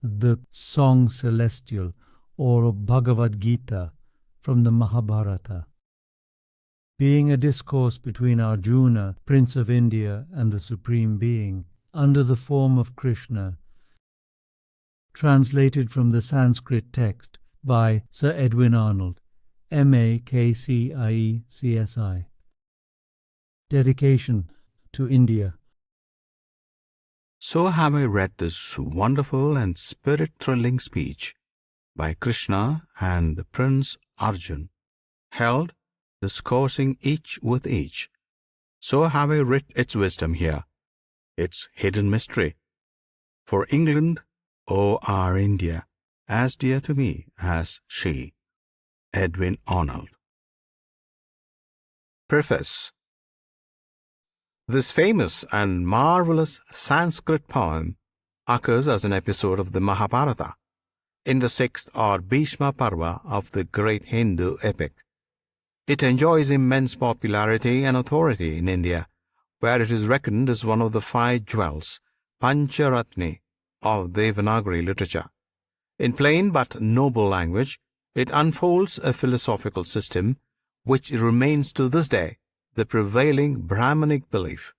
the Song Celestial or Bhagavad Gita from the Mahabharata. Being a discourse between Arjuna, Prince of India, and the Supreme Being, under the form of Krishna, translated from the Sanskrit text by Sir Edwin Arnold, M.A. KCIE CSI. Dedication to India. So have I read this wonderful and spirit-thrilling speech by Krishna and Prince Arjun, held discoursing each with each. So have I writ its wisdom here, its hidden mystery. For England, O our India, as dear to me as she. Edwin Arnold. Preface. This famous and marvelous Sanskrit poem occurs as an episode of the Mahabharata, in the 6th or Bhishma Parva of the great Hindu epic. It enjoys immense popularity and authority in India, where it is reckoned as one of the 5 jewels, Pancharatni, of Devanagari literature. In plain but noble language, it unfolds a philosophical system which remains to this day the prevailing Brahmanic belief,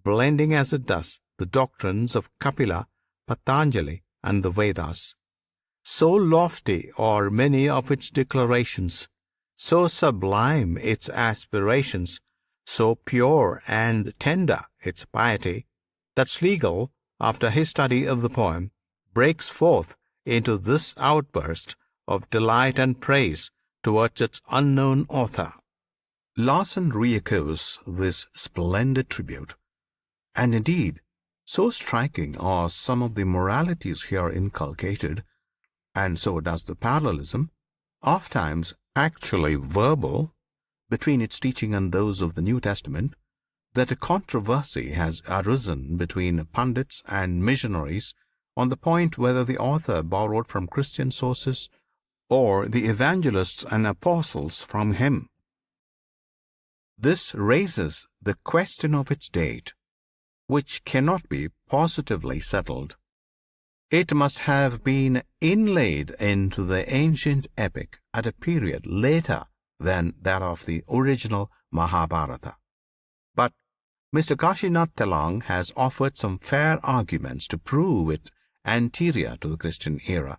blending as it does the doctrines of Kapila, Patanjali, and the Vedas. So lofty are many of its declarations, so sublime its aspirations, so pure and tender its piety, that Schlegel, after his study of the poem, breaks forth into this outburst of delight and praise towards its unknown author. Larson re-echoes this splendid tribute, and indeed, so striking are some of the moralities here inculcated, and so does the parallelism, ofttimes actually verbal, between its teaching and those of the New Testament, that a controversy has arisen between pundits and missionaries on the point whether the author borrowed from Christian sources or the evangelists and apostles from him. This raises the question of its date, which cannot be positively settled. It must have been inlaid into the ancient epic at a period later than that of the original Mahabharata. But Mr. Kashinath Telang has offered some fair arguments to prove it anterior to the Christian era.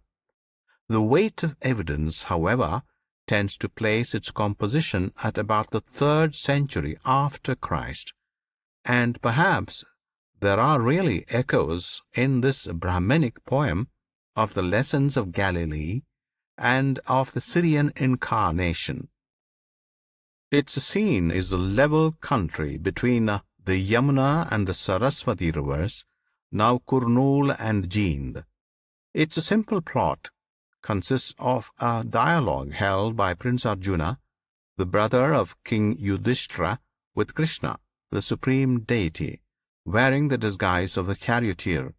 The weight of evidence, however, tends to place its composition at about the 3rd century after Christ, and perhaps there are really echoes in this Brahmanic poem of the lessons of Galilee and of the Syrian incarnation. Its scene is the level country between the Yamuna and the Saraswati rivers, now Kurnool and Jind. Its simple plot consists of a dialogue held by Prince Arjuna, the brother of King Yudhishthira, with Krishna, the supreme deity, wearing the disguise of the charioteer.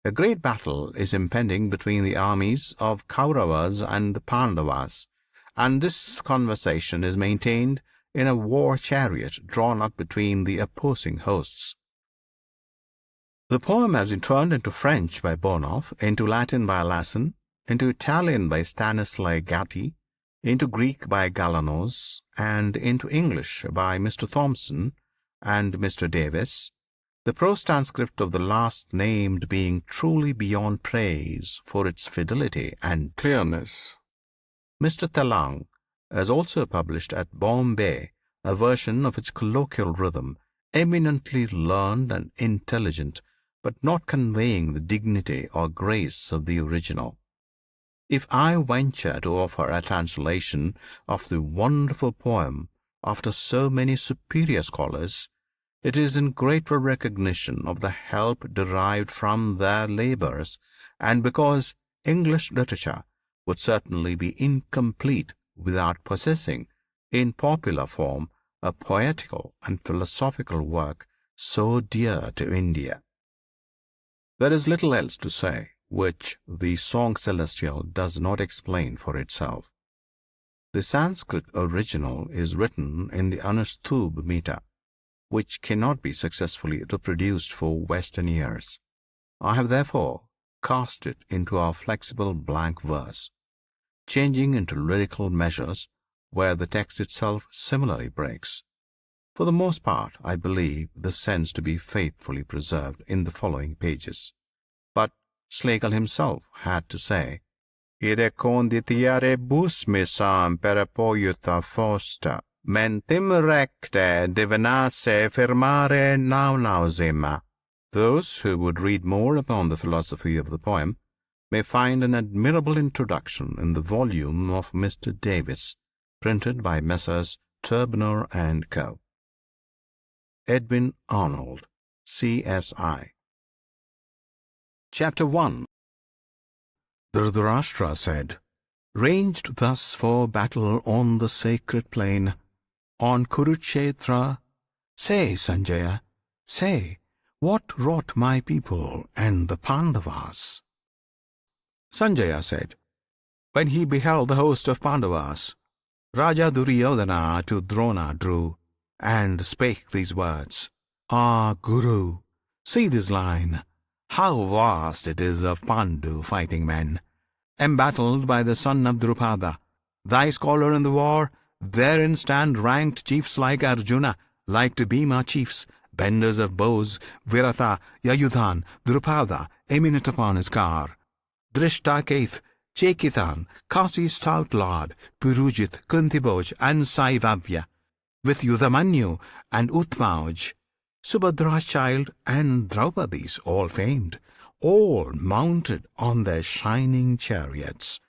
A great battle is impending between the armies of Kauravas and Pandavas, and this conversation is maintained in a war chariot drawn up between the opposing hosts. The poem has been turned into French by Bonhoff, into Latin by Lasson, into Italian by Stanislaw Gatti, into Greek by Galanos, and into English by Mr. Thompson and Mr. Davis, the prose transcript of the last named being truly beyond praise for its fidelity and clearness. Mr. Telang has also published at Bombay a version of its colloquial rhythm, eminently learned and intelligent, but not conveying the dignity or grace of the original. If I venture to offer a translation of the wonderful poem after so many superior scholars, it is in grateful recognition of the help derived from their labors, and because English literature would certainly be incomplete without possessing, in popular form, a poetical and philosophical work so dear to India. There is little else to say which the Song Celestial does not explain for itself. The Sanskrit original is written in the Anustubh meter, which cannot be successfully reproduced for Western ears. I have therefore cast it into our flexible blank verse, changing into lyrical measures where the text itself similarly breaks. For the most part, I believe the sense to be faithfully preserved in the following pages. But Schlegel himself had to say, Ire conditiare bus misam per poiuta fosta, mentim recte divinasse firmare nausema. Those who would read more upon the philosophy of the poem may find an admirable introduction in the volume of Mr. Davis, printed by Messrs. Turbner and Co. Edwin Arnold, CSI. Chapter 1. Dhritarashtra said, Ranged thus for battle on the sacred plain, on Kurukshetra, say, Sanjaya, say, what wrought my people and the Pandavas? Sanjaya said, when he beheld the host of Pandavas, Raja Duryodhana to Drona drew, and spake these words, Ah, Guru, see this line, how vast it is of Pandu fighting men, embattled by the son of Drupada, thy scholar in the war. Therein stand ranked chiefs like Arjuna, like to Bhima chiefs, benders of bows, Virata, Yayudhan, Drupada, eminent upon his car, Drishtaketu, Chekitan, Kasi stout lord, Purujit, Kuntiboj, and Saivavya, with Yudhamanyu and Utmauj, Subhadra's child and Draupadi's all famed, all mounted on their shining chariots.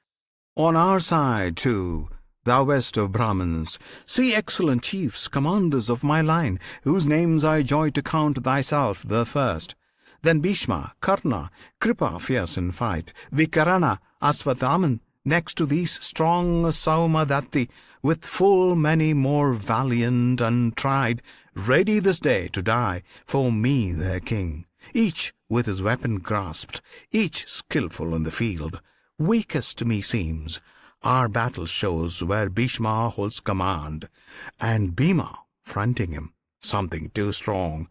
On our side, too, thou best of Brahmins, see excellent chiefs, commanders of my line, whose names I joy to count, thyself the first. Then Bhishma, Karna, Kripa fierce in fight, Vikarana, Asvathaman, next to these strong Saumadatti, with full many more valiant and tried, ready this day to die for me their king, each with his weapon grasped, each skilful in the field. Weakest to me seems our battle shows where Bhishma holds command, and Bhima fronting him, something too strong.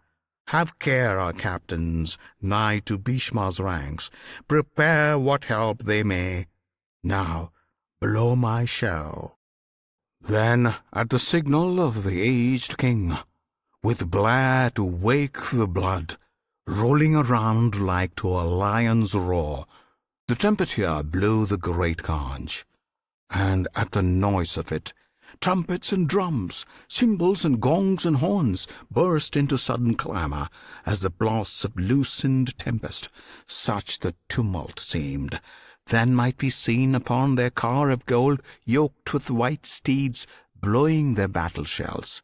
Have care, our captains, nigh to Bhishma's ranks, prepare what help they may. Now blow my shell. Then, at the signal of the aged king, with blare to wake the blood, rolling around like to a lion's roar, the trumpeter blew the great conch, and at the noise of it, trumpets and drums, cymbals and gongs and horns burst into sudden clamour, as the blasts of loosened tempest. Such the tumult seemed. Then might be seen upon their car of gold, yoked with white steeds, blowing their battle shells,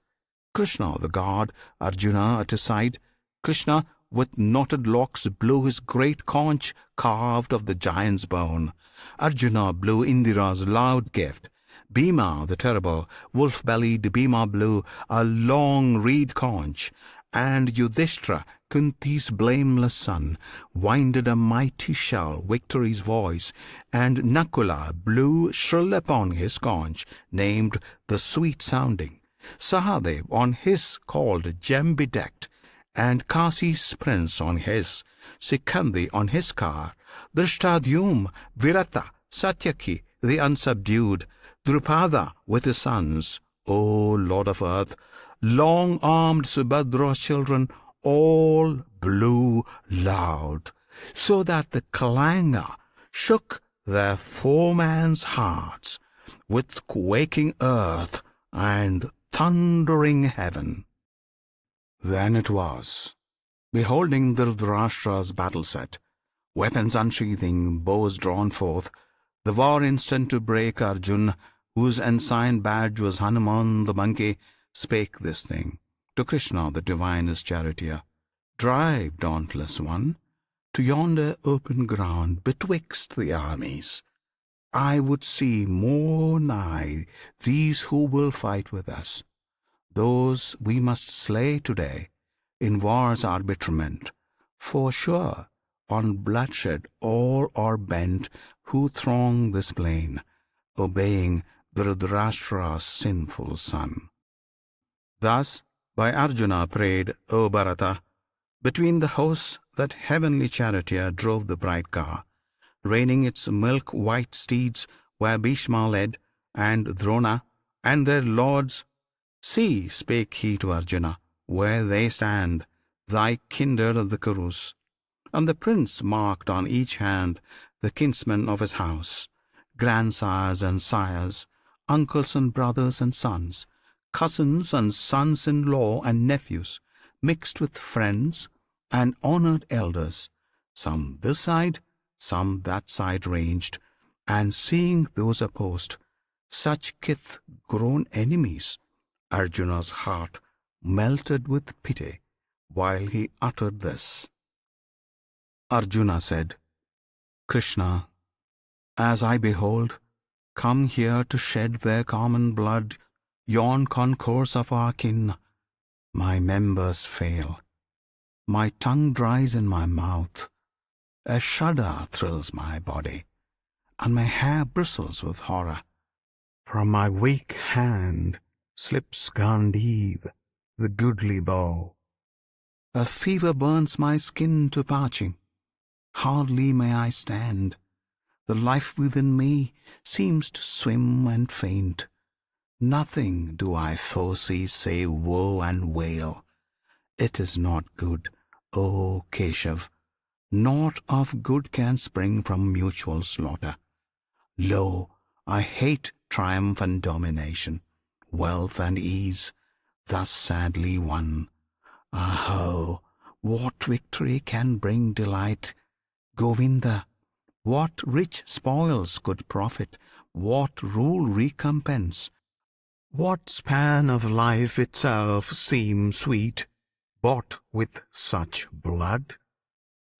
Krishna the god, Arjuna at his side. Krishna with knotted locks blew his great conch carved of the giant's bone. Arjuna blew Indira's loud gift. Bhima the terrible, wolf-bellied Bhima blew a long reed conch, and Yudhishthira, Kunti's blameless son, winded a mighty shell, victory's voice, and Nakula blew shrill upon his conch, named the sweet-sounding. Sahadev on his called gem-bedecked, and Kasi's prince on his, Sikandi on his car, Drishtadyum, Virata, Satyaki, the unsubdued, Drupada with his sons, O Lord of earth, long-armed Subhadra's children, all blew loud, so that the clangor shook their foemen's hearts, with quaking earth and thundering heaven. Then it was, beholding Dhritarashtra's battle set, weapons unsheathing, bows drawn forth, the war instant to break, Arjun, whose ensign badge was Hanuman the monkey, spake this thing to Krishna the divinest charioteer: Drive, dauntless one, to yonder open ground betwixt the armies. I would see more nigh these who will fight with us. Those we must slay today in war's arbitrament, for sure on bloodshed all are bent who throng this plain, obeying Dhritarashtra's sinful son. Thus by Arjuna prayed, O Bharata, between the hosts that heavenly charioteer drove the bright car, reining its milk-white steeds where Bhishma led, and Drona, and their lords. See, spake he to Arjuna, where they stand, thy kindred of the Kurus. And the prince marked on each hand the kinsmen of his house, grandsires and sires, uncles and brothers and sons, cousins and sons in law and nephews, mixed with friends and honored elders, some this side, some that side ranged, and seeing those opposed, such kith grown enemies, Arjuna's heart melted with pity while he uttered this. Arjuna said, Krishna, as I behold, come here to shed their common blood, yon concourse of our kin, my members fail, my tongue dries in my mouth, a shudder thrills my body, and my hair bristles with horror. From my weak hand slips Gandiv, the goodly bow. A fever burns my skin to parching. Hardly may I stand. The life within me seems to swim and faint. Nothing do I foresee save woe and wail. It is not good, O Keshav. Naught of good can spring from mutual slaughter. Lo, I hate triumph and domination, wealth and ease, thus sadly won. Aho, what victory can bring delight? Govinda, what rich spoils could profit, what rule recompense? What span of life itself seem sweet, bought with such blood?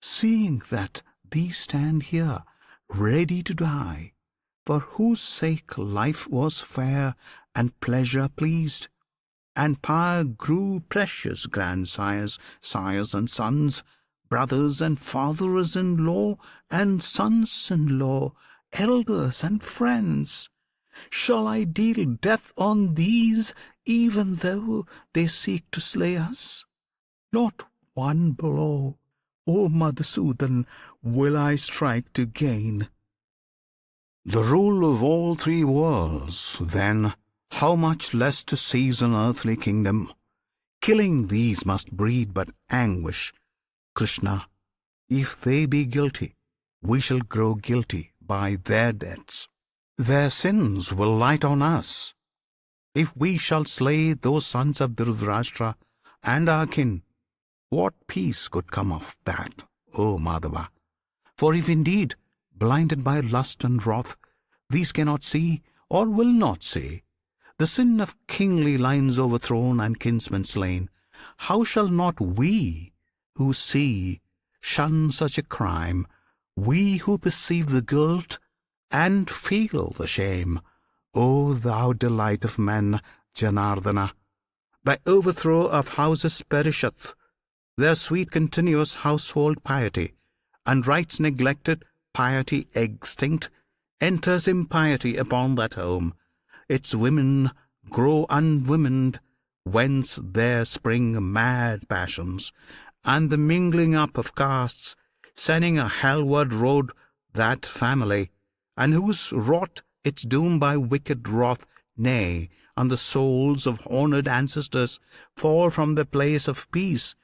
Seeing that these stand here, ready to die, for whose sake life was fair and pleasure pleased, and power grew precious, grandsires, sires and sons, brothers and fathers-in-law and sons-in-law, elders and friends. Shall I deal death on these, even though they seek to slay us? Not one blow, O Madhusudan, will I strike to gain the rule of all three worlds. Then how much less to seize an earthly kingdom? Killing these must breed but anguish. Krishna, if they be guilty, we shall grow guilty by their deaths. Their sins will light on us. If we shall slay those sons of Dhritarashtra and our kin, what peace could come of that, O Madhava? For if indeed, blinded by lust and wrath, these cannot see or will not see the sin of kingly lines overthrown and kinsmen slain, how shall not we who see shun such a crime, we who perceive the guilt and feel the shame? O thou delight of men, Janardana, by overthrow of houses perisheth their sweet continuous household piety, and rites neglected, piety extinct, enters impiety upon that home. Its women grow unwomened, whence there spring mad passions, and the mingling up of castes, sending a hellward road that family, and whose wrought its doom by wicked wrath. Nay, and the souls of honoured ancestors fall from the place of peace,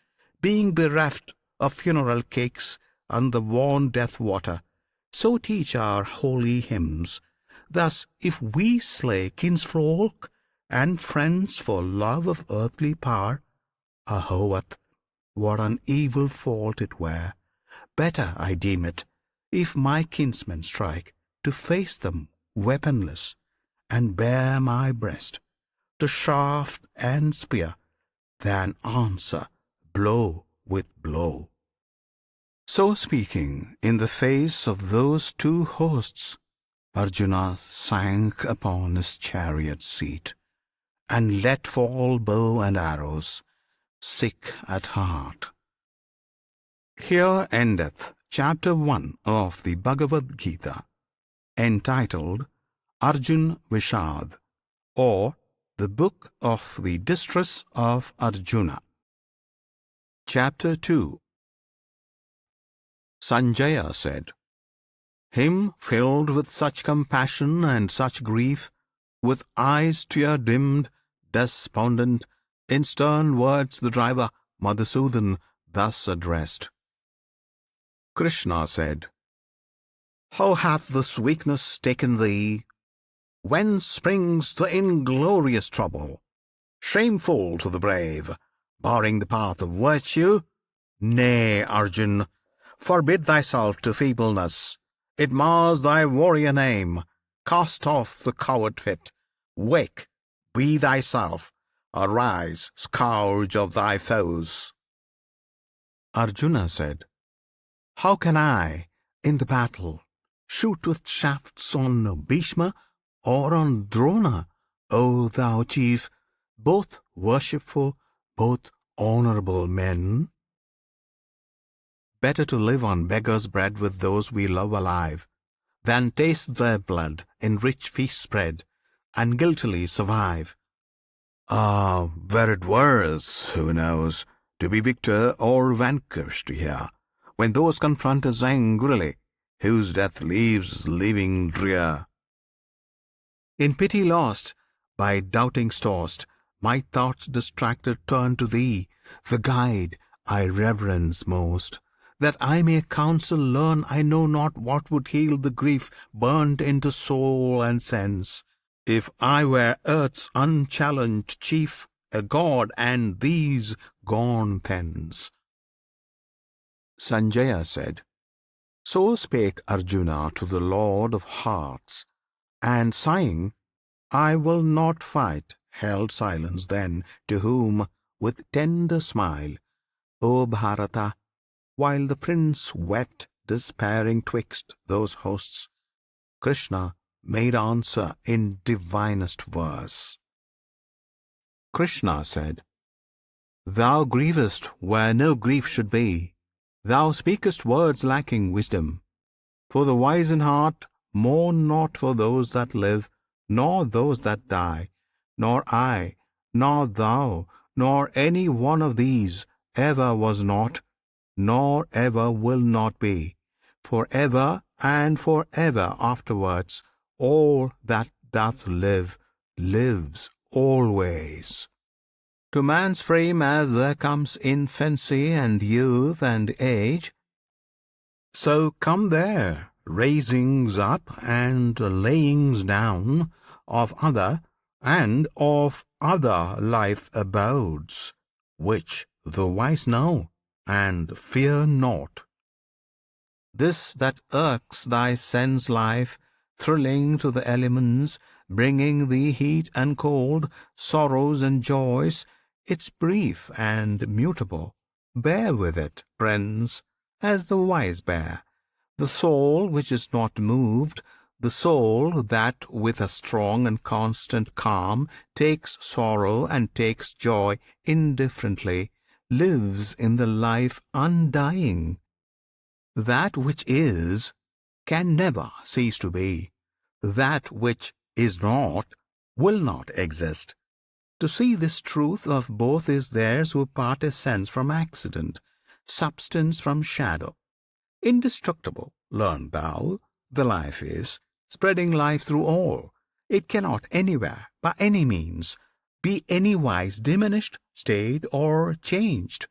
being bereft of funeral cakes and the worn death water. So teach our holy hymns. Thus, if we slay kinsfolk and friends for love of earthly power, Ahovath, what an evil fault it were! Better, I deem it, if my kinsmen strike, to face them weaponless, and bare my breast to shaft and spear, than answer blow with blow. So speaking, in the face of those two hosts, Arjuna sank upon his chariot seat, and let fall bow and arrows, sick at heart. Here endeth Chapter 1 of the Bhagavad Gita, entitled Arjun Vishad, or the Book of the Distress of Arjuna. Chapter 2. Sanjaya said, Him filled with such compassion and such grief, with eyes tear-dimmed, despondent, in stern words the driver, Madhusudan, thus addressed. Krishna said, "How hath this weakness taken thee? Whence springs the inglorious trouble? Shameful to the brave, barring the path of virtue? Nay, Arjun, forbid thyself to feebleness. It mars thy warrior name. Cast off the coward fit. Wake, be thyself. Arise, scourge of thy foes." Arjuna said, "How can I, in the battle, shoot with shafts on Bhishma or on Drona, O thou chief, both worshipful, both honorable men? Better to live on beggars' bread with those we love alive, than taste their blood in rich feast spread, and guiltily survive. Ah, where it were, who knows, to be victor or vanquished here, when those confront us angrily, whose death leaves living drear. In pity lost, by doubtings tossed, my thoughts distracted turn to thee, the guide I reverence most, that I may counsel learn. I know not what would heal the grief burnt into soul and sense, if I were earth's unchallenged chief, a god, and these gone thence." Sanjaya said, So spake Arjuna to the Lord of Hearts, and sighing, "I will not fight," held silence then, to whom, with tender smile, O Bharata, while the prince wept despairing twixt those hosts, Krishna made answer in divinest verse. Krishna said, "Thou grievest where no grief should be. Thou speakest words lacking wisdom. For the wise in heart mourn not for those that live, nor those that die. Nor I, nor thou, nor any one of these ever was not, nor ever will not be. For ever and for ever afterwards, all that doth live, lives always. To man's frame as there comes infancy and youth and age, so come there raisings up and layings down of other and of other life abodes, which the wise know and fear not. This that irks thy sense life, thrilling to the elements, bringing thee heat and cold, sorrows and joys, it's brief and mutable. Bear with it, Prince, as the wise bear. The soul which is not moved, the soul that with a strong and constant calm takes sorrow and takes joy indifferently, lives in the life undying. That which is can never cease to be. That which is not will not exist. To see this truth of both is theirs who part essence from accident, substance from shadow. Indestructible, learn thou, the life is, spreading life through all. It cannot anywhere, by any means, be anywise diminished, stayed, or changed.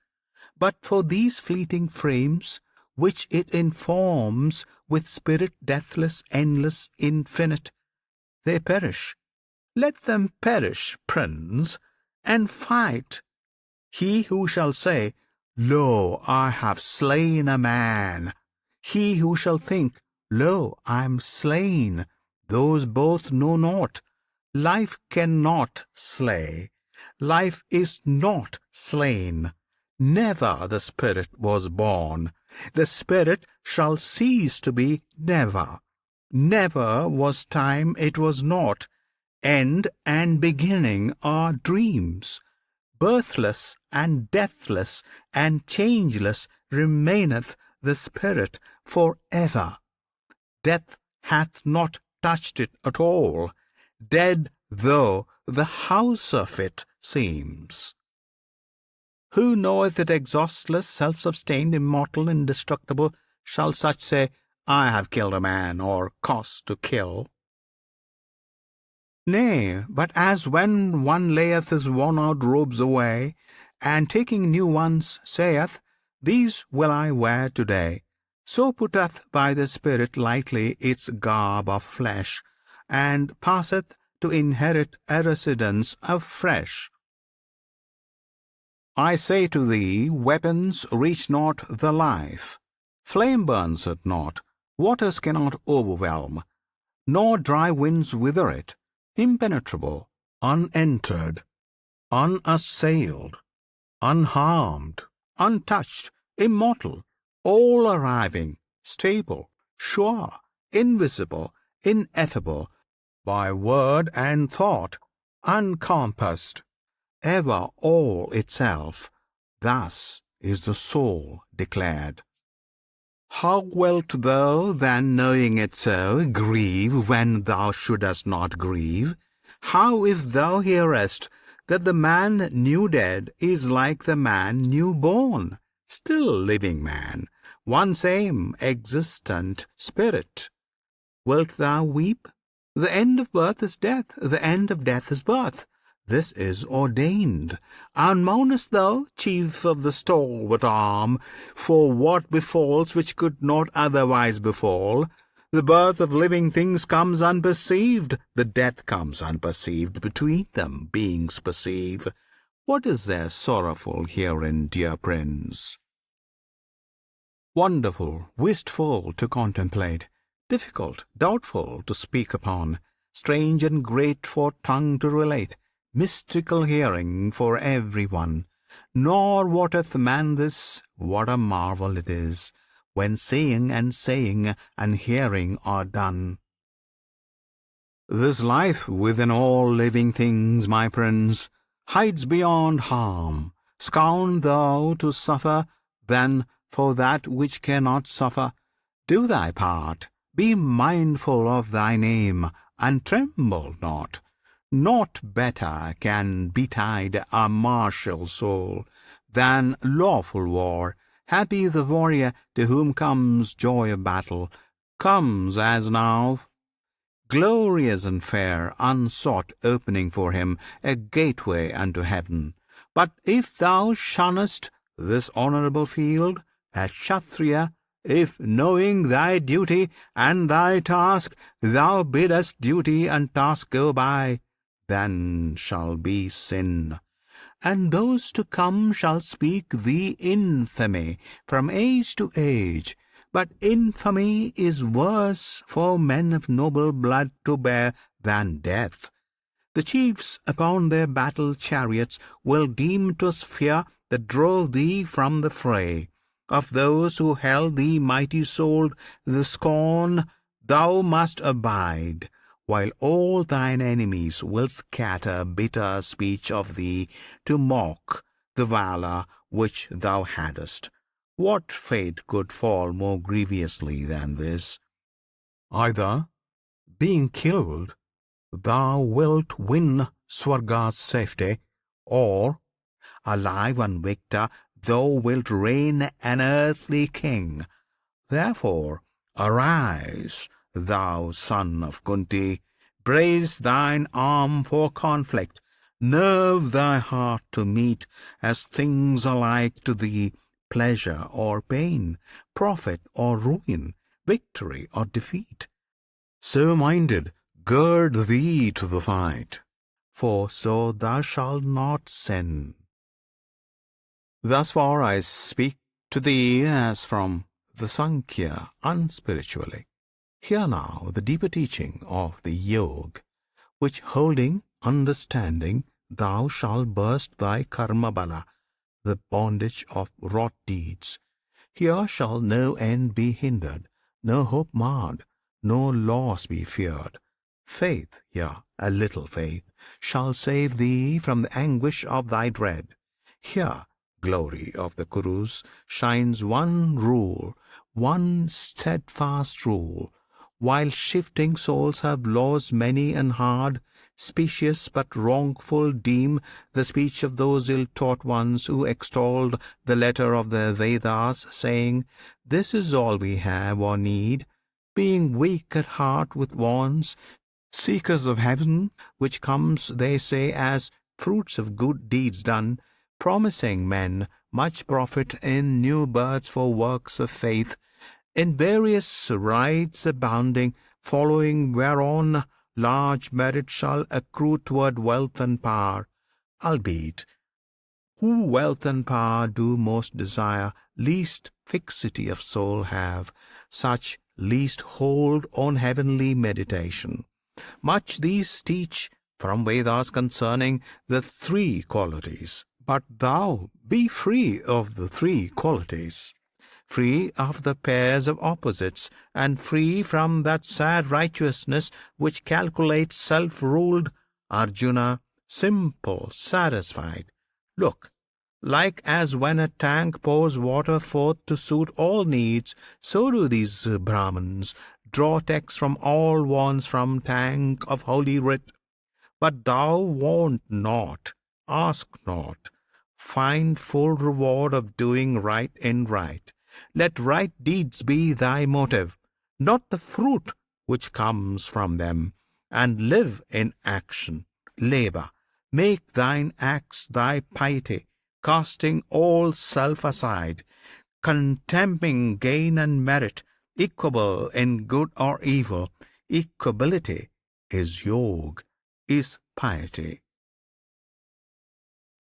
But for these fleeting frames, which it informs with spirit deathless, endless, infinite, they perish. Let them perish, Prince, and fight. He who shall say, Lo, I have slain a man, he who shall think, Lo, I am slain, those both know not. Life cannot slay, life is not slain. Never the spirit was born, the spirit shall cease to be never. Never was time, it was not. End and beginning are dreams. Birthless and deathless and changeless remaineth the spirit for ever. Death hath not touched it at all, dead though the house of it seems. Who knoweth it exhaustless, self-sustained, immortal, indestructible, shall such say, I have killed a man, or caused to kill. Nay, but as when one layeth his worn-out robes away, and taking new ones saith, These will I wear to-day, so putteth by the Spirit lightly its garb of flesh, and passeth to inherit a residence afresh. I say to thee, weapons reach not the life, flame burns it not, waters cannot overwhelm, nor dry winds wither it. Impenetrable, unentered, unassailed, unharmed, untouched, immortal, all arriving, stable, sure, invisible, ineffable, by word and thought, uncompassed, ever all itself. Thus is the soul declared. How wilt thou, then, knowing it so, grieve when thou shouldest not grieve? How if thou hearest that the man new dead is like the man new born, still living man, one same existent spirit? Wilt thou weep? The end of birth is death, the end of death is birth. This is ordained. And mournest thou, chief of the stalwart arm, for what befalls which could not otherwise befall? The birth of living things comes unperceived, the death comes unperceived. Between them beings perceive. What is there sorrowful herein, dear Prince? Wonderful, wistful to contemplate, difficult, doubtful to speak upon, strange and great for tongue to relate, mystical hearing for every one. Nor wotteth man this, what a marvel it is, when seeing and saying and hearing are done. This life within all living things, my Prince, hides beyond harm. Scorn thou to suffer, then, for that which cannot suffer. Do thy part, be mindful of thy name, and tremble not. Naught better can betide a martial soul than lawful war. Happy the warrior to whom comes joy of battle, comes as now, glorious and fair, unsought, opening for him a gateway unto heaven. But if thou shunnest this honourable field, a Kshatriya, if, knowing thy duty and thy task, thou biddest duty and task go by, then shall be sin, and those to come shall speak thee infamy from age to age. But infamy is worse for men of noble blood to bear than death. The chiefs upon their battle chariots will deem 'twas fear that drove thee from the fray. Of those who held thee mighty souled, the scorn thou must abide, while all thine enemies will scatter bitter speech of thee to mock the valour which thou hadst. What fate could fall more grievously than this? Either, being killed, thou wilt win Swarga's safety, or, alive and victor, thou wilt reign an earthly king. Therefore, arise, thou son of Kunti, brace thine arm for conflict, nerve thy heart to meet, as things alike to thee, pleasure or pain, profit or ruin, victory or defeat. So minded, gird thee to the fight, for so thou shalt not sin. Thus far I speak to thee as from the Sankhya unspiritually. Hear now the deeper teaching of the Yog, which holding, understanding, thou shalt burst thy karma bala, the bondage of wrought deeds. Here shall no end be hindered, no hope marred, no loss be feared. Faith, yea, a little faith, shall save thee from the anguish of thy dread. Here, glory of the Kurus, shines one rule, one steadfast rule, while shifting souls have laws many and hard, specious but wrongful deem the speech of those ill-taught ones who extolled the letter of the Vedas, saying, This is all we have or need, being weak at heart with wants, seekers of heaven, which comes, they say, as fruits of good deeds done, promising men much profit in new births for works of faith, in various rites abounding, following whereon large merit shall accrue toward wealth and power. Albeit, who wealth and power do most desire, least fixity of soul have, such least hold on heavenly meditation. Much these teach from Vedas concerning the three qualities. But thou be free of the three qualities, free of the pairs of opposites, and free from that sad righteousness which calculates self-ruled. Arjuna, simple, satisfied. Look, like as when a tank pours water forth to suit all needs, so do these Brahmins draw texts from all wants from tank of holy writ. But thou want not, ask not, find full reward of doing right in right. Let right deeds be thy motive, not the fruit which comes from them, and live in action, labor, make thine acts thy piety, casting all self aside, contemning gain and merit, equable in good or evil. Equability is yoga, is piety.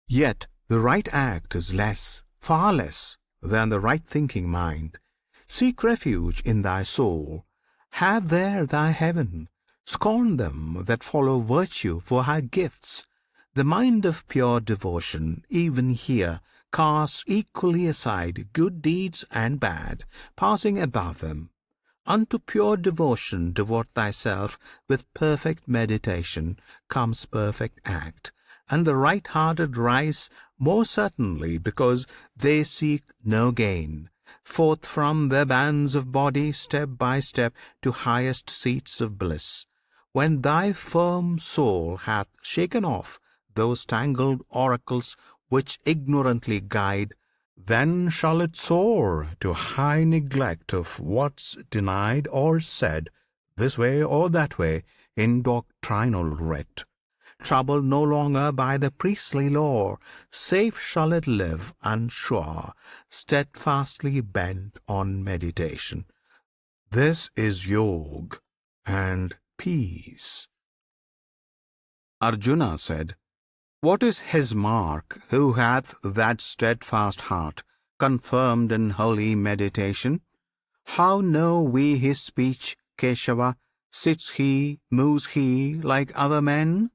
Yet the right act is less, far less, than the right thinking mind. Seek refuge in thy soul, have there thy heaven. Scorn them that follow virtue for her gifts. The mind of pure devotion, even here, casts equally aside good deeds and bad, passing above them. Unto pure devotion devote thyself with perfect meditation, comes perfect act, and the right-hearted rise more certainly because they seek no gain, forth from the bands of body step by step to highest seats of bliss. When thy firm soul hath shaken off those tangled oracles which ignorantly guide, then shall it soar to high neglect of what's denied or said, this way or that way, in doctrinal writ. Troubled no longer by the priestly lore, safe shall it live and sure, steadfastly bent on meditation. This is yoga and peace. Arjuna said, what is his mark who hath that steadfast heart, confirmed in holy meditation? How know we his speech, Keshava? Sits he, moves he like other men?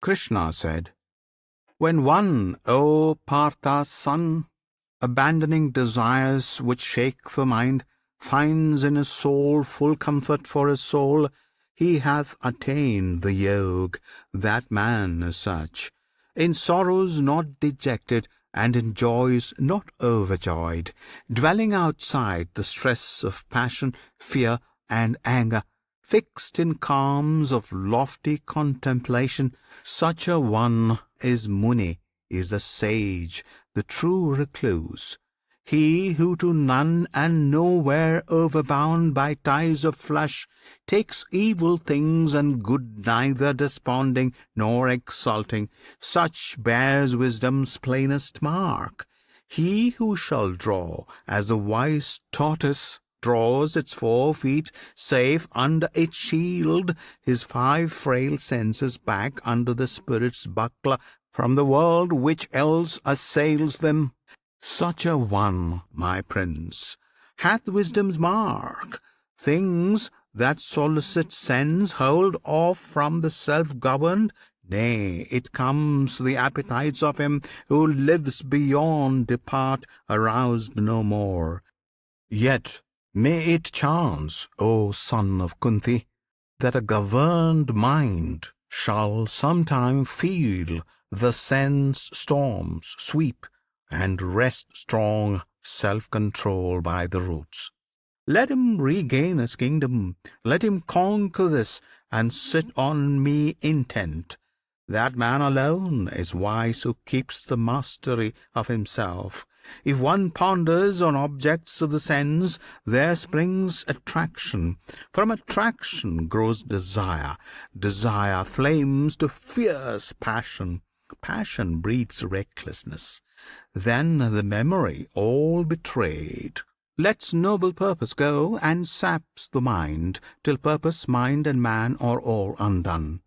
Krishna said, when one, O Partha's son, abandoning desires which shake the mind, finds in his soul full comfort for his soul, he hath attained the yoga. That man is such, in sorrows not dejected, and in joys not overjoyed, dwelling outside the stress of passion, fear, and anger, fixed in calms of lofty contemplation. Such a one is Muni, is the sage, the true recluse. He who to none and nowhere overbound by ties of flesh, takes evil things and good neither desponding nor exulting, such bears wisdom's plainest mark. He who shall draw as the wise tortoise draws its 4 feet safe under its shield, his 5 frail senses back under the spirit's buckler from the world which else assails them. Such a one, my prince, hath wisdom's mark. Things that solicit sense hold off from the self-governed. Nay, it comes the appetites of him who lives beyond depart, aroused no more. Yet may it chance, O son of Kunti, that a governed mind shall sometime feel the sense storms sweep, and wrest strong self-control by the roots. Let him regain his kingdom, let him conquer this, and sit on me intent. That man alone is wise who keeps the mastery of himself, If one ponders on objects of the sense, there springs attraction. From attraction grows desire. Desire flames to fierce passion. Passion breeds recklessness. Then the memory, all betrayed, lets noble purpose go, and saps the mind, till purpose, mind, and man are all undone.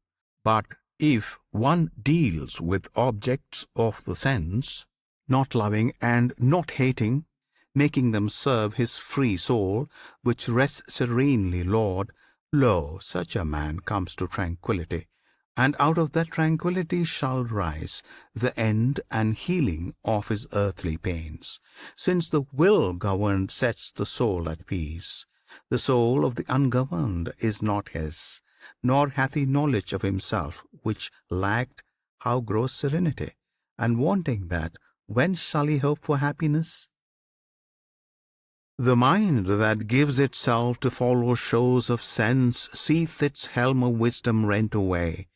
But if one deals with objects of the sense, not loving and not hating, making them serve his free soul, which rests serenely Lord, lo, such a man comes to tranquillity, and out of that tranquillity shall rise the end and healing of his earthly pains, since the will governed sets the soul at peace. The soul of the ungoverned is not his, nor hath he knowledge of himself, which lacked how grows serenity, and wanting that, whence shall he hope for happiness? The mind that gives itself to follow shows of sense seeth its helm of wisdom rent away,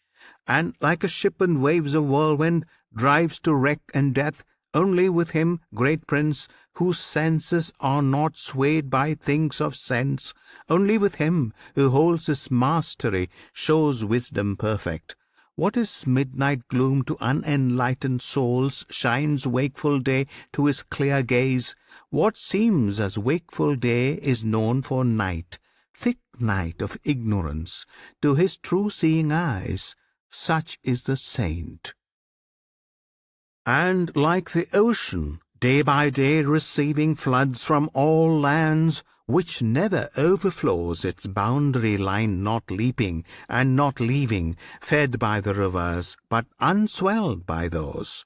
and like a ship in waves of whirlwind drives to wreck and death. Only with him, great prince, whose senses are not swayed by things of sense, only with him who holds his mastery, shows wisdom perfect. What is midnight gloom to unenlightened souls shines wakeful day to his clear gaze. What seems as wakeful day is known for night, thick night of ignorance, to his true seeing eyes. Such is the saint. And like the ocean, day by day receiving floods from all lands, which never overflows its boundary line, not leaping and not leaving, fed by the rivers, but unswelled by those.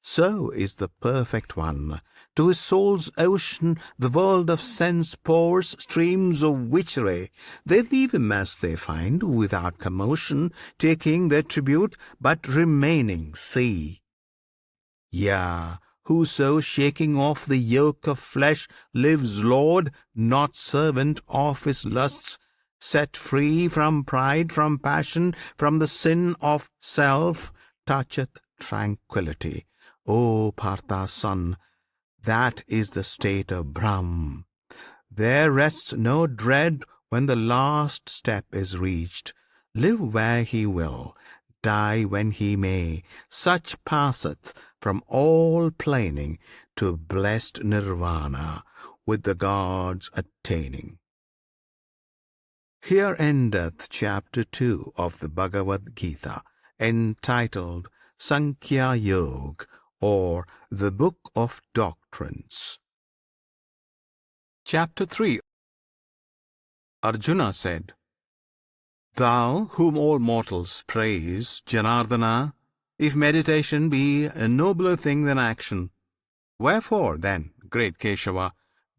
So is the Perfect One. To his soul's ocean the world of sense pours streams of witchery. They leave him as they find, without commotion, taking their tribute, but remaining sea. Yea, whoso, shaking off the yoke of flesh, lives lord, not servant of his lusts, set free from pride, from passion, from the sin of self, toucheth tranquillity. O Partha's son, that is the state of Brahm. There rests no dread when the last step is reached. Live where he will, die when he may, such passeth from all plaining to blessed Nirvana, with the gods attaining. Here endeth Chapter 2 of the Bhagavad Gita, entitled Sankhya Yoga, or the Book of Doctrines. Chapter 3. Arjuna said, Thou whom all mortals praise, Janardana, if meditation be a nobler thing than action, wherefore then, great Keshava,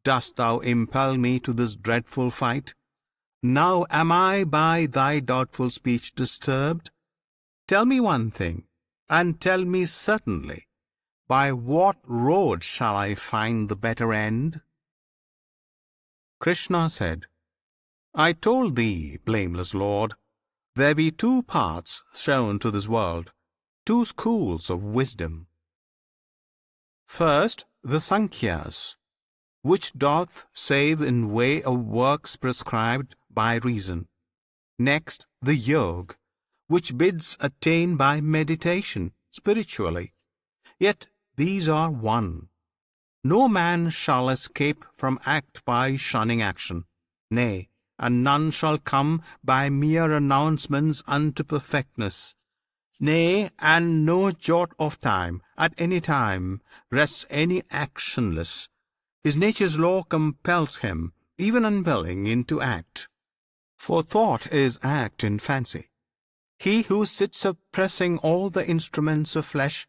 dost thou impel me to this dreadful fight? Now am I by thy doubtful speech disturbed? Tell me one thing, and tell me certainly, by what road shall I find the better end? Krishna said, I told thee, blameless Lord, there be two paths shown to this world, two schools of wisdom. First, the Sankhyas, which doth save in way of works prescribed by reason. Next, the Yoga, which bids attain by meditation, spiritually. Yet these are one. No man shall escape from act by shunning action. Nay, and none shall come by mere announcements unto perfectness. Nay, and no jot of time, at any time, rests any actionless. His nature's law compels him, even unwilling, into act. For thought is act in fancy. He who sits suppressing all the instruments of flesh,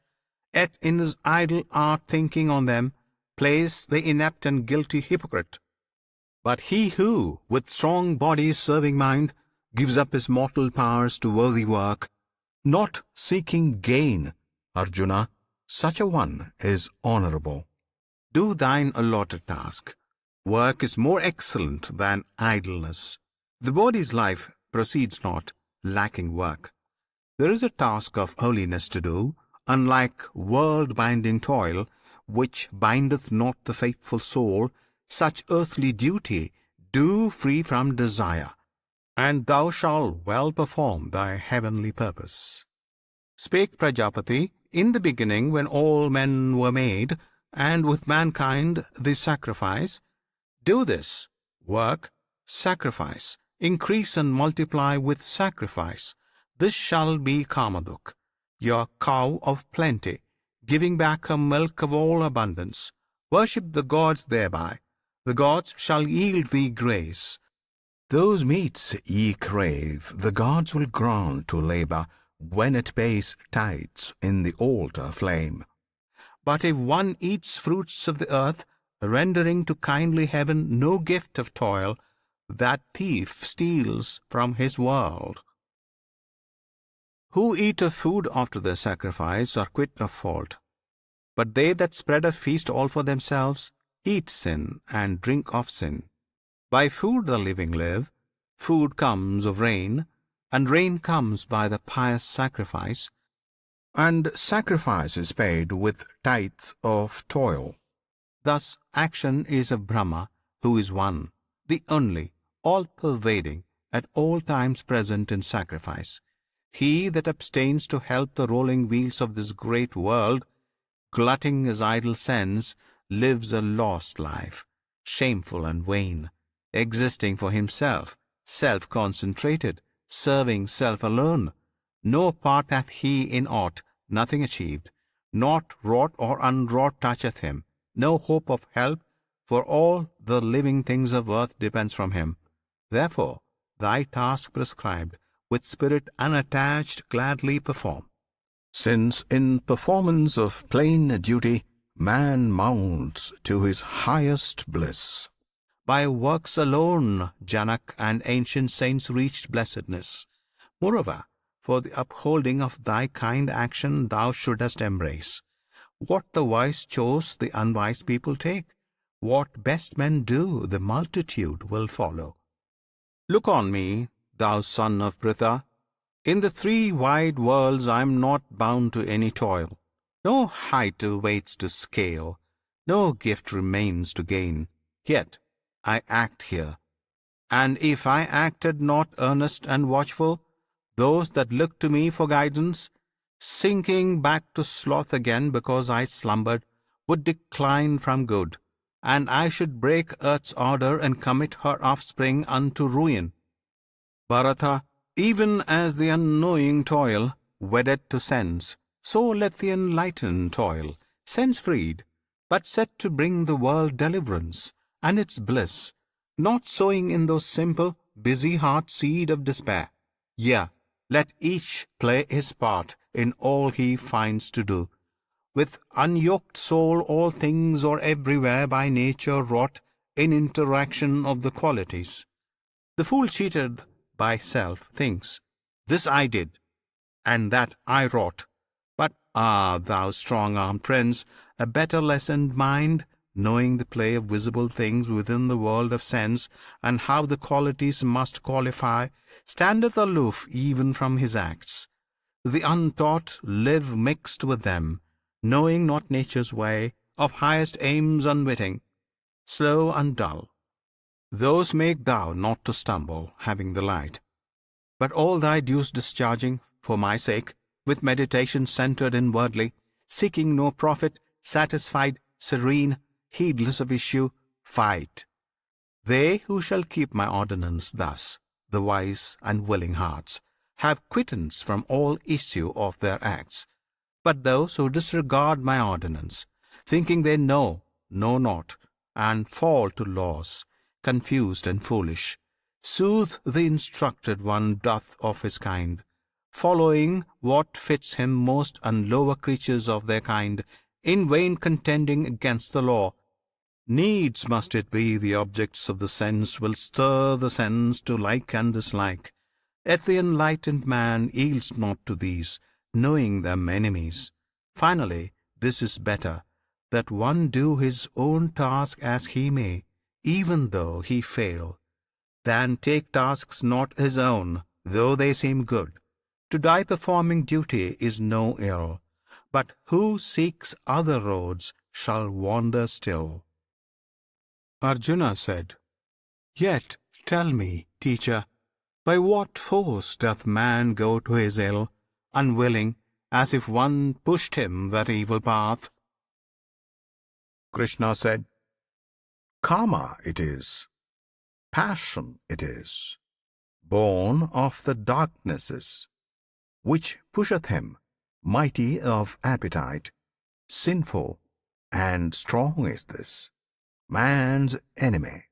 yet in his idle art thinking on them, plays the inept and guilty hypocrite. But he who, with strong body serving mind, gives up his mortal powers to worthy work, not seeking gain, Arjuna, such a one is honourable. Do thine allotted task. Work is more excellent than idleness. The body's life proceeds not, lacking work. There is a task of holiness to do, unlike world-binding toil, which bindeth not the faithful soul, such earthly duty do free from desire, and thou shalt well perform thy heavenly purpose. Spake Prajapati, in the beginning, when all men were made, and with mankind the sacrifice, do this work, sacrifice, increase and multiply with sacrifice. This shall be Kamaduk, your cow of plenty, giving back her milk of all abundance. Worship the gods thereby. The gods shall yield thee grace. Those meats ye crave, the gods will grant to labour, when it pays tithes in the altar flame. But if one eats fruits of the earth, rendering to kindly heaven no gift of toil, that thief steals from his world. Who eat of food after their sacrifice are quit of fault. But they that spread a feast all for themselves eat sin and drink of sin. By food the living live, food comes of rain, and rain comes by the pious sacrifice, and sacrifice is paid with tithes of toil. Thus action is of Brahma, who is one, the only, all-pervading, at all times present in sacrifice. He that abstains to help the rolling wheels of this great world, glutting his idle sense, lives a lost life, shameful and vain, existing for himself, self-concentrated, serving self alone. No part hath he in aught, nothing achieved. Naught wrought or unwrought toucheth him. No hope of help, for all the living things of earth depends from him. Therefore, thy task prescribed, with spirit unattached gladly perform. Since in performance of plain duty, man mounts to his highest bliss. By works alone Janak and ancient saints reached blessedness. Moreover, for the upholding of thy kind action thou shouldest embrace. What the wise chose, the unwise people take. What best men do, the multitude will follow. Look on me, thou son of Pritha. In the three wide worlds I am not bound to any toil. No height awaits to scale, no gift remains to gain. Yet I act here, and if I acted not earnest and watchful, those that look to me for guidance, sinking back to sloth again because I slumbered, would decline from good, and I should break earth's order and commit her offspring unto ruin. Bharata, even as the unknowing toil, wedded to sense, so let the enlightened toil, sense-freed, but set to bring the world deliverance and its bliss, not sowing in those simple, busy heart seed of despair. Yea, let each play his part in all he finds to do. With unyoked soul all things are everywhere by nature wrought in interaction of the qualities. The fool cheated by self thinks, this I did, and that I wrought. But thou strong-armed prince, a better lessoned mind, knowing the play of visible things within the world of sense, and how the qualities must qualify, standeth aloof even from his acts. The untaught live mixed with them, knowing not nature's way, of highest aims unwitting, slow and dull. Those make thou not to stumble, having the light, but all thy dues discharging, for my sake, with meditation centered inwardly, seeking no profit, satisfied, serene, heedless of issue, fight. They who shall keep my ordinance thus, the wise and willing hearts, have quittance from all issue of their acts. But those who disregard my ordinance, thinking they know not, and fall to loss, confused and foolish, soothe the instructed one doth of his kind, following what fits him most, and lower creatures of their kind, in vain contending against the law. Needs must it be the objects of the sense will stir the sense to like and dislike. Yet the enlightened man yields not to these, knowing them enemies. Finally, this is better, that one do his own task as he may, even though he fail, than take tasks not his own, though they seem good. To die performing duty is no ill, but who seeks other roads shall wander still. Arjuna said, Yet tell me, teacher, by what force doth man go to his ill, unwilling, as if one pushed him that evil path? Krishna said, Karma it is, passion it is, born of the darknesses, which pusheth him, mighty of appetite, sinful and strong is this, man's enemy.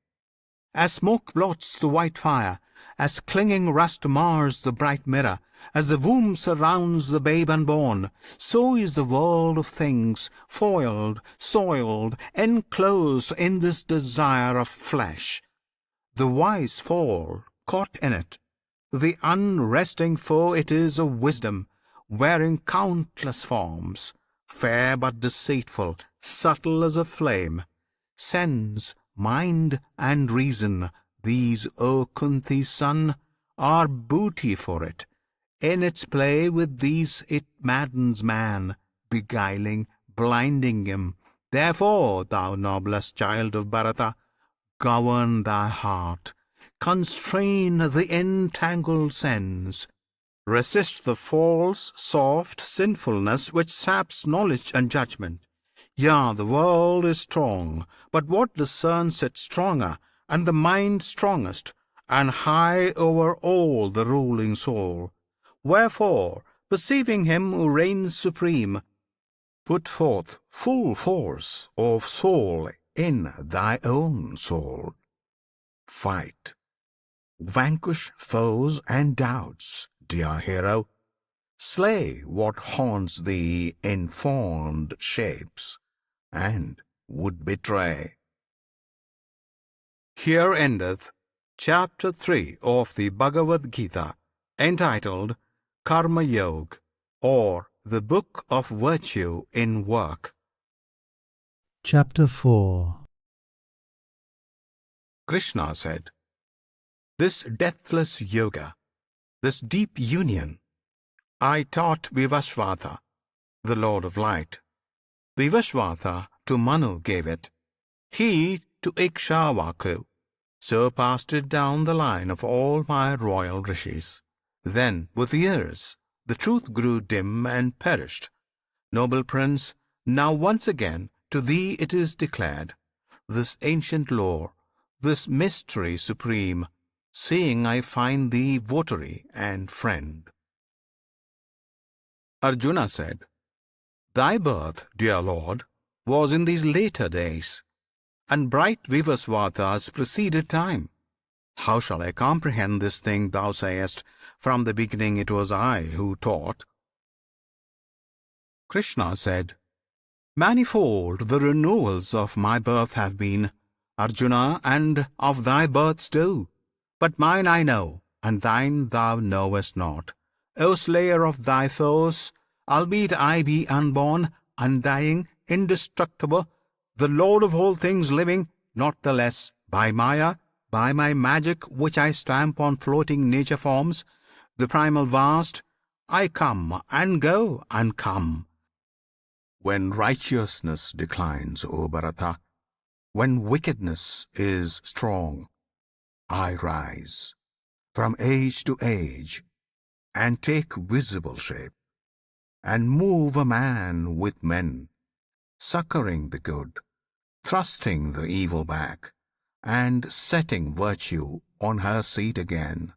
As smoke blots the white fire, as clinging rust mars the bright mirror, as the womb surrounds the babe unborn, so is the world of things, foiled, soiled, enclosed in this desire of flesh. The wise fall caught in it. The unresting foe it is of wisdom, wearing countless forms, fair but deceitful, subtle as a flame. Sense, mind, and reason, these, O Kunti's son, are booty for it. In its play with these it maddens man, beguiling, blinding him. Therefore, thou noblest child of Bharata, govern thy heart, constrain the entangled sense, resist the false, soft sinfulness which saps knowledge and judgment. Yea, the world is strong, but what discerns it stronger, and the mind strongest, and high over all the ruling soul? Wherefore, perceiving Him who reigns supreme, put forth full force of soul in thy own soul. Fight, vanquish foes and doubts, dear hero. Slay what haunts thee in fond shapes, and would betray. Here endeth Chapter 3 of the Bhagavad Gita, entitled Karma Yoga, or the Book of Virtue in Work. Chapter 4. Krishna said, This deathless yoga, this deep union, I taught Vivasvata, the Lord of Light. Vivasvata to Manu gave it, he to Ikshavaku, so passed it down the line of all my royal rishis. Then, with years, the truth grew dim and perished. Noble Prince, now once again to thee it is declared, this ancient lore, this mystery supreme, seeing I find thee votary and friend. Arjuna said, Thy birth, dear Lord, was in these later days, and bright Vivasvata's preceded time. How shall I comprehend this thing thou sayest, from the beginning it was I who taught? Krishna said, Manifold the renewals of my birth have been, Arjuna, and of thy births too. But mine I know, and thine thou knowest not. O slayer of thy foes, albeit I be unborn, undying, indestructible, the Lord of all things living, not the less, by Maya, by my magic which I stamp on floating nature forms, the primal vast, I come and go and come. When righteousness declines, O Bharata, when wickedness is strong, I rise from age to age and take visible shape, and move a man with men, succoring the good, thrusting the evil back, and setting virtue on her seat again.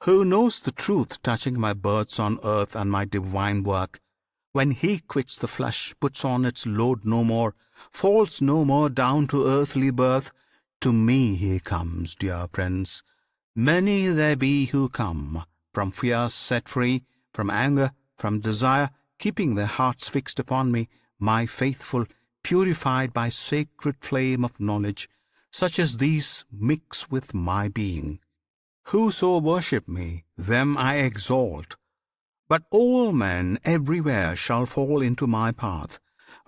Who knows the truth touching my births on earth and my divine work? When he quits the flesh, puts on its load no more, falls no more down to earthly birth, to me he comes, dear Prince. Many there be who come, from fear set free, from anger, from desire, keeping their hearts fixed upon me, my faithful, purified by sacred flame of knowledge. Such as these mix with my being. Whoso worship me, them I exalt. But all men everywhere shall fall into my path,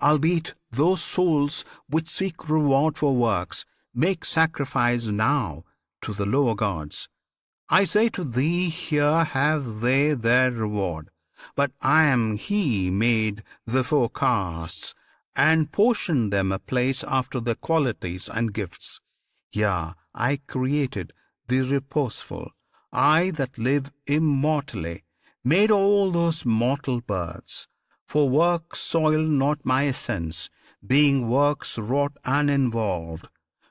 albeit those souls which seek reward for works make sacrifice now to the lower gods. I say to thee, here have they their reward. But I am He made the four castes, and portioned them a place after their qualities and gifts. Yea, I created the reposeful, I that live immortally, made all those mortal birds. For works soil not my essence, being works wrought uninvolved.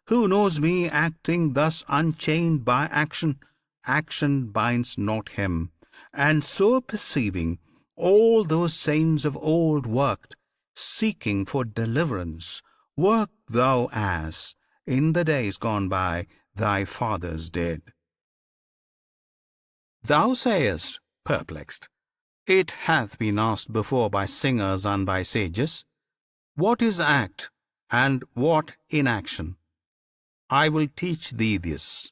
Who knows me acting thus unchained by action? Action binds not him. And so perceiving, all those saints of old worked, seeking for deliverance. Work thou as, in the days gone by, thy fathers did. Thou sayest, perplexed, it hath been asked before by singers and by sages, what is act, and what inaction? I will teach thee this,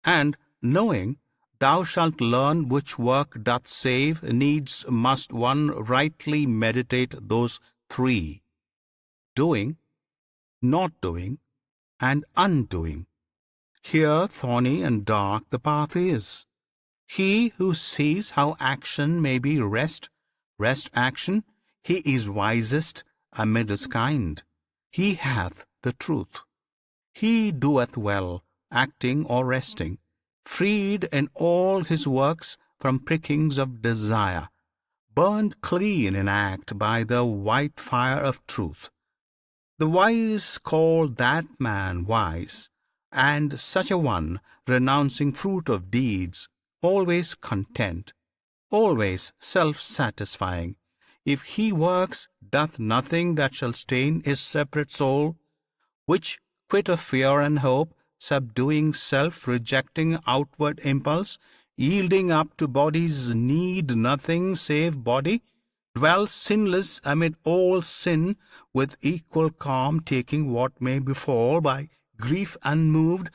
and, knowing, thou shalt learn which work doth save. Needs must one rightly meditate those three: doing, not doing, and undoing. Here thorny and dark the path is. He who sees how action may be rest action, he is wisest amid his kind. He hath the truth. He doeth well, acting or resting, freed in all his works from prickings of desire, burned clean in act by the white fire of truth. The wise call that man wise, and such a one, renouncing fruit of deeds, always content, always self-satisfying. If he works, doth nothing that shall stain his separate soul, which, quit of fear and hope, subduing self, rejecting outward impulse, yielding up to body's need nothing save body, dwells sinless amid all sin, with equal calm, taking what may befall by grief unmoved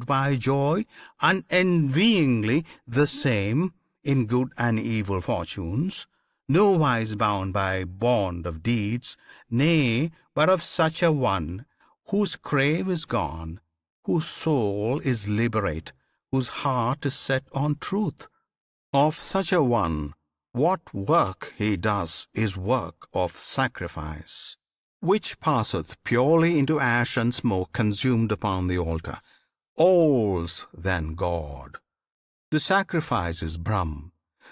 by joy, unenvyingly the same in good and evil fortunes, nowise bound by bond of deeds, nay, but of such a one, whose crave is gone, whose soul is liberate, whose heart is set on truth. Of such a one, what work he does is work of sacrifice, which passeth purely into ash and smoke consumed upon the altar. All's then God. The sacrifice is Brahm.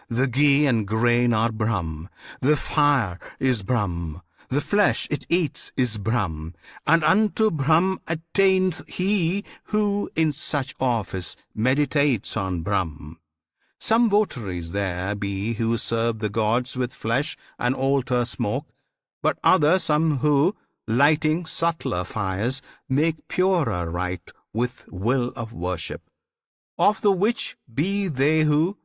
The ghee and grain are Brahm. The fire is Brahm. The flesh it eats is Brahm. And unto Brahm attains he who in such office meditates on Brahm. Some votaries there be who serve the gods with flesh and altar smoke, but others some who, lighting subtler fires, make purer rite with will of worship. Of the which be they who,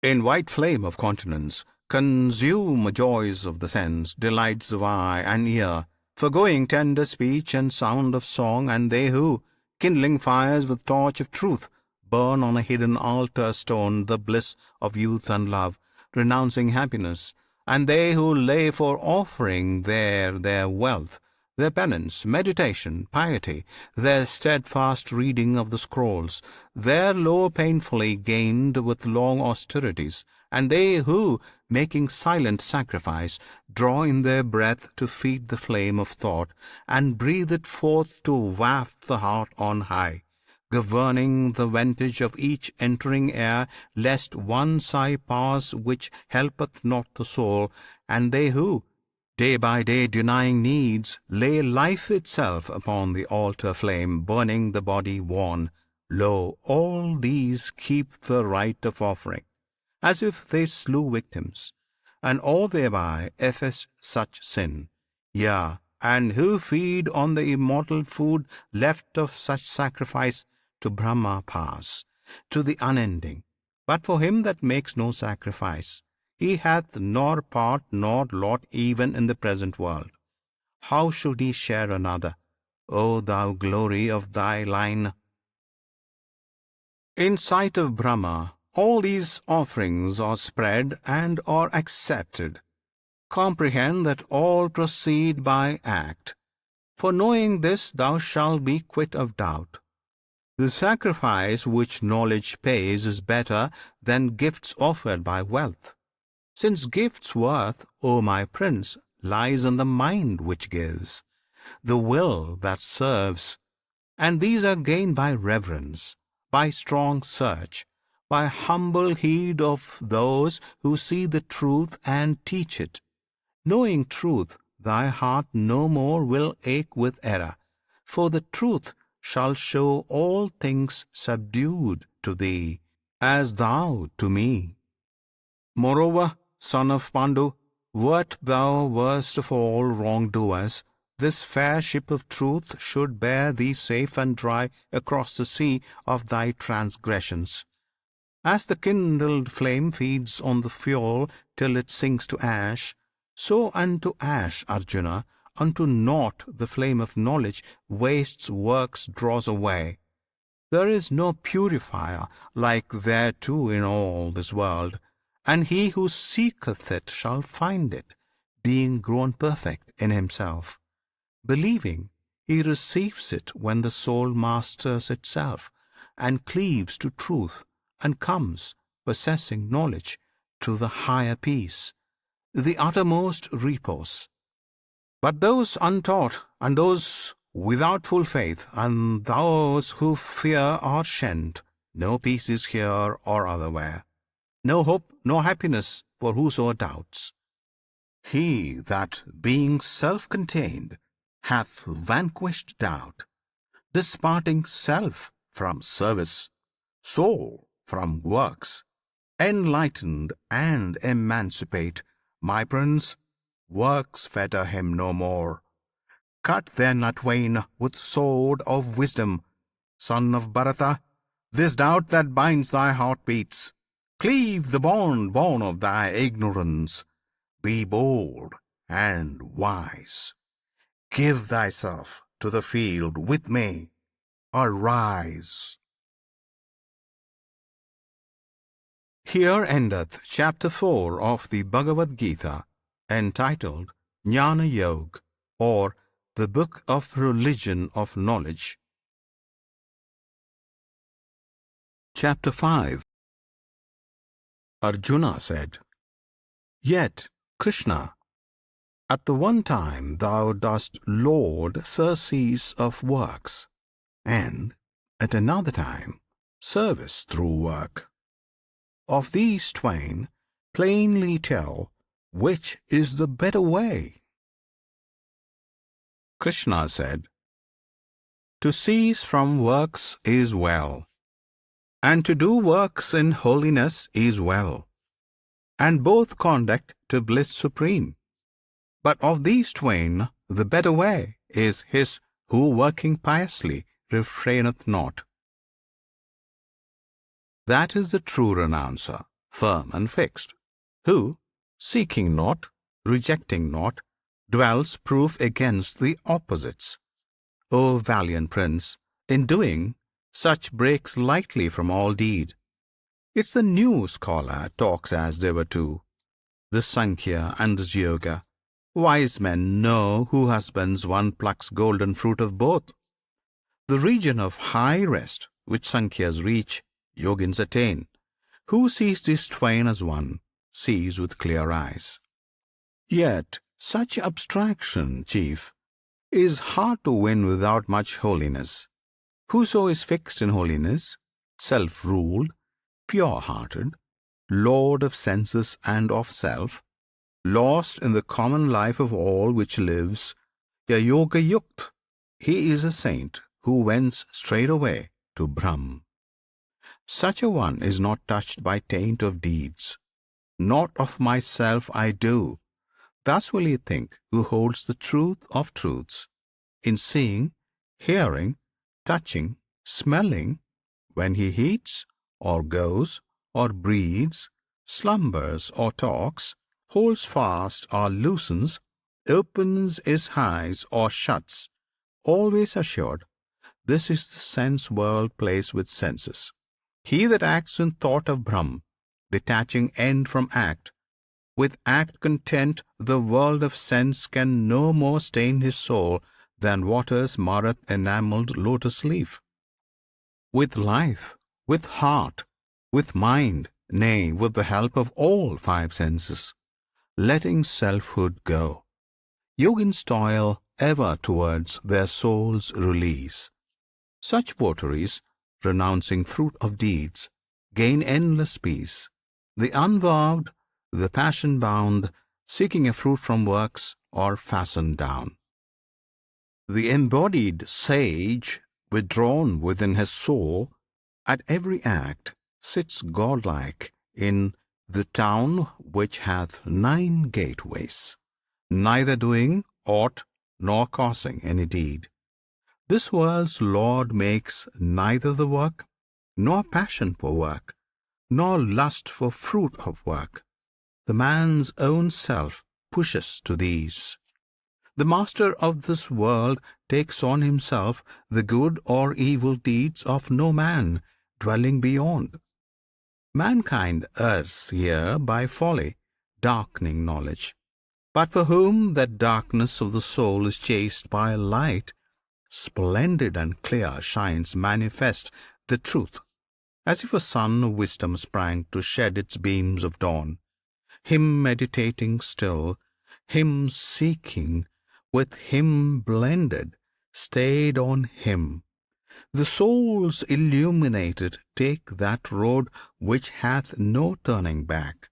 in white flame of continence, consume joys of the sense, delights of eye and ear, forgoing tender speech and sound of song, and they who, kindling fires with torch of truth, burn on a hidden altar stone the bliss of youth and love, renouncing happiness, and they who lay for offering there their wealth, their penance, meditation, piety, their steadfast reading of the scrolls, their low painfully gained with long austerities, and they who, making silent sacrifice, draw in their breath to feed the flame of thought, and breathe it forth to waft the heart on high, governing the vantage of each entering air, lest one sigh pass which helpeth not the soul, and they who, day by day denying needs, lay life itself upon the altar flame, burning the body worn. Lo, all these keep the rite of offering, as if they slew victims, and all thereby efface such sin. Yea, and who feed on the immortal food left of such sacrifice, to Brahma pass, to the unending. But for him that makes no sacrifice, he hath nor part nor lot even in the present world. How should he share another, O thou glory of thy line? In sight of Brahma, all these offerings are spread and are accepted. Comprehend that all proceed by act. For knowing this, thou shalt be quit of doubt. The sacrifice which knowledge pays is better than gifts offered by wealth. Since gifts' worth, O my prince, lies in the mind which gives, the will that serves, and these are gained by reverence, by strong search, by humble heed of those who see the truth and teach it. Knowing truth, thy heart no more will ache with error, for the truth shall show all things subdued to thee, as thou to me. Moreover, son of Pandu, wert thou worst of all wrongdoers, this fair ship of truth should bear thee safe and dry across the sea of thy transgressions. As the kindled flame feeds on the fuel till it sinks to ash, so unto ash, Arjuna, unto naught the flame of knowledge wastes works draws away. There is no purifier like thereto in all this world, and he who seeketh it shall find it, being grown perfect in himself. Believing, he receives it when the soul masters itself, and cleaves to truth, and comes, possessing knowledge, to the higher peace, the uttermost repose. But those untaught, and those without full faith, and those who fear are shent, no peace is here or otherwhere, no hope, no happiness for whoso doubts. He that, being self contained, hath vanquished doubt, disparting self from service, soul from works, enlightened and emancipate, my prince, works fetter him no more. Cut then atwain with sword of wisdom, son of Bharata, this doubt that binds thy heartbeats. Cleave the bond born of thy ignorance. Be bold and wise. Give thyself to the field with me. Arise. Here endeth Chapter 4 of the Bhagavad Gita, entitled Jnana Yoga, or the Book of Religion of Knowledge. Chapter 5. Arjuna said, Yet, Krishna, at the one time thou dost laud surcease of works, and at another time service through work. Of these twain, plainly tell which is the better way. Krishna said, To cease from works is well, and to do works in holiness is well, and both conduct to bliss supreme. But of these twain the better way is his who working piously refraineth not. That is the true renouncer, firm and fixed, who, seeking not, rejecting not, dwells proof against the opposites. O valiant prince, in doing, such breaks lightly from all deed. It's the new scholar talks as they were two, this Sankhya and this Yoga. Wise men know who husbands one plucks golden fruit of both. The region of high rest which Sankhyas reach, Yogins attain. Who sees these twain as one, sees with clear eyes. Yet such abstraction, chief, is hard to win without much holiness. Whoso is fixed in holiness, self-ruled, pure-hearted, lord of senses and of self, lost in the common life of all which lives, a yoga yukt, he is a saint who wends straightway to Brahm. Such a one is not touched by taint of deeds. Not of myself I do. Thus will he think who holds the truth of truths. In seeing, hearing, touching, smelling, when he eats, or goes, or breathes, slumbers or talks, holds fast or loosens, opens his eyes or shuts, always assured, this is the sense world plays with senses. He that acts in thought of Brahm, detaching end from act, with act content, the world of sense can no more stain his soul than waters marreth enamelled lotus leaf. With life, with heart, with mind, nay, with the help of all five senses, letting selfhood go, Yogins toil ever towards their soul's release. Such votaries, renouncing fruit of deeds, gain endless peace. The unvowed, the passion bound, seeking a fruit from works, are fastened down. The embodied sage, withdrawn within his soul, at every act sits godlike in the town which hath 9 gateways, neither doing aught nor causing any deed. This world's Lord makes neither the work, nor passion for work, nor lust for fruit of work. The man's own self pushes to these. The master of this world takes on himself the good or evil deeds of no man dwelling beyond. Mankind errs here by folly, darkening knowledge. But for whom that darkness of the soul is chased by light, splendid and clear shines manifest the truth, as if a sun of wisdom sprang to shed its beams of dawn. Him meditating still, him seeking, with him blended, stayed on him, the souls illuminated take that road which hath no turning back,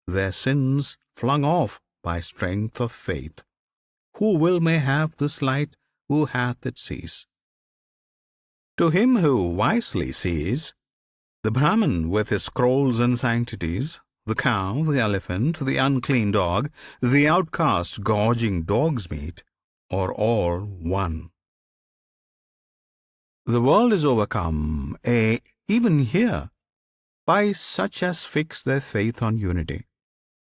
their sins flung off by strength of faith. Who will may have this light, who hath it sees. To him who wisely sees, the Brahman with his scrolls and sanctities, the cow, the elephant, the unclean dog, the outcast gorging dog's meat, are all one. The world is overcome, even here, by such as fix their faith on unity.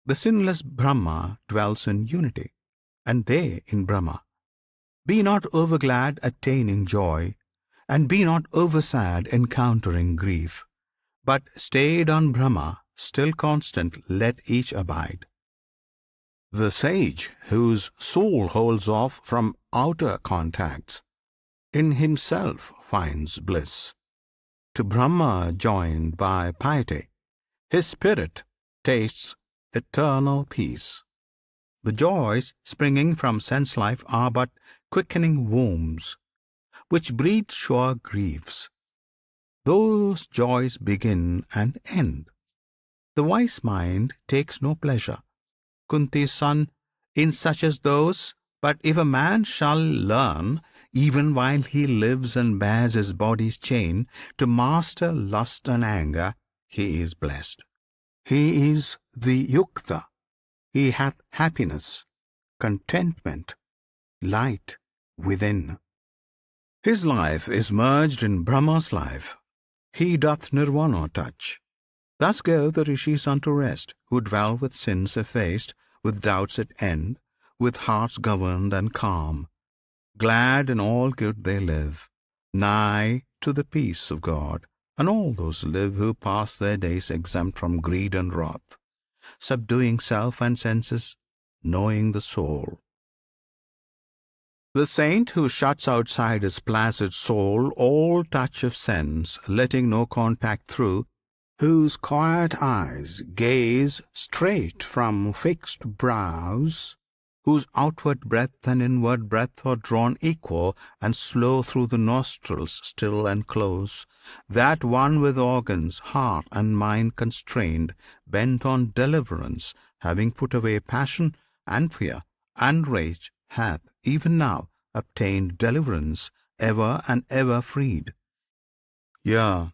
The sinless Brahma dwells in unity, and they in Brahma. Be not overglad attaining joy, and be not oversad encountering grief, but stayed on Brahma, still constant, let each abide. The sage, whose soul holds off from outer contacts, in himself finds bliss. To Brahma joined by piety, his spirit tastes eternal peace. The joys springing from sense life are but quickening wombs, which breed sure griefs. Those joys begin and end. The wise mind takes no pleasure, Kunti's son, in such as those. But if a man shall learn, even while he lives and bears his body's chain, to master lust and anger, he is blessed. He is the Yukta. He hath happiness, contentment, light within. His life is merged in Brahma's life. He doth Nirvana touch. Thus go the Rishis unto rest, who dwell with sins effaced, with doubts at end, with hearts governed and calm. Glad in all good they live, nigh to the peace of God. And all those live who pass their days exempt from greed and wrath, subduing self and senses, knowing the soul. The saint who shuts outside his placid soul all touch of sense, letting no contact through, whose quiet eyes gaze straight from fixed brows, whose outward breath and inward breath are drawn equal and slow through the nostrils still and close, that one with organs, heart and mind constrained, bent on deliverance, having put away passion and fear and rage, hath even now obtained deliverance, ever and ever freed. Yea,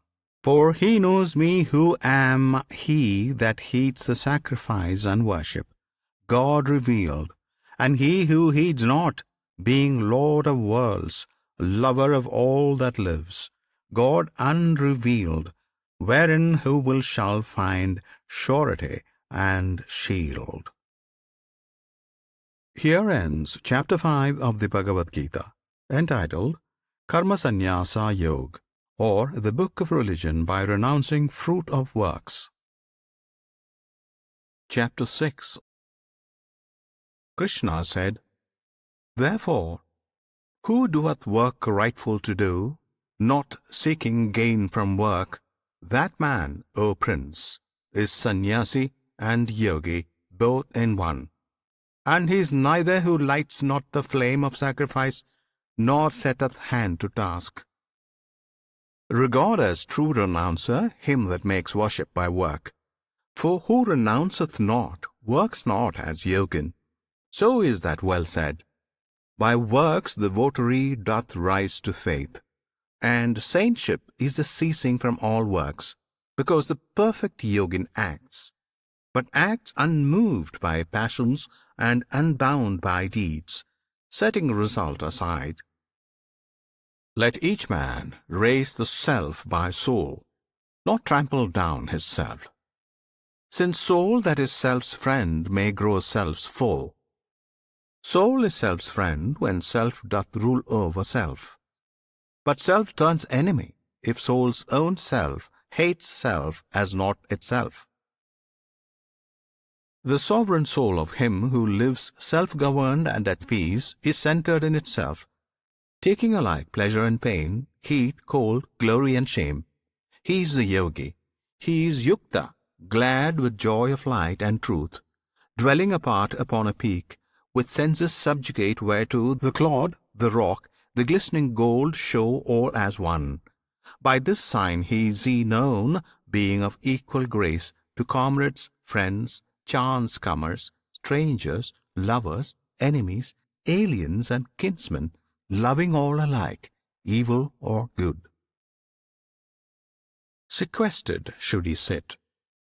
for he knows me who am he that heeds the sacrifice and worship, God revealed, and he who heeds not, being Lord of worlds, lover of all that lives, God unrevealed, wherein who will shall find surety and shield. Here ends Chapter 5 of the Bhagavad Gita, entitled Karma Sannyasa Yoga, or the Book of Religion by Renouncing Fruit of Works. Chapter 6. Krishna said, Therefore, who doeth work rightful to do, not seeking gain from work, that man, O Prince, is sannyasi and yogi both in one. And he is neither who lights not the flame of sacrifice, nor setteth hand to task. Regard as true renouncer him that makes worship by work. For who renounceth not, works not as yogin. So is that well said. By works the votary doth rise to faith, and saintship is the ceasing from all works, because the perfect yogin acts, but acts unmoved by passions and unbound by deeds, setting result aside. Let each man raise the self by soul, not trample down his self. Since soul that is self's friend may grow self's foe. Soul is self's friend when self doth rule over self. But self turns enemy if soul's own self hates self as not itself. The sovereign soul of him who lives self-governed and at peace is centered in itself, taking alike pleasure and pain, heat, cold, glory and shame. He is the yogi. He is yukta, glad with joy of light and truth, dwelling apart upon a peak, with senses subjugate whereto the clod, the rock, the glistening gold show all as one. By this sign he is known, being of equal grace to comrades, friends, chance comers, strangers, lovers, enemies, aliens and kinsmen, loving all alike, evil or good. Sequestered should he sit,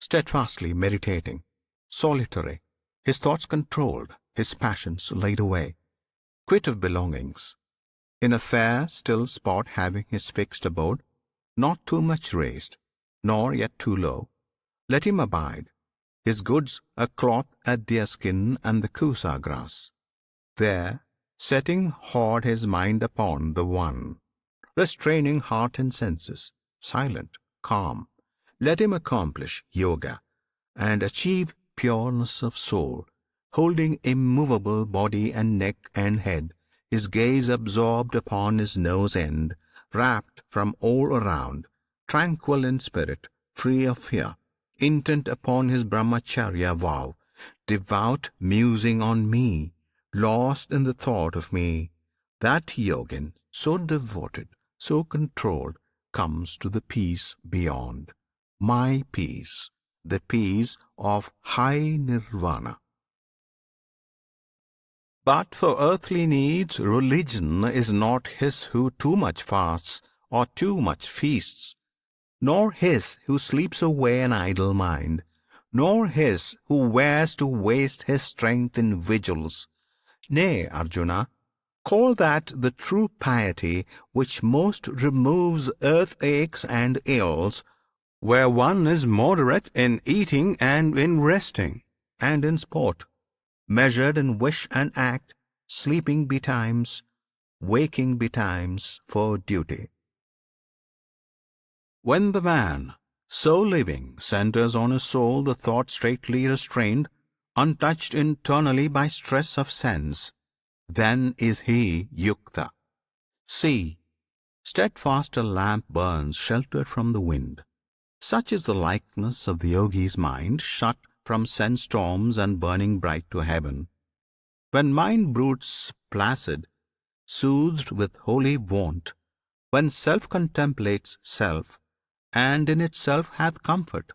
steadfastly meditating, solitary, his thoughts controlled, his passions laid away, quit of belongings, in a fair, still spot having his fixed abode, not too much raised, nor yet too low. Let him abide, his goods a cloth, a deerskin, and the kusa grass. There, setting hoard his mind upon the One, restraining heart and senses, silent, calm, let him accomplish yoga, and achieve pureness of soul, holding immovable body and neck and head, his gaze absorbed upon his nose end, rapt from all around, tranquil in spirit, free of fear, intent upon his brahmacharya vow, devout musing on me, lost in the thought of me. That yogin, so devoted, so controlled, comes to the peace beyond, my peace, the peace of high nirvana. But for earthly needs, religion is not his who too much fasts or too much feasts, nor his who sleeps away an idle mind, nor his who wears to waste his strength in vigils. Nay, Arjuna, call that the true piety which most removes earth aches and ills, where one is moderate in eating and in resting, and in sport, measured in wish and act, sleeping betimes, waking betimes for duty. When the man, so living, centers on his soul the thought straightly restrained, untouched internally by stress of sense, then is he yukta. See, steadfast a lamp burns sheltered from the wind. Such is the likeness of the yogi's mind, shut from sense storms and burning bright to heaven. When mind broods placid, soothed with holy wont, when self contemplates self, and in itself hath comfort,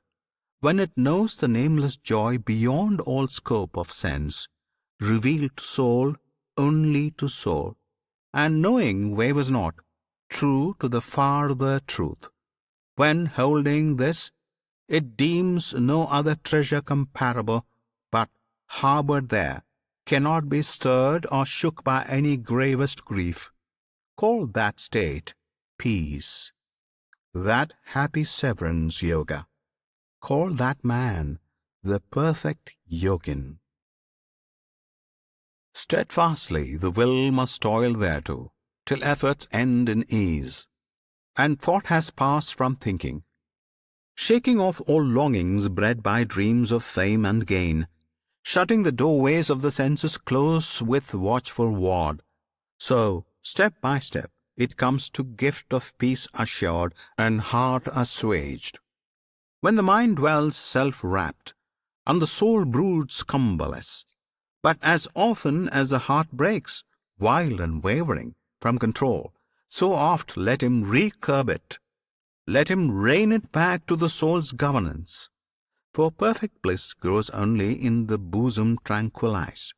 when it knows the nameless joy beyond all scope of sense, revealed to soul only to soul, and knowing wavers not, true to the farther truth. When holding this, it deems no other treasure comparable, but, harboured there, cannot be stirred or shook by any gravest grief. Call that state peace, that happy severance yoga. Call that man the perfect yogin. Steadfastly the will must toil thereto, till efforts end in ease, and thought has passed from thinking, shaking off all longings bred by dreams of fame and gain, shutting the doorways of the senses close with watchful ward. So, step by step, it comes to gift of peace assured and heart assuaged. When the mind dwells self-wrapped, and the soul broods cumberless, But as often as the heart breaks, wild and wavering, from control, so oft let him recurb it. Let him rein it back to the soul's governance. For perfect bliss grows only in the bosom tranquilized,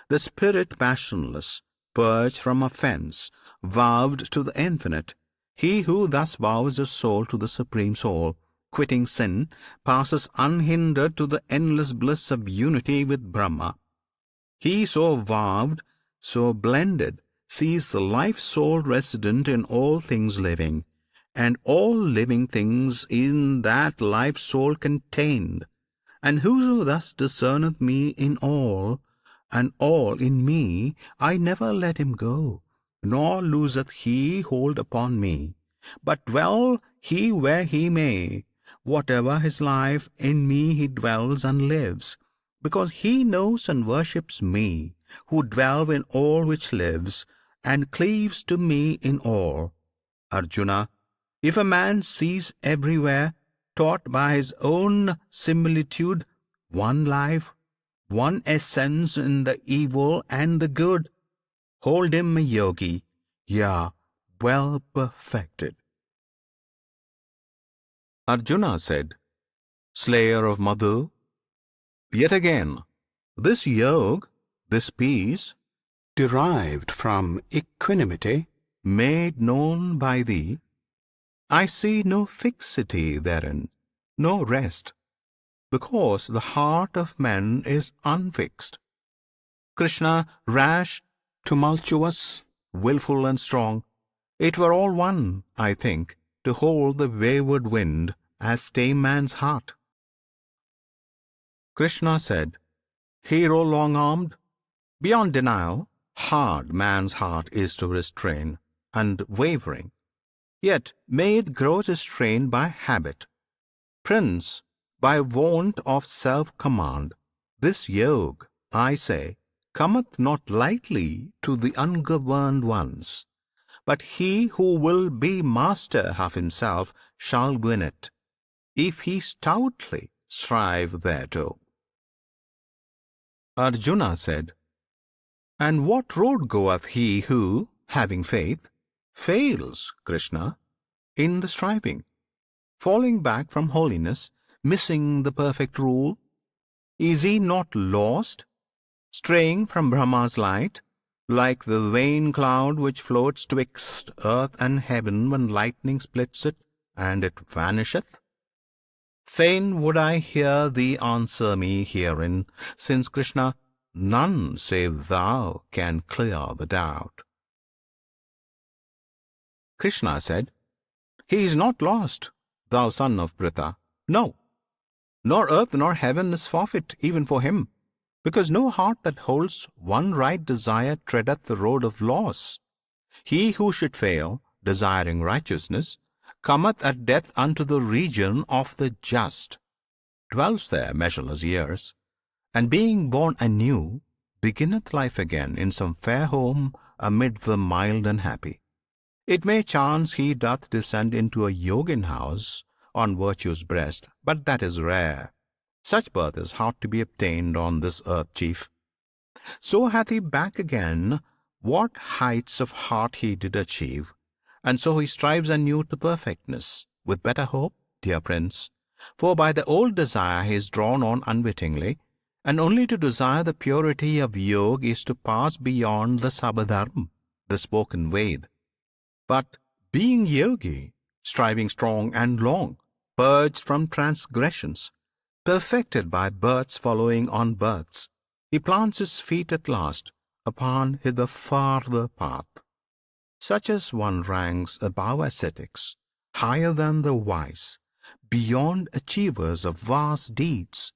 the spirit passionless, purged from offence, vowed to the Infinite. He who thus vows his soul to the Supreme Soul, quitting sin, passes unhindered to the endless bliss of unity with Brahma. He so vowed, so blended, sees the life soul resident in all things living, and all living things in that life soul contained. And whoso thus discerneth me in all, and all in me, I never let him go, nor loseth he hold upon me. But dwell he where he may, whatever his life, in me he dwells and lives, because he knows and worships me, who dwell in all which lives, and cleaves to me in all. Arjuna, if a man sees everywhere, taught by his own similitude, one life, one essence in the evil and the good, hold him a yogi, yea, well perfected. Arjuna said, Slayer of Madhu, yet again, this yoga, this peace, derived from equanimity, made known by thee, I see no fixity therein, no rest, because the heart of men is unfixed. Krishna, rash, tumultuous, wilful and strong, it were all one, I think, to hold the wayward wind as tame man's heart. Krishna said, Hero long-armed, beyond denial, hard man's heart is to restrain, and wavering, yet made grow restrained by habit. Prince, by want of self-command, this yoga, I say, cometh not lightly to the ungoverned ones. But he who will be master of himself shall win it, if he stoutly strive thereto. Arjuna said, And what road goeth he who, having faith, fails, Krishna, in the striving, falling back from holiness, missing the perfect rule? Is he not lost, straying from Brahma's light, like the vain cloud which floats twixt earth and heaven when lightning splits it, and it vanisheth? Fain would I hear thee answer me herein, since, Krishna, none save thou can clear the doubt. Krishna said, He is not lost, thou son of Pritha. No, nor earth nor heaven is forfeit even for him, because no heart that holds one right desire treadeth the road of loss. He who should fail, desiring righteousness, cometh at death unto the region of the just, dwells there measureless years, and being born anew, beginneth life again in some fair home amid the mild and happy. It may chance he doth descend into a yogin house on virtue's breast, but that is rare. Such birth is hard to be obtained on this earth, chief. So hath he back again what heights of heart he did achieve, and so he strives anew to perfectness, with better hope, dear Prince. For by the old desire he is drawn on unwittingly, and only to desire the purity of Yoga is to pass beyond the Sabadharma, the spoken Ved. But being Yogi, striving strong and long, purged from transgressions, perfected by births following on births, he plants his feet at last upon the farther path. Such as one ranks above ascetics, higher than the wise, beyond achievers of vast deeds.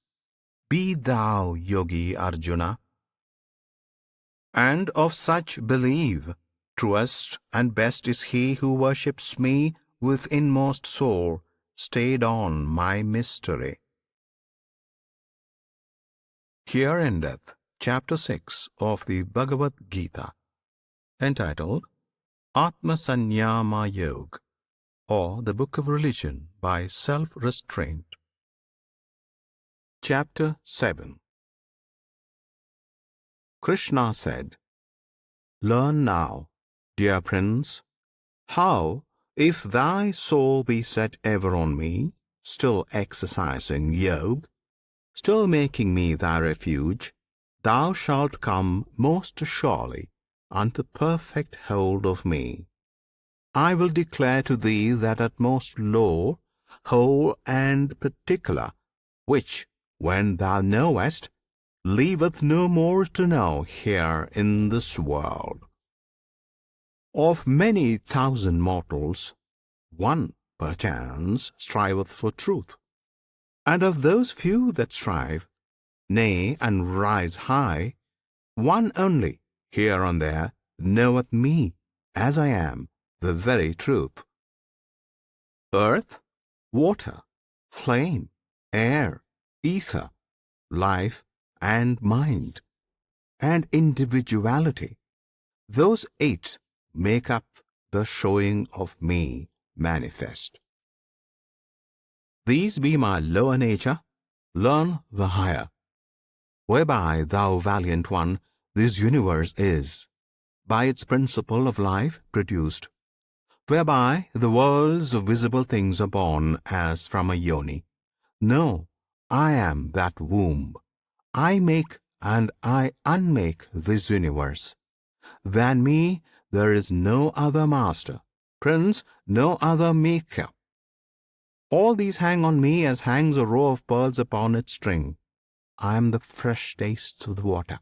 Be thou Yogi Arjuna, and of such believe. Truest and best is he who worships me with inmost soul, stayed on my mystery. Here endeth Chapter 6 of the Bhagavad Gita, entitled Atma Sanyama Yoga, or the Book of Religion by Self-Restraint. Chapter 7 Krishna said, Learn now, dear Prince, how, if thy soul be set ever on me, still exercising yoga, still making me thy refuge, thou shalt come most surely unto perfect hold of me. I will declare to thee that utmost law, whole and particular, which, when thou knowest, leaveth no more to know here in this world. Of many thousand mortals, one perchance striveth for truth, and of those few that strive, nay, and rise high, one only, here and there, knoweth me, as I am, the very truth. Earth, water, flame, air, ether, life, and mind, and individuality, those eight make up the showing of me manifest. These be my lower nature, learn the higher, whereby, thou valiant one, this universe is, by its principle of life, produced, whereby the worlds of visible things are born as from a yoni. Know, I am that womb. I make and I unmake this universe. Than me there is no other master, prince, no other maker. All these hang on me as hangs a row of pearls upon its string. I am the fresh taste of the water,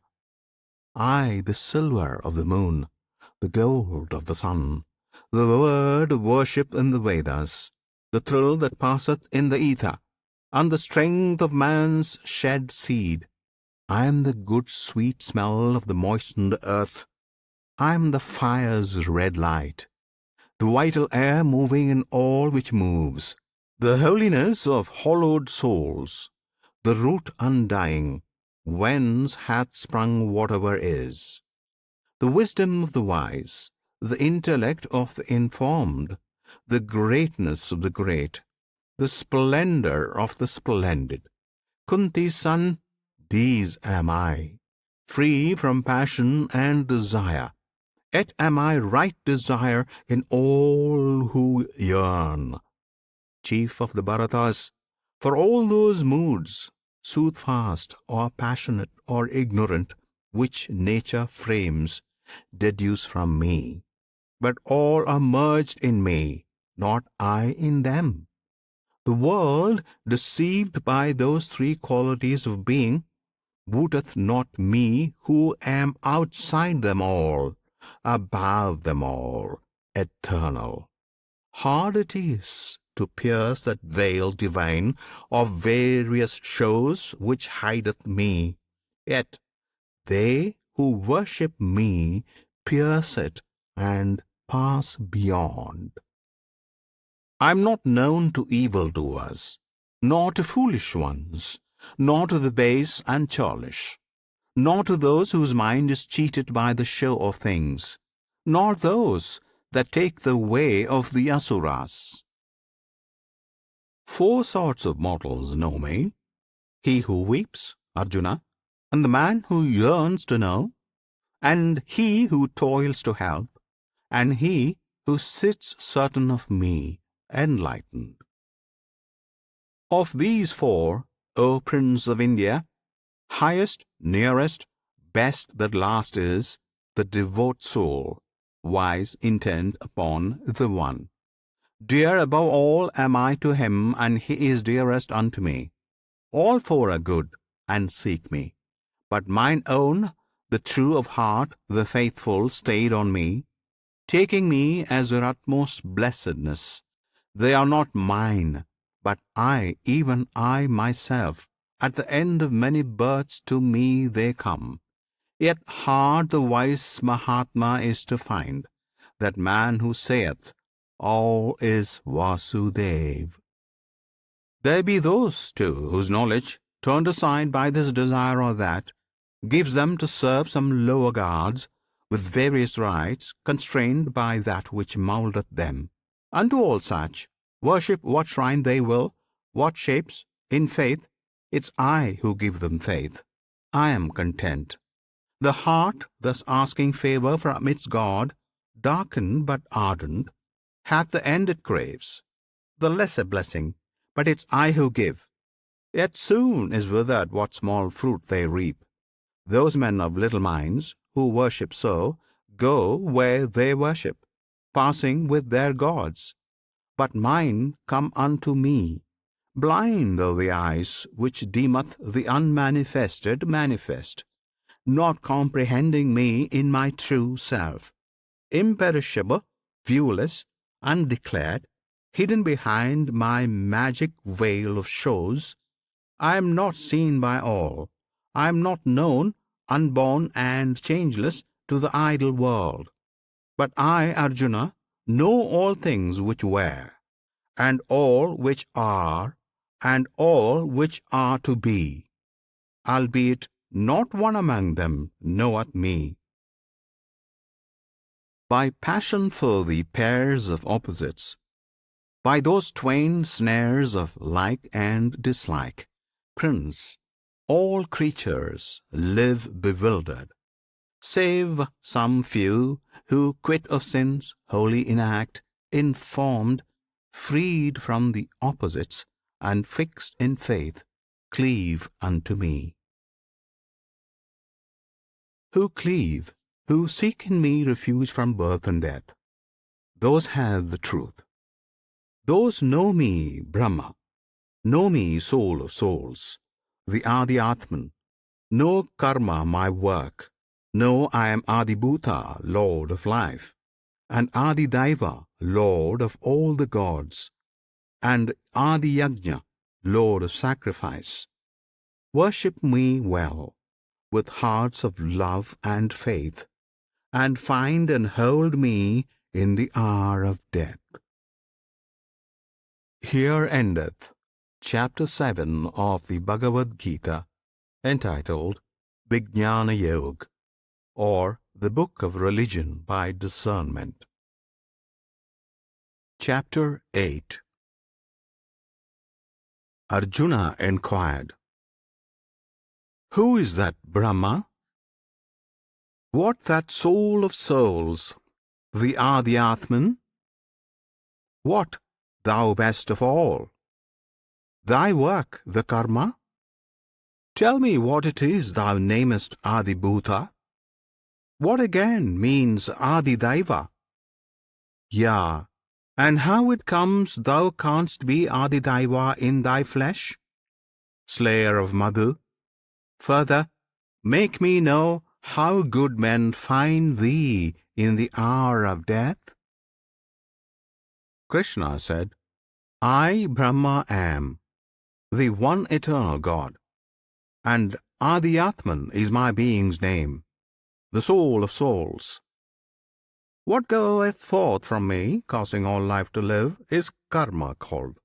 I the silver of the moon, the gold of the sun, the word of worship in the Vedas, the thrill that passeth in the ether, and the strength of man's shed seed. I am the good sweet smell of the moistened earth. I am the fire's red light, the vital air moving in all which moves, the holiness of hallowed souls, the root undying, whence hath sprung whatever is, the wisdom of the wise, the intellect of the informed, the greatness of the great, the splendor of the splendid. Kunti's son, these am I, free from passion and desire. Yet am I right desire in all who yearn. Chief of the Bharatas, for all those moods, soothfast or passionate or ignorant, which nature frames, deduce from me. But all are merged in me, not I in them. The world, deceived by those three qualities of being, wooteth not me who am outside them all, above them all, eternal. Hard it is to pierce that veil divine of various shows which hideth me, yet they who worship me pierce it and pass beyond. I am not known to evildoers, nor to foolish ones, nor to the base and churlish, nor to those whose mind is cheated by the show of things, nor those that take the way of the Asuras. Four sorts of mortals know me: he who weeps, Arjuna, and the man who yearns to know, and he who toils to help, and he who sits certain of me, enlightened. Of these four, O Prince of India, highest, nearest, best that last is the devout soul, wise intent upon the One. Dear above all am I to him, and he is dearest unto me. All four are good, and seek me. But mine own, the true of heart, the faithful, stayed on me, taking me as their utmost blessedness. They are not mine, but I, even I myself. At the end of many births to me they come. Yet hard the wise Mahatma is to find, that man who saith, all is Vasudev. There be those, too, whose knowledge, turned aside by this desire or that, gives them to serve some lower gods, with various rites, constrained by that which mouldeth them. Unto all such, worship what shrine they will, what shapes, in faith, it's I who give them faith. I am content. The heart, thus asking favour from its God, darkened but ardent, hath the end it craves, the lesser blessing, but it's I who give. Yet soon is withered what small fruit they reap. Those men of little minds, who worship so, go where they worship, passing with their gods. But mine come unto me. Blind are the eyes which deemeth the unmanifested manifest, not comprehending me in my true self, imperishable, viewless, undeclared, hidden behind my magic veil of shows. I am not seen by all. I am not known, unborn and changeless to the idle world. But I, Arjuna, know all things which were, and all which are, and all which are to be, albeit not one among them knoweth me. By passion for the pairs of opposites, by those twain snares of like and dislike, Prince, all creatures live bewildered, save some few who, quit of sins, wholly inact, informed, freed from the opposites, and fixed in faith, cleave unto me. Who cleave, who seek in me refuge from birth and death, those have the truth. Those know me, Brahma, know me, Soul of souls, the Adi Atman, know Karma, my work, know I am Adi Bhuta, Lord of life, and Adi Daiva, Lord of all the gods, and Adi Yajna, Lord of sacrifice. Worship me well, with hearts of love and faith, and find and hold me in the hour of death. Here endeth Chapter 7 of the Bhagavad Gita, entitled Vijnana Yoga, or the Book of Religion by Discernment. Chapter 8. Arjuna enquired, Who is that Brahma? What that Soul of souls, the Adi Atman? What, thou best of all? Thy work, the Karma? Tell me what it is thou namest Adi Bhuta. What again means Adi Daiva? Yea, and how it comes thou canst be Adi Daiva in thy flesh? Slayer of Madhu, further, make me know how good men find thee in the hour of death. Krishna said, I, Brahma, am the one eternal God, and Adi Atman is my being's name, the Soul of souls. What goeth forth from me, causing all life to live, is Karma called.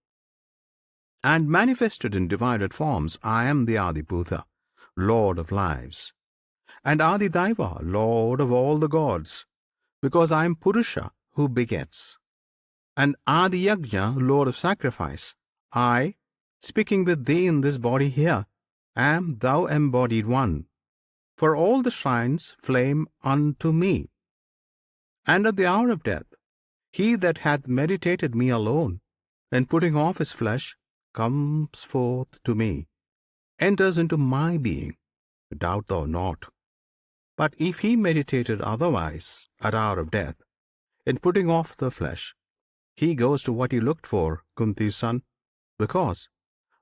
And manifested in divided forms, I am the Adi Bhuta, Lord of lives, and Adi Daiva, Lord of all the gods, because I am Purusha who begets, and Adi Yajna, Lord of sacrifice. I, speaking with thee in this body here, am thou embodied one, for all the shrines flame unto me. And at the hour of death, he that hath meditated me alone, and putting off his flesh, comes forth to me, enters into my being, doubt thou not. But if he meditated otherwise at hour of death, in putting off the flesh, he goes to what he looked for, Kunti's son, because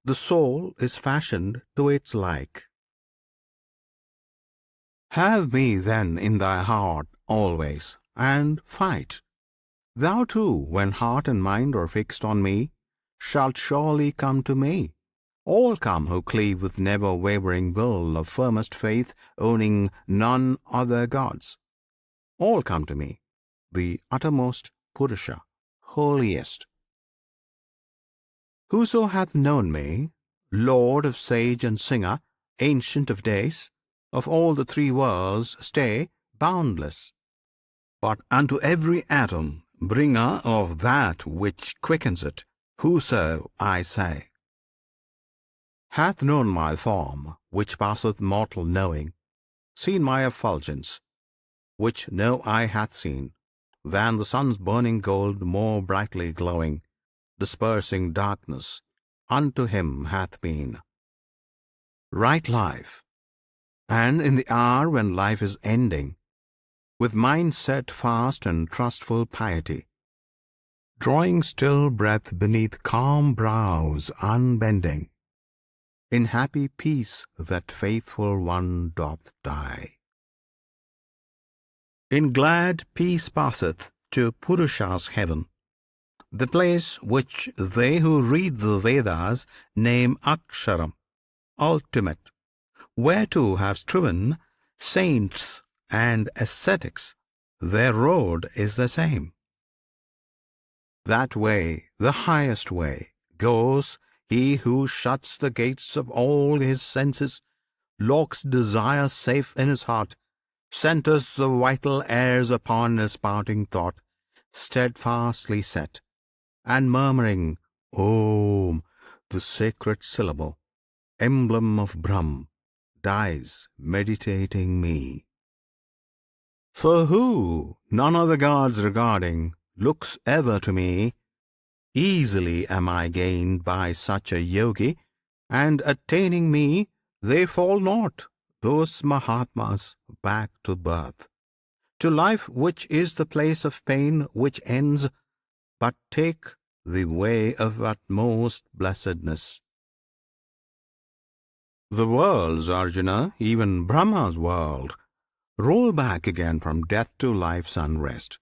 the soul is fashioned to its like. Have me then in thy heart always, and fight. Thou too, when heart and mind are fixed on me, shalt surely come to me. All come who cleave with never wavering will of firmest faith, owning none other gods. All come to me, the uttermost Purusha, holiest. Whoso hath known me, Lord of sage and singer, ancient of days, of all the three worlds, stay, boundless, but unto every atom bringer of that which quickens it, whoso, I say, hath known my form, which passeth mortal knowing, seen my effulgence, which no eye hath seen, than the sun's burning gold more brightly glowing, dispersing darkness, unto him hath been. Right life, and in the hour when life is ending, with mind set fast and trustful piety, drawing still breath beneath calm brows unbending, in happy peace that faithful one doth die. In glad peace passeth to Purusha's heaven, the place which they who read the Vedas name Aksharam, ultimate, whereto have striven saints and ascetics. Their road is the same. That way, the highest way, goes he who shuts the gates of all his senses, locks desire safe in his heart, centers the vital airs upon his parting thought, steadfastly set, and murmuring Om, the sacred syllable, emblem of Brahm, dies meditating me. For who, none other gods regarding, looks ever to me, easily am I gained by such a yogi, and attaining me, they fall not, those Mahatmas, back to birth, to life which is the place of pain which ends, but take the way of utmost blessedness. The worlds, Arjuna, even Brahma's world, roll back again from death to life's unrest.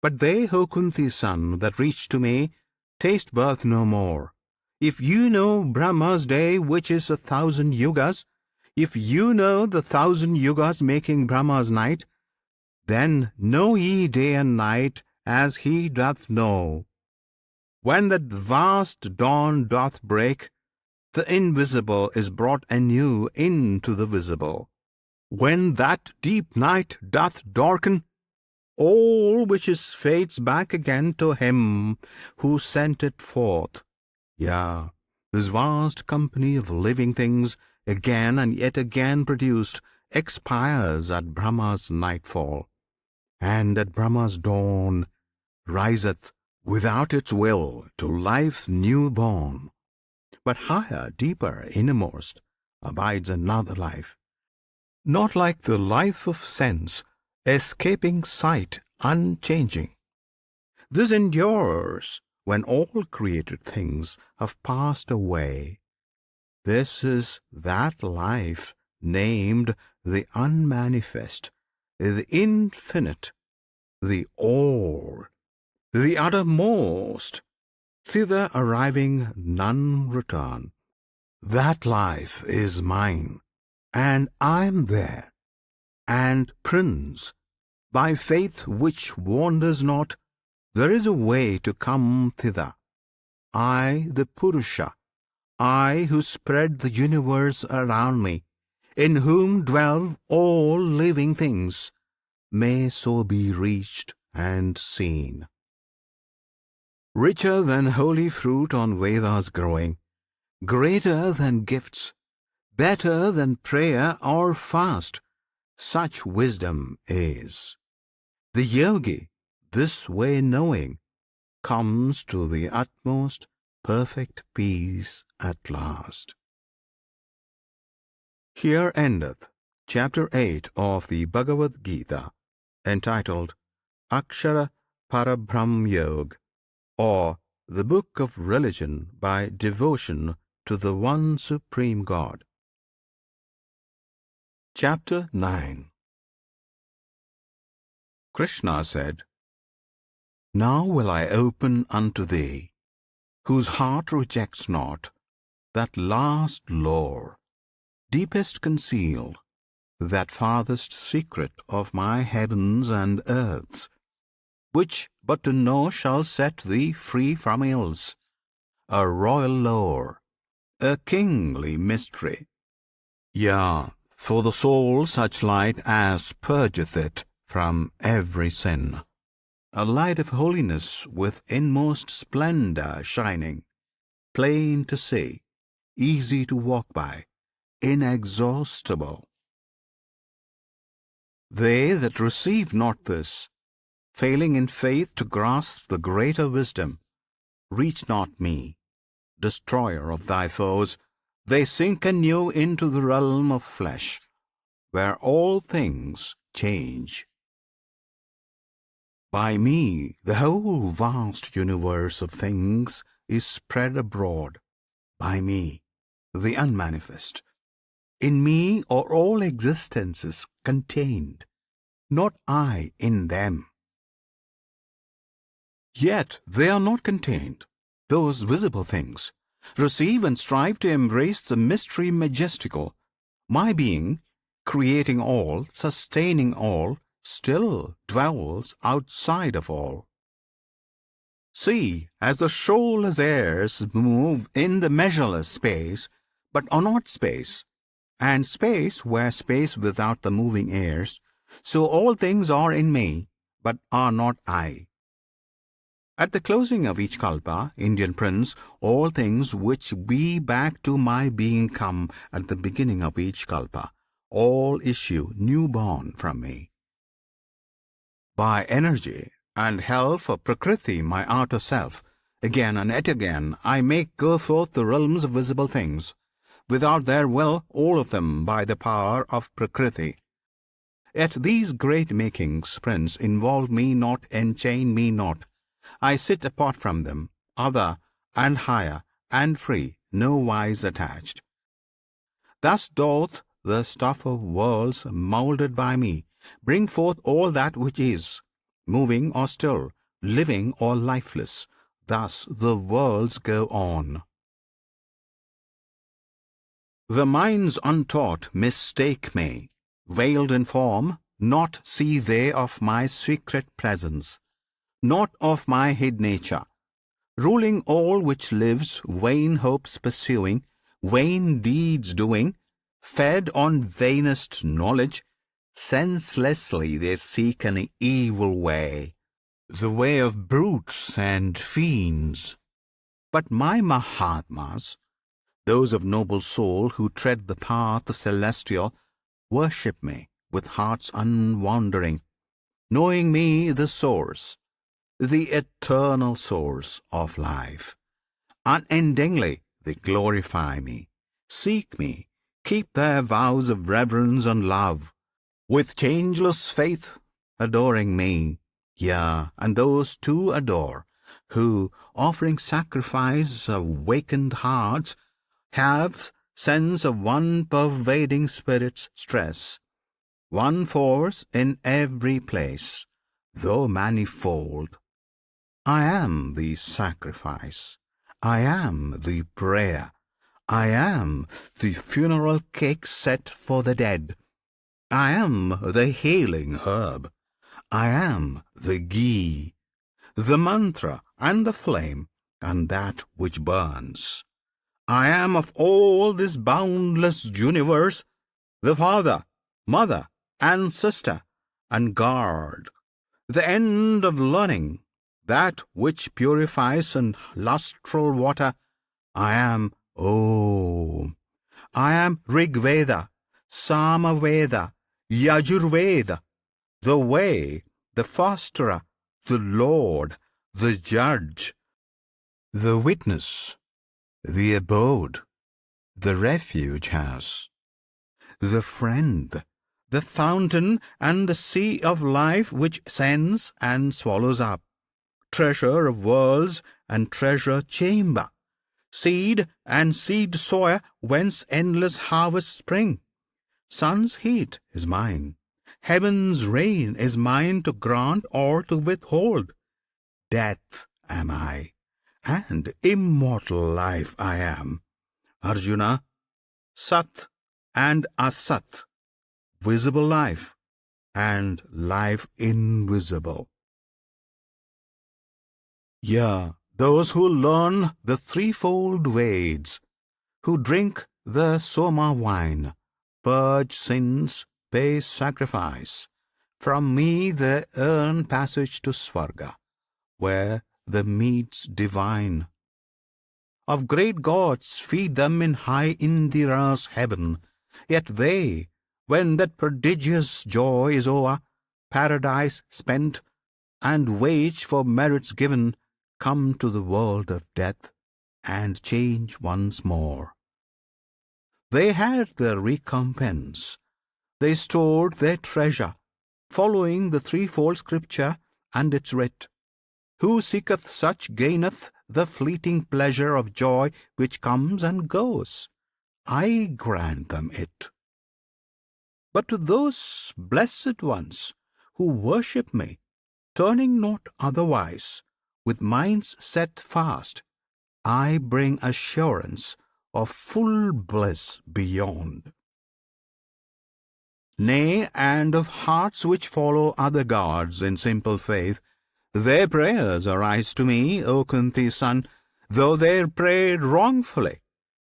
But they, O Kunti's son, that reach to me, taste birth no more. If you know Brahma's day, which is 1,000 yugas, if you know the 1,000 yugas making Brahma's night, then know ye day and night as he doth know. When that vast dawn doth break, the invisible is brought anew into the visible. When that deep night doth darken, all which is fades back again to Him who sent it forth. Yea, this vast company of living things, again and yet again produced, expires at Brahma's nightfall, and at Brahma's dawn riseth without its will to life new born. But higher, deeper, innermost, abides another life, not like the life of sense, escaping sight, unchanging. This endures when all created things have passed away. This is that life named the Unmanifest, the Infinite, the All, the Uttermost. Thither arriving, none return. That life is mine, and I am there. And, Prince, by faith which wanders not, there is a way to come thither. I, the Purusha, I who spread the universe around me, in whom dwell all living things, may so be reached and seen. Richer than holy fruit on Vedas growing, greater than gifts, better than prayer or fast, such wisdom is. The yogi, this way knowing, comes to the utmost perfect peace at last. Here endeth Chapter 8 of the Bhagavad Gita, entitled Akshara Parabrahm Yog, or the Book of Religion by Devotion to the One Supreme God. Chapter 9. Krishna said, Now will I open unto thee, whose heart rejects not, that last lore, deepest concealed, that farthest secret of my heavens and earths, which but to know shall set thee free from ills, a royal lore, a kingly mystery. Yea, for the soul such light as purgeth it from every sin, a light of holiness with inmost splendor shining, plain to see, easy to walk by, inexhaustible. They that receive not this, failing in faith to grasp the greater wisdom, reach not me, destroyer of thy foes. They sink anew into the realm of flesh, where all things change. By me the whole vast universe of things is spread abroad. By me, the unmanifest. In me are all existences contained, not I in them. Yet they are not contained, those visible things. Receive and strive to embrace the mystery majestical. My being, creating all, sustaining all, still dwells outside of all. See, as the shoreless airs move in the measureless space, but are not space, and space were space without the moving airs, so all things are in me, but are not I. At the closing of each kalpa, Indian Prince, all things which be back to my being come at the beginning of each kalpa, all issue new-born from me. By energy and help of Prakriti, my outer self, again and yet again I make go forth the realms of visible things, without their will, all of them by the power of Prakriti. Yet these great makings, Prince, involve me not, enchain me not. I sit apart from them, other and higher and free, no wise attached. Thus doth the stuff of worlds moulded by me bring forth all that which is, moving or still, living or lifeless. Thus the worlds go on. The minds untaught mistake me, veiled in form, not see they of my secret presence, not of my hid nature, ruling all which lives, vain hopes pursuing, vain deeds doing, fed on vainest knowledge, senselessly they seek an evil way, the way of brutes and fiends. But my Mahatmas, those of noble soul who tread the path celestial, worship me with hearts unwandering, knowing me the source, the eternal source of life. Unendingly they glorify me, seek me, keep their vows of reverence and love, with changeless faith adoring me. Yea, and those too adore, who, offering sacrifice of wakened hearts, have sense of one pervading Spirit's stress, one force in every place, though manifold. I am the sacrifice, I am the prayer, I am the funeral cake set for the dead, I am the healing herb, I am the ghee, the mantra and the flame, and that which burns. I am of all this boundless universe the father, mother, and sister, and guard, the end of learning, that which purifies in lustral water. I am Om. I am Rig Veda, Sama Veda, Yajur Veda, the way, the fosterer, the Lord, the judge, the witness, the abode, the refuge house, the friend, the fountain and the sea of life which sends and swallows up, treasure of worlds and treasure chamber, seed and seed sower whence endless harvests spring. Sun's heat is mine, heaven's rain is mine to grant or to withhold. Death am I, and immortal life I am. Arjuna, Sat and Asat, visible life and life invisible. Yea, those who learn the threefold Veds, who drink the Soma wine, purge sins, pay sacrifice, from me they earn passage to Swarga, where the meats divine of great gods feed them in high Indira's heaven. Yet they, When that prodigious joy is o'er, paradise spent, and wage for merits given, come to the world of death, and change once more. They had their recompense, they stored their treasure, following the threefold scripture and its writ. Who seeketh such gaineth the fleeting pleasure of joy which comes and goes. I grant them it. But to those blessed ones who worship me, turning not otherwise, with minds set fast, I bring assurance of full bliss beyond. Nay, and of hearts which follow other gods in simple faith, their prayers arise to me, O Kunti's son, though they prayed wrongfully.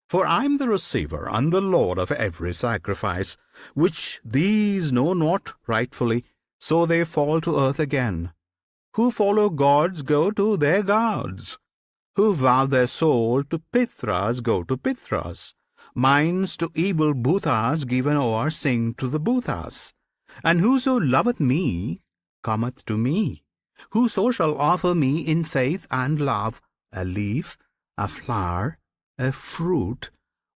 For I am the receiver and the Lord of every sacrifice, which these know not rightfully, so they fall to earth again. Who follow gods go to their gods. Who vow their soul to Pithras go to Pithras. Minds to evil Bhutas given o'er sing to the Bhutas. And whoso loveth me cometh to me. Whoso shall offer me in faith and love a leaf, a flower, a fruit,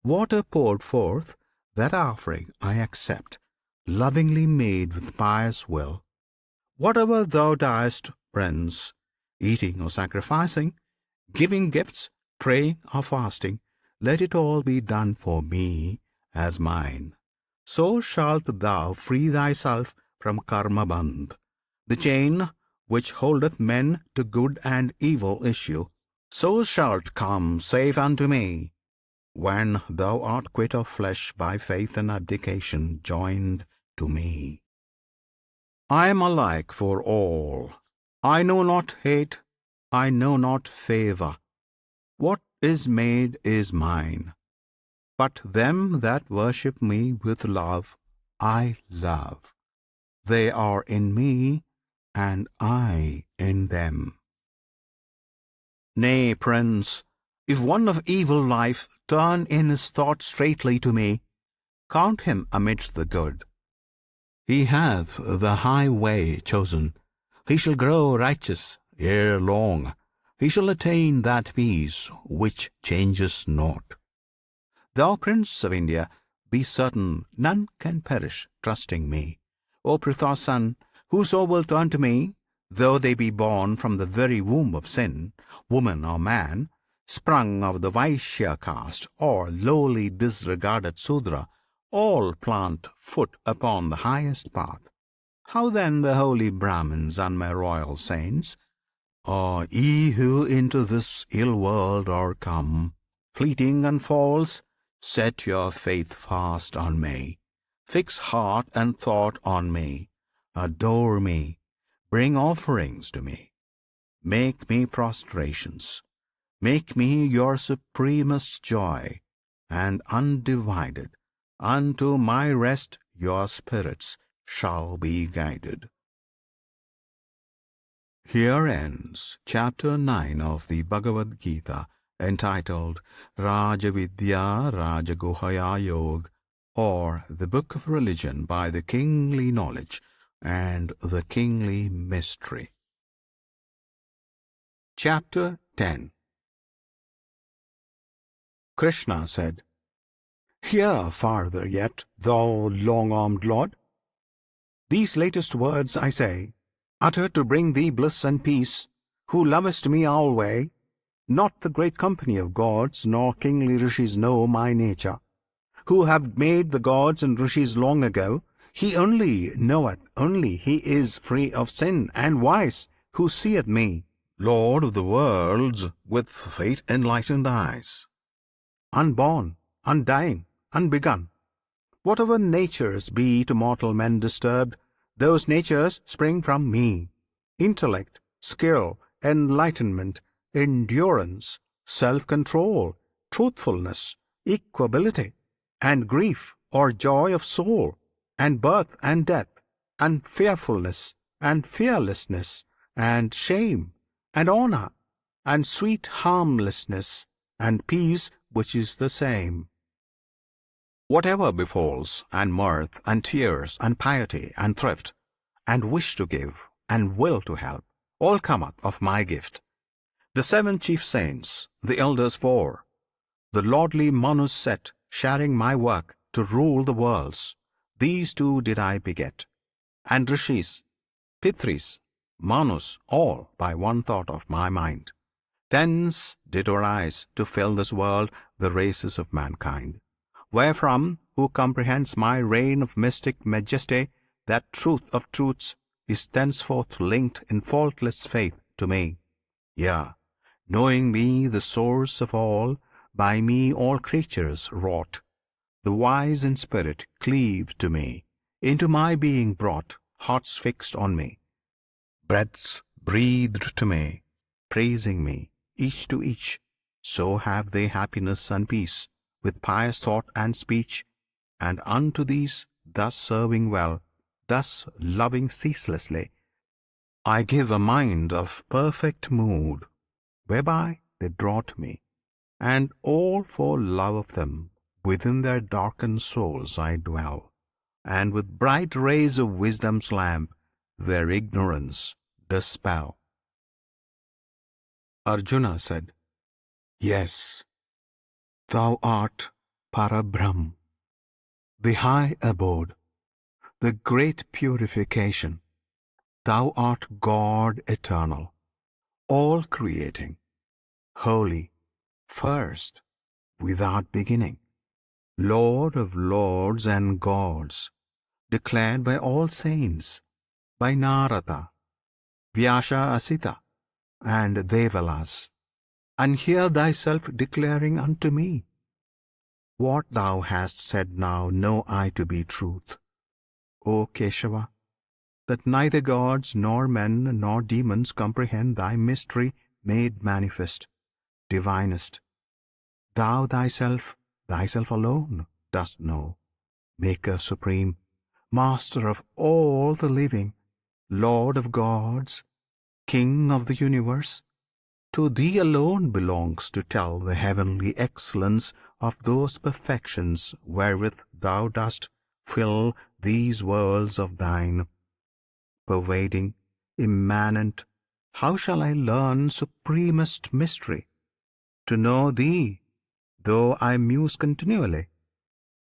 water poured forth, that offering I accept, lovingly made with pious will. Whatever thou doest, Prince, eating or sacrificing, giving gifts, praying or fasting, let it all be done for me as mine. So shalt thou free thyself from karma bandh, the chain which holdeth men to good and evil issue. So shalt come safe unto me, when thou art quit of flesh by faith and abdication joined to me. I am alike for all. I know not hate, I know not favour. What is made is mine. But them that worship me with love, I love. They are in me, and I in them. Nay, Prince, if one of evil life turn in his thought straightly to me, count him amidst the good. He hath the high way chosen. He shall grow righteous ere long. He shall attain that peace which changes not. Thou Prince of India, be certain none can perish trusting me. O Pritha's son, whoso will turn to me, though they be born from the very womb of sin, woman or man, sprung of the Vaishya caste or lowly disregarded Sudra, all plant foot upon the highest path. How then the holy Brahmins and my royal saints? Ye who into this ill world are come, fleeting and false, set your faith fast on me. Fix heart and thought on me. Adore me. Bring offerings to me. Make me prostrations. Make me your supremest joy, and undivided. Unto my rest your spirits shall be guided. Here ends Chapter 9 of the Bhagavad Gita, entitled Rajavidya Rajaguhaya Yog, or the Book of Religion by the Kingly Knowledge and the Kingly Mystery. Chapter 10. Krishna said, Hear farther yet, thou long-armed Lord. These latest words I say, uttered to bring thee bliss and peace, who lovest me alway. Not the great company of gods nor kingly rishis know my nature, who have made the gods and rishis long ago. He only knoweth, only he is free of sin and wise, who seeth me, Lord of the worlds, with fate enlightened eyes, unborn, undying, unbegun. Whatever natures be to mortal men disturbed, those natures spring from me. Intellect, skill, enlightenment, endurance, self-control, truthfulness, equability, and grief or joy of soul, and birth and death, and fearfulness, and fearlessness, and shame, and honor, and sweet harmlessness, and peace which is the same. Whatever befalls, and mirth, and tears, and piety, and thrift, and wish to give, and will to help, all cometh of my gift. The seven chief saints, the elders four, the lordly Manus set, sharing my work to rule the worlds, these two did I beget, and Rishis, Pitris, Manus, all by one thought of my mind. Thence did arise to fill this world the races of mankind. Wherefrom, who comprehends my reign of mystic majesty, that truth of truths is thenceforth linked in faultless faith to me. Yea, knowing me the source of all, by me all creatures wrought, the wise in spirit cleave to me, into my being brought, hearts fixed on me, breaths breathed to me, praising me, each to each. So have they happiness and peace, with pious thought and speech, and unto these, thus serving well, thus loving ceaselessly, I give a mind of perfect mood, whereby they brought me, and all for love of them, within their darkened souls I dwell, and with bright rays of wisdom's lamp their ignorance dispel. Arjuna said, Yes, thou art Parabrahm, the high abode, the great purification. Thou art God eternal, all creating, holy, first, without beginning, Lord of lords and gods, declared by all saints, by Narada, Vyasa Asita, and Devalas, and hear thyself declaring unto me. What thou hast said now know I to be truth, O Keshava, that neither gods nor men nor demons comprehend thy mystery made manifest, divinest. Thou thyself alone dost know, Maker supreme, Master of all the living, Lord of gods, King of the universe. To thee alone belongs to tell the heavenly excellence of those perfections wherewith thou dost fill these worlds of thine. Pervading, immanent, how shall I learn supremest mystery? To know thee, though I muse continually,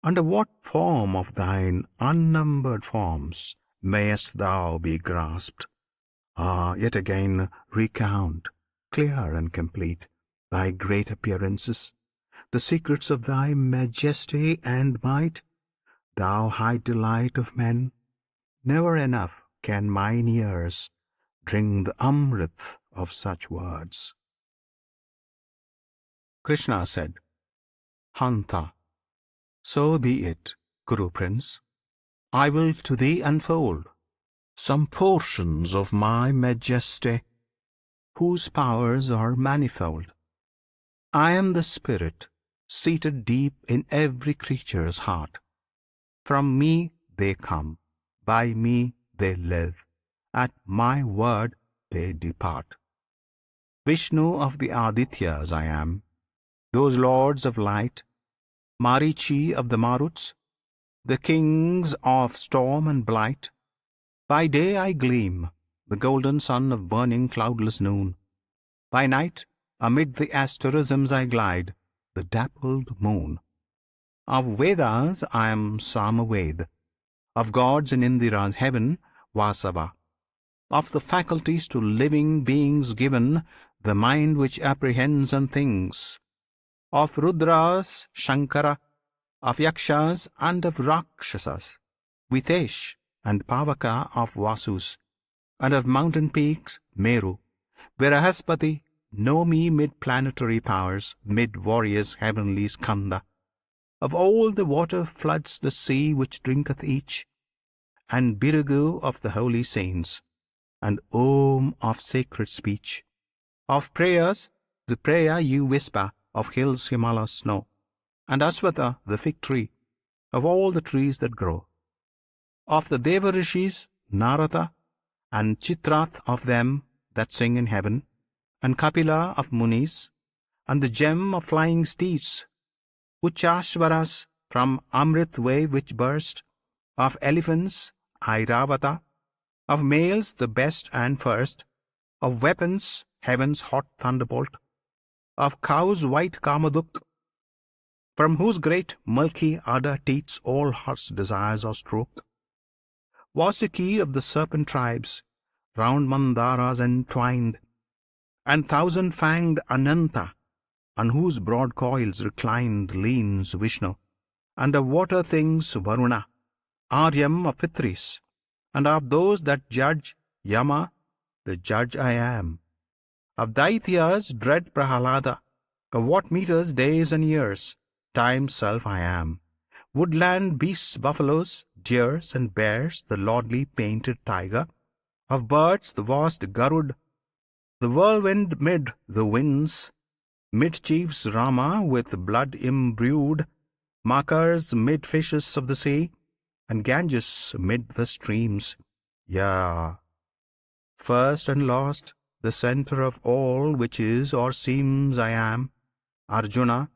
under what form of thine unnumbered forms mayest thou be grasped? Yet again recount, clear and complete, thy great appearances, the secrets of thy majesty and might, thou high delight of men. Never enough can mine ears drink the Amrit of such words. Krishna said, Hanta, so be it, Guru Prince. I will to thee unfold some portions of my majesty, whose powers are manifold. I am the Spirit, seated deep in every creature's heart. From me they come, by me they live, at my word they depart. Vishnu of the Adityas I am, those lords of light, Marichi of the Maruts, the kings of storm and blight. By day I gleam, the golden sun of burning cloudless noon. By night, amid the asterisms I glide, the dappled moon. Of Vedas I am Samaved, of gods in Indira's heaven, Vasava. Of the faculties to living beings given, the mind which apprehends and thinks. Of Rudras, Shankara, of Yakshas and of Rakshasas, Vitesh and Pavaka of Vasus, and of mountain peaks, Meru. Virahaspati, know me mid planetary powers, mid warriors heavenly Skanda. Of all the water floods the sea which drinketh each, and Birigu of the holy saints, and Om of sacred speech. Of prayers, the prayer you whisper of hills Himala's snow, and Aswatha the fig tree, of all the trees that grow. Of the Devarishis, Narada, and Chitrath of them that sing in heaven, and Kapila of Munis, and the gem of flying steeds, Uchashvaras, from Amrit wave which burst, of elephants Airavata, of males the best and first, of weapons heaven's hot thunderbolt, of cows white Kamaduk, from whose great milky udder teats all heart's desires are stroke, Vasuki of the serpent tribes, round Mandaras entwined, and thousand-fanged Ananta, on whose broad coils reclined leans Vishnu, and of water things Varuna, Aryam of Pitris, and of those that judge Yama, the judge I am, of Daityas dread Prahalada, of what meters days and years, time's self I am, woodland beasts, buffaloes, deers, and bears, the lordly painted tiger, of birds the vast Garud, the whirlwind mid the winds, mid chiefs Rama with blood imbrued, Makars mid fishes of the sea, and Ganges mid the streams. Yea, first and last, the centre of all which is or seems I am, Arjuna,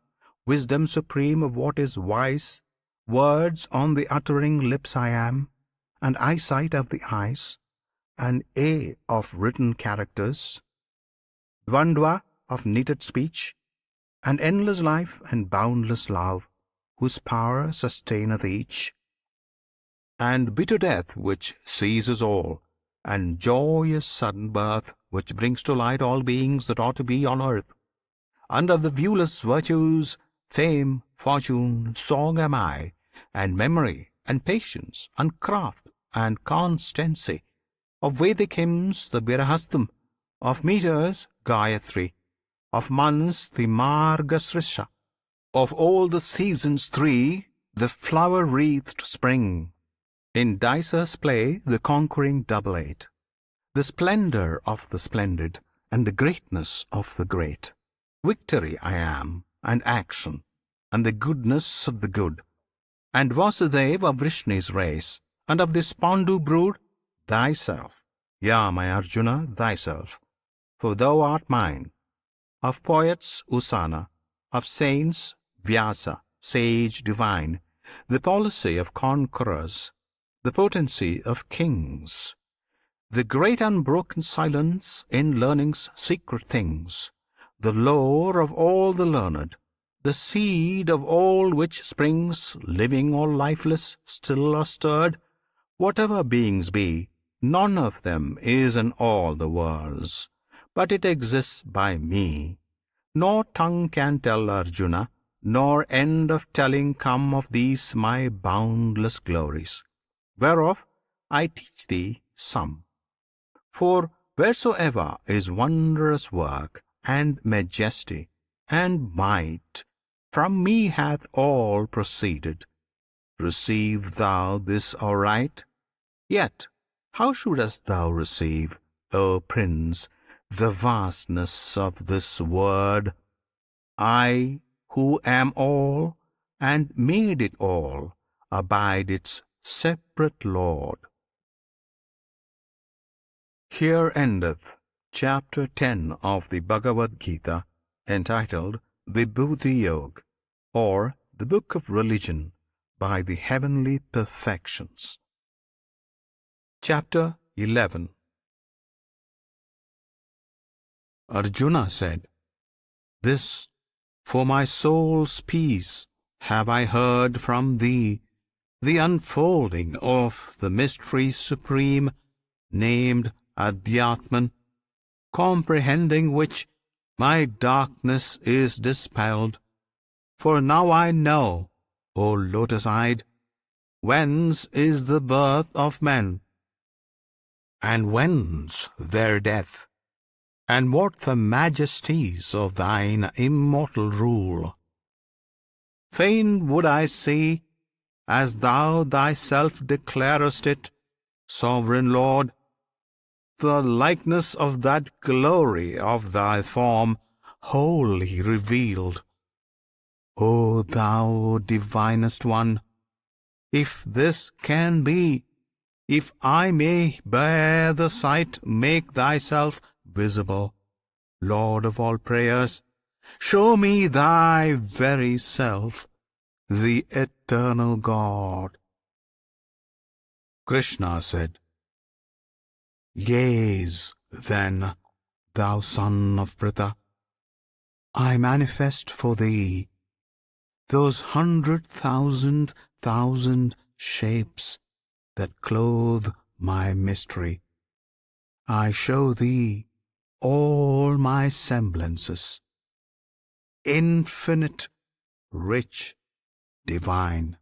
wisdom supreme of what is wise, words on the uttering lips I am, and eyesight of the eyes, and A of written characters, Dvandva of knitted speech, and endless life and boundless love, whose power sustaineth each, and bitter death which seizes all, and joyous sudden birth which brings to light all beings that ought to be on earth. And of the viewless virtues, fame, fortune, song am I, and memory, and patience, and craft, and constancy, of Vedic hymns the Birahastam, of meters Gayatri, of months the Margasrisha, of all the seasons three the flower-wreathed spring, in Dicer's play the conquering double eight, the splendour of the splendid, and the greatness of the great. Victory I am, and action, and the goodness of the good, and Vasudeva of Vrishni's race, and of this Pandu brood, thyself, yea, my Arjuna, thyself, for thou art mine, of poets Usana, of saints Vyasa, sage divine, the policy of conquerors, the potency of kings, the great unbroken silence in learning's secret things, the lore of all the learned, the seed of all which springs, living or lifeless, still or stirred, whatever beings be, none of them is in all the worlds, but it exists by me. Nor tongue can tell, Arjuna, nor end of telling come of these my boundless glories, whereof I teach thee some. For wheresoever is wondrous work, and majesty, and might, from me hath all proceeded. Receive thou this aright. Yet how shouldest thou receive, O Prince, the vastness of this word? I, who am all, and made it all, abide its separate Lord. Here endeth Chapter 10 of the Bhagavad Gita, entitled Vibhuti Yoga, or the Book of Religion by the Heavenly Perfections. Chapter 11. Arjuna said, This, for my soul's peace, have I heard from thee, the unfolding of the mystery supreme, named Adhyatman, comprehending which my darkness is dispelled. For now I know, O lotus-eyed, whence is the birth of men, and whence their death, and what the majesties of thine immortal rule. Fain would I see, as thou thyself declarest it, Sovereign Lord, the likeness of that glory of thy form wholly revealed. O thou divinest one, if this can be, if I may bear the sight, make thyself visible. Lord of all prayers, show me thy very self, the eternal eternal God. Krishna said, Gaze, then, thou son of Pritha, I manifest for thee those 100,000 shapes that clothe my mystery. I show thee all my semblances, infinite, rich, divine,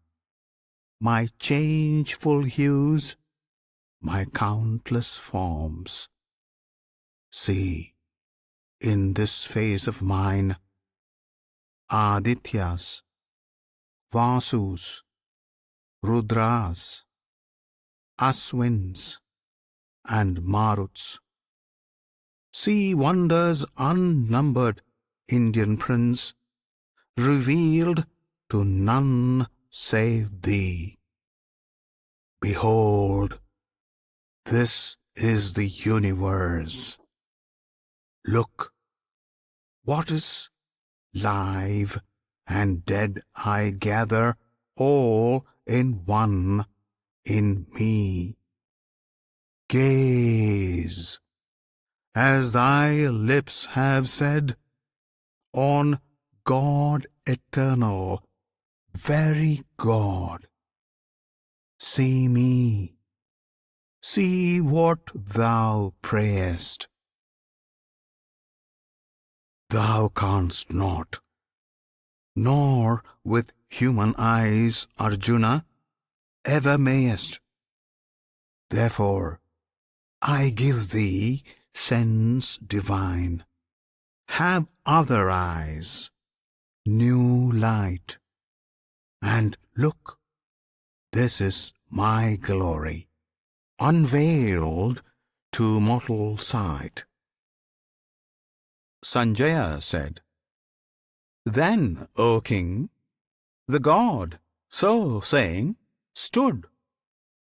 my changeful hues, my countless forms. See, in this face of mine, Adityas, Vasus, Rudras, Aswins, and Maruts. See wonders unnumbered, Indian prince, revealed to none save thee. Behold, this is the universe. Look, what is live and dead I gather all in one, in me. Gaze, as thy lips have said, on God eternal, very God. See me, see what thou prayest. Thou canst not, nor with human eyes, Arjuna, ever mayest. Therefore, I give thee sense divine. Have other eyes, new light, and look, this is my glory, unveiled to mortal sight. Sanjaya said, Then, O king, the god, so saying, stood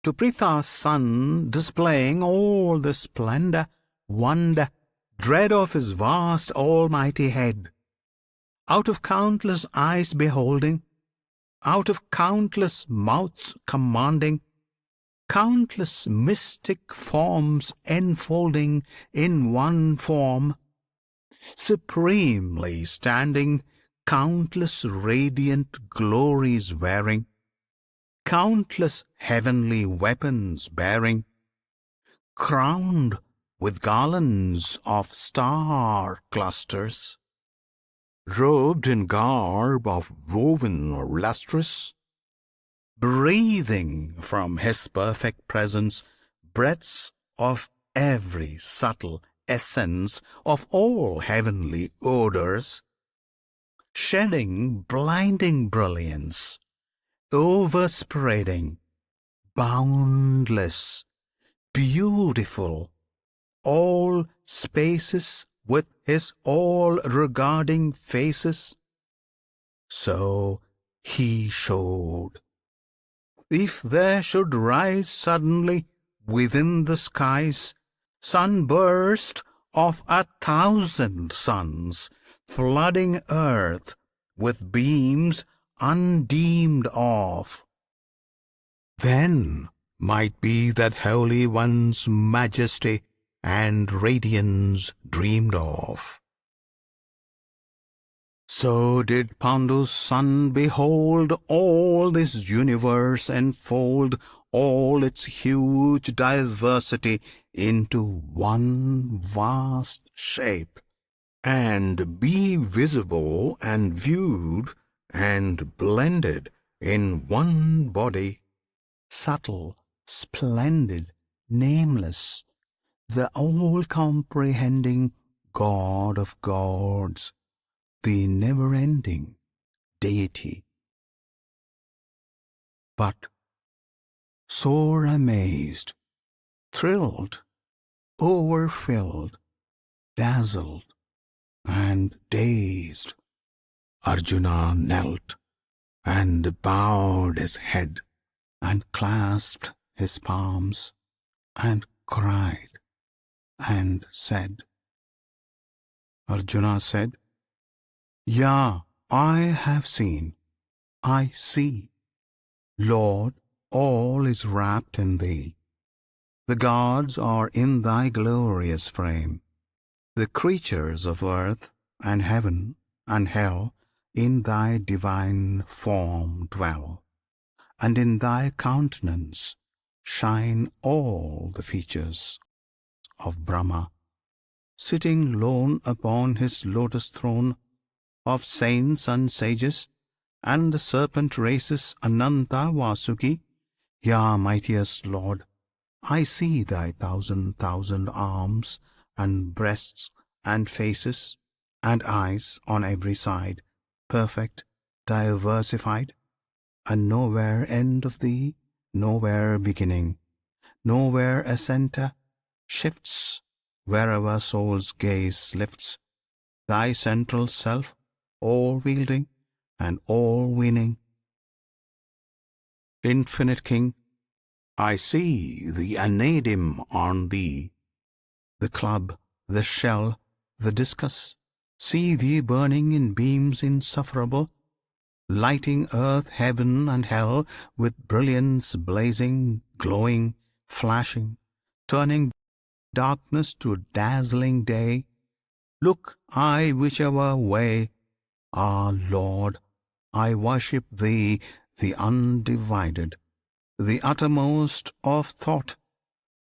to Pritha's son, displaying all the splendor, wonder, dread of his vast almighty head. Out of countless eyes beholding, out of countless mouths commanding, countless mystic forms enfolding in one form, supremely standing, countless radiant glories wearing, countless heavenly weapons bearing, crowned with garlands of star clusters, robed in garb of woven lustrous, breathing from his perfect presence breaths of every subtle essence of all heavenly odors, shedding blinding brilliance, overspreading, boundless, beautiful, all spaces with his all-regarding faces. So he showed. If there should rise suddenly within the skies sunburst of 1,000 suns, flooding earth with beams undeemed of, then might be that Holy One's majesty and radiance dreamed of. So did Pandu's son behold all this universe enfold all its huge diversity into one vast shape, and be visible and viewed and blended in one body, subtle, splendid, nameless, the all-comprehending God of gods, the never-ending Deity. But, sore amazed, thrilled, overfilled, dazzled, and dazed, Arjuna knelt and bowed his head and clasped his palms and cried and said, Arjuna said, Yeah, I have seen, I see, Lord, all is wrapped in Thee. The gods are in Thy glorious frame. The creatures of earth and heaven and hell in Thy divine form dwell, and in Thy countenance shine all the features of Brahma, sitting lone upon his lotus throne, of saints and sages, and the serpent races Ananta Vasuki. Yea, mightiest Lord, I see Thy thousand arms and breasts and faces and eyes on every side, perfect, diversified, and nowhere end of Thee, nowhere beginning, nowhere a centre, shifts wherever soul's gaze lifts. Thy central self, all wielding and all winning. Infinite King, I see the anadim on Thee, the club, the shell, the discus. See Thee burning in beams insufferable, lighting earth, heaven, and hell with brilliance blazing, glowing, flashing, turning darkness to dazzling day. Look I whichever way. Ah, Lord, I worship Thee, the undivided, the uttermost of thought,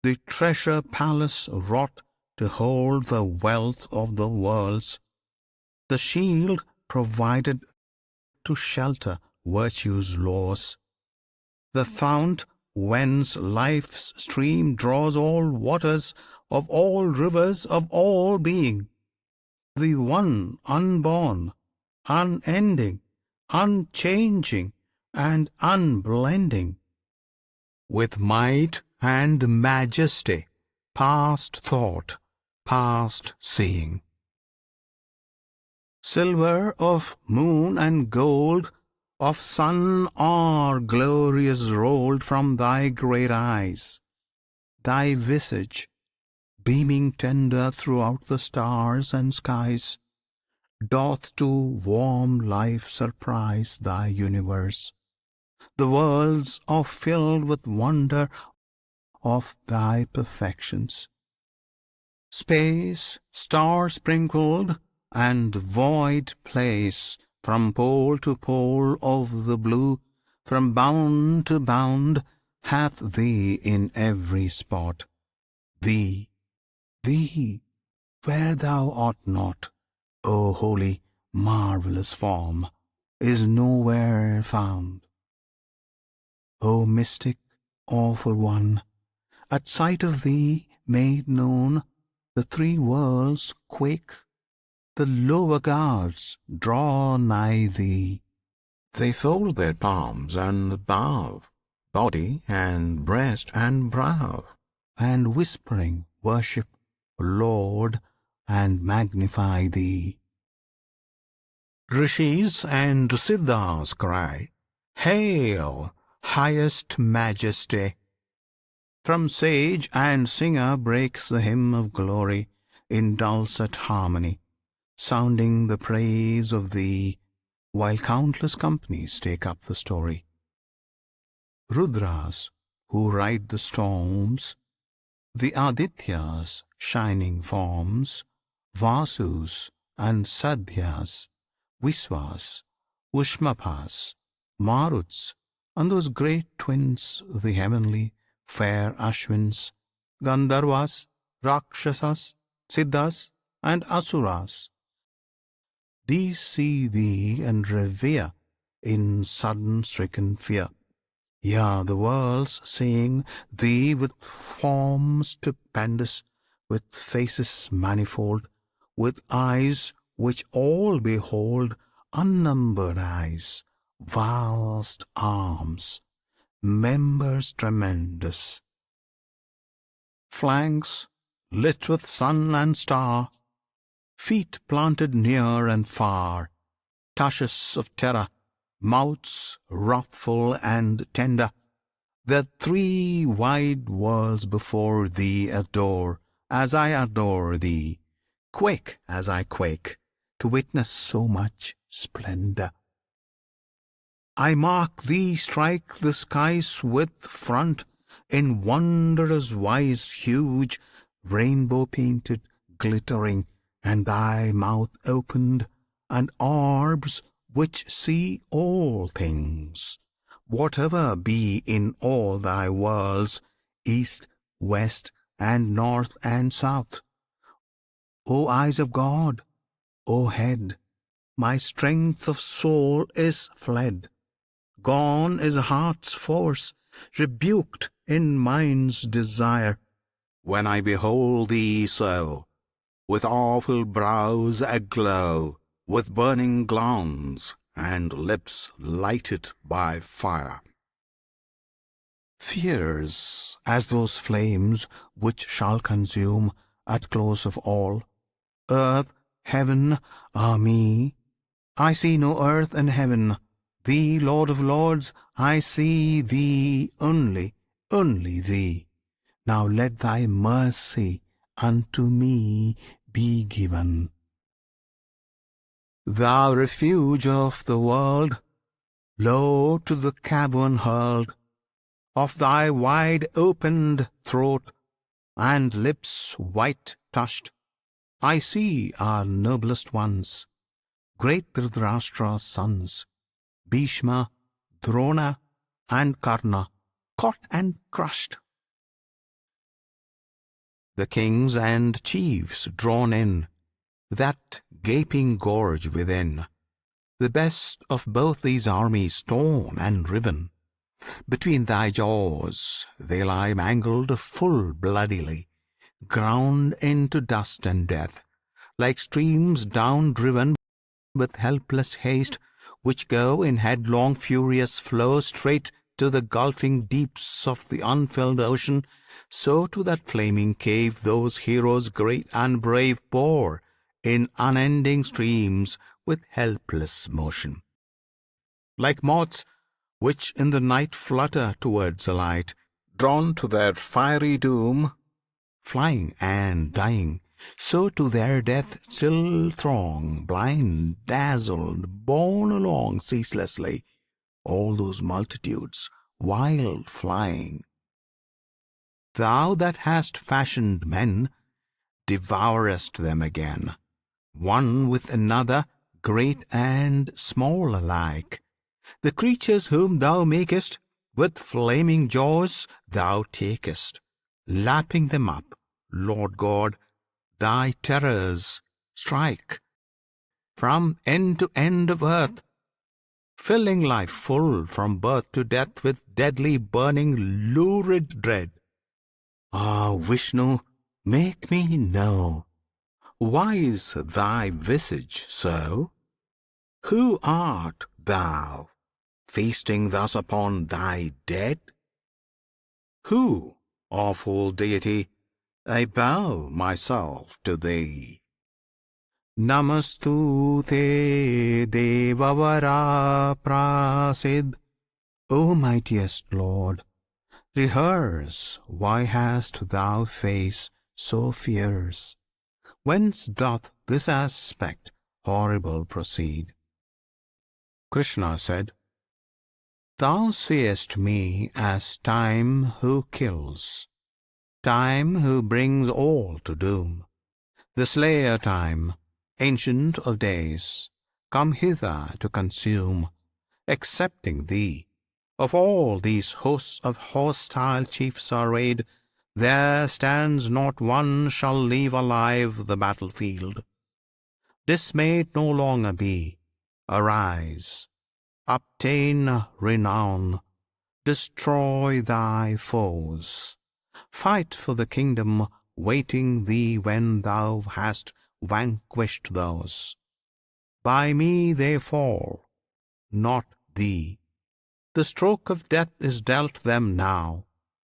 the treasure palace wrought to hold the wealth of the worlds, the shield provided to shelter virtue's laws, the fount whence life's stream draws all waters of all rivers of all being, the one unborn, unending, unchanging, and unblending, with might and majesty, past thought, past seeing. Silver of moon and gold of sun are glorious rolled from Thy great eyes. Thy visage, beaming tender throughout the stars and skies, doth to warm life surprise Thy universe. The worlds are filled with wonder of Thy perfections. Space, star sprinkled, and void place, from pole to pole of the blue, from bound to bound, hath Thee in every spot. Thee, Thee, where Thou art not, O holy, marvellous form, is nowhere found. O mystic, awful One, at sight of Thee made known, the three worlds quake, the lower gods draw nigh Thee. They fold their palms and bow, body and breast and brow, and whispering worship, Lord, and magnify Thee. Rishis and Siddhas cry, Hail, highest Majesty! From sage and singer breaks the hymn of glory in dulcet harmony, sounding the praise of Thee, while countless companies take up the story. Rudras, who ride the storms, the Adityas, shining forms, Vasus and Sadhyas, Visvas, Ushmapas, Maruts, and those great twins, the heavenly, fair Ashwins, Gandharvas, Rakshasas, Siddhas, and Asuras. These see Thee and revere in sudden stricken fear. Yea, the worlds seeing Thee with forms stupendous, with faces manifold, with eyes which all behold, unnumbered eyes, vast arms, members tremendous, flanks lit with sun and star, feet planted near and far, tushes of terror, mouths wrathful and tender, the three wide worlds before Thee adore, as I adore Thee, quake as I quake, to witness so much splendor. I mark thee strike the skies with front, in wondrous wise huge, rainbow painted, glittering, and thy mouth opened, and orbs which see all things, whatever be in all thy worlds, east, west, and north and south. O eyes of God, O head, my strength of soul is fled. Gone is heart's force, rebuked in mind's desire, when I behold thee so, with awful brows aglow, with burning glance, and lips lighted by fire. Fierce as those flames which shall consume, at close of all, earth, heaven, me. I see no earth and heaven. Thee, Lord of Lords, I see Thee only, only Thee. Now let Thy mercy unto me be given. Thou refuge of the world, low to the cavern hurled, of Thy wide opened throat, and lips white touched, I see our noblest ones, great Dhritarashtra's sons, Bhishma, Drona, and Karna, caught and crushed. The kings and chiefs drawn in that gaping gorge within, the best of both these armies torn and riven. Between thy jaws they lie mangled full bloodily, ground into dust and death, like streams down driven with helpless haste, which go in headlong furious flow straight to the gulfing deeps of the unfilled ocean, so to that flaming cave those heroes great and brave pour in unending streams with helpless motion. Like moths which in the night flutter towards a light, drawn to their fiery doom, flying and dying, so to their death still throng, blind, dazzled, borne along ceaselessly, all those multitudes, wild flying. Thou that hast fashioned men, devourest them again, one with another, great and small alike. The creatures whom thou makest, with flaming jaws thou takest, lapping them up, Lord God. Thy terrors strike from end to end of earth, filling life full from birth to death with deadly burning lurid dread. Ah, Vishnu, make me know, why is thy visage so? Who art thou, feasting thus upon thy dead? Who, awful deity? I bow myself to thee. Namastu te Devavara Prasid. O mightiest Lord, rehearse why hast thou face so fierce? Whence doth this aspect horrible proceed? Krishna said, Thou seest me as Time who kills, Time who brings all to doom, the slayer Time, ancient of days, come hither to consume. Excepting thee, of all these hosts of hostile chiefs arrayed, there stands not one shall leave alive the battlefield. Dismayed no longer be, arise, obtain renown, destroy thy foes, fight for the kingdom waiting thee when thou hast vanquished those. By me they fall, not thee. The stroke of death is dealt them now,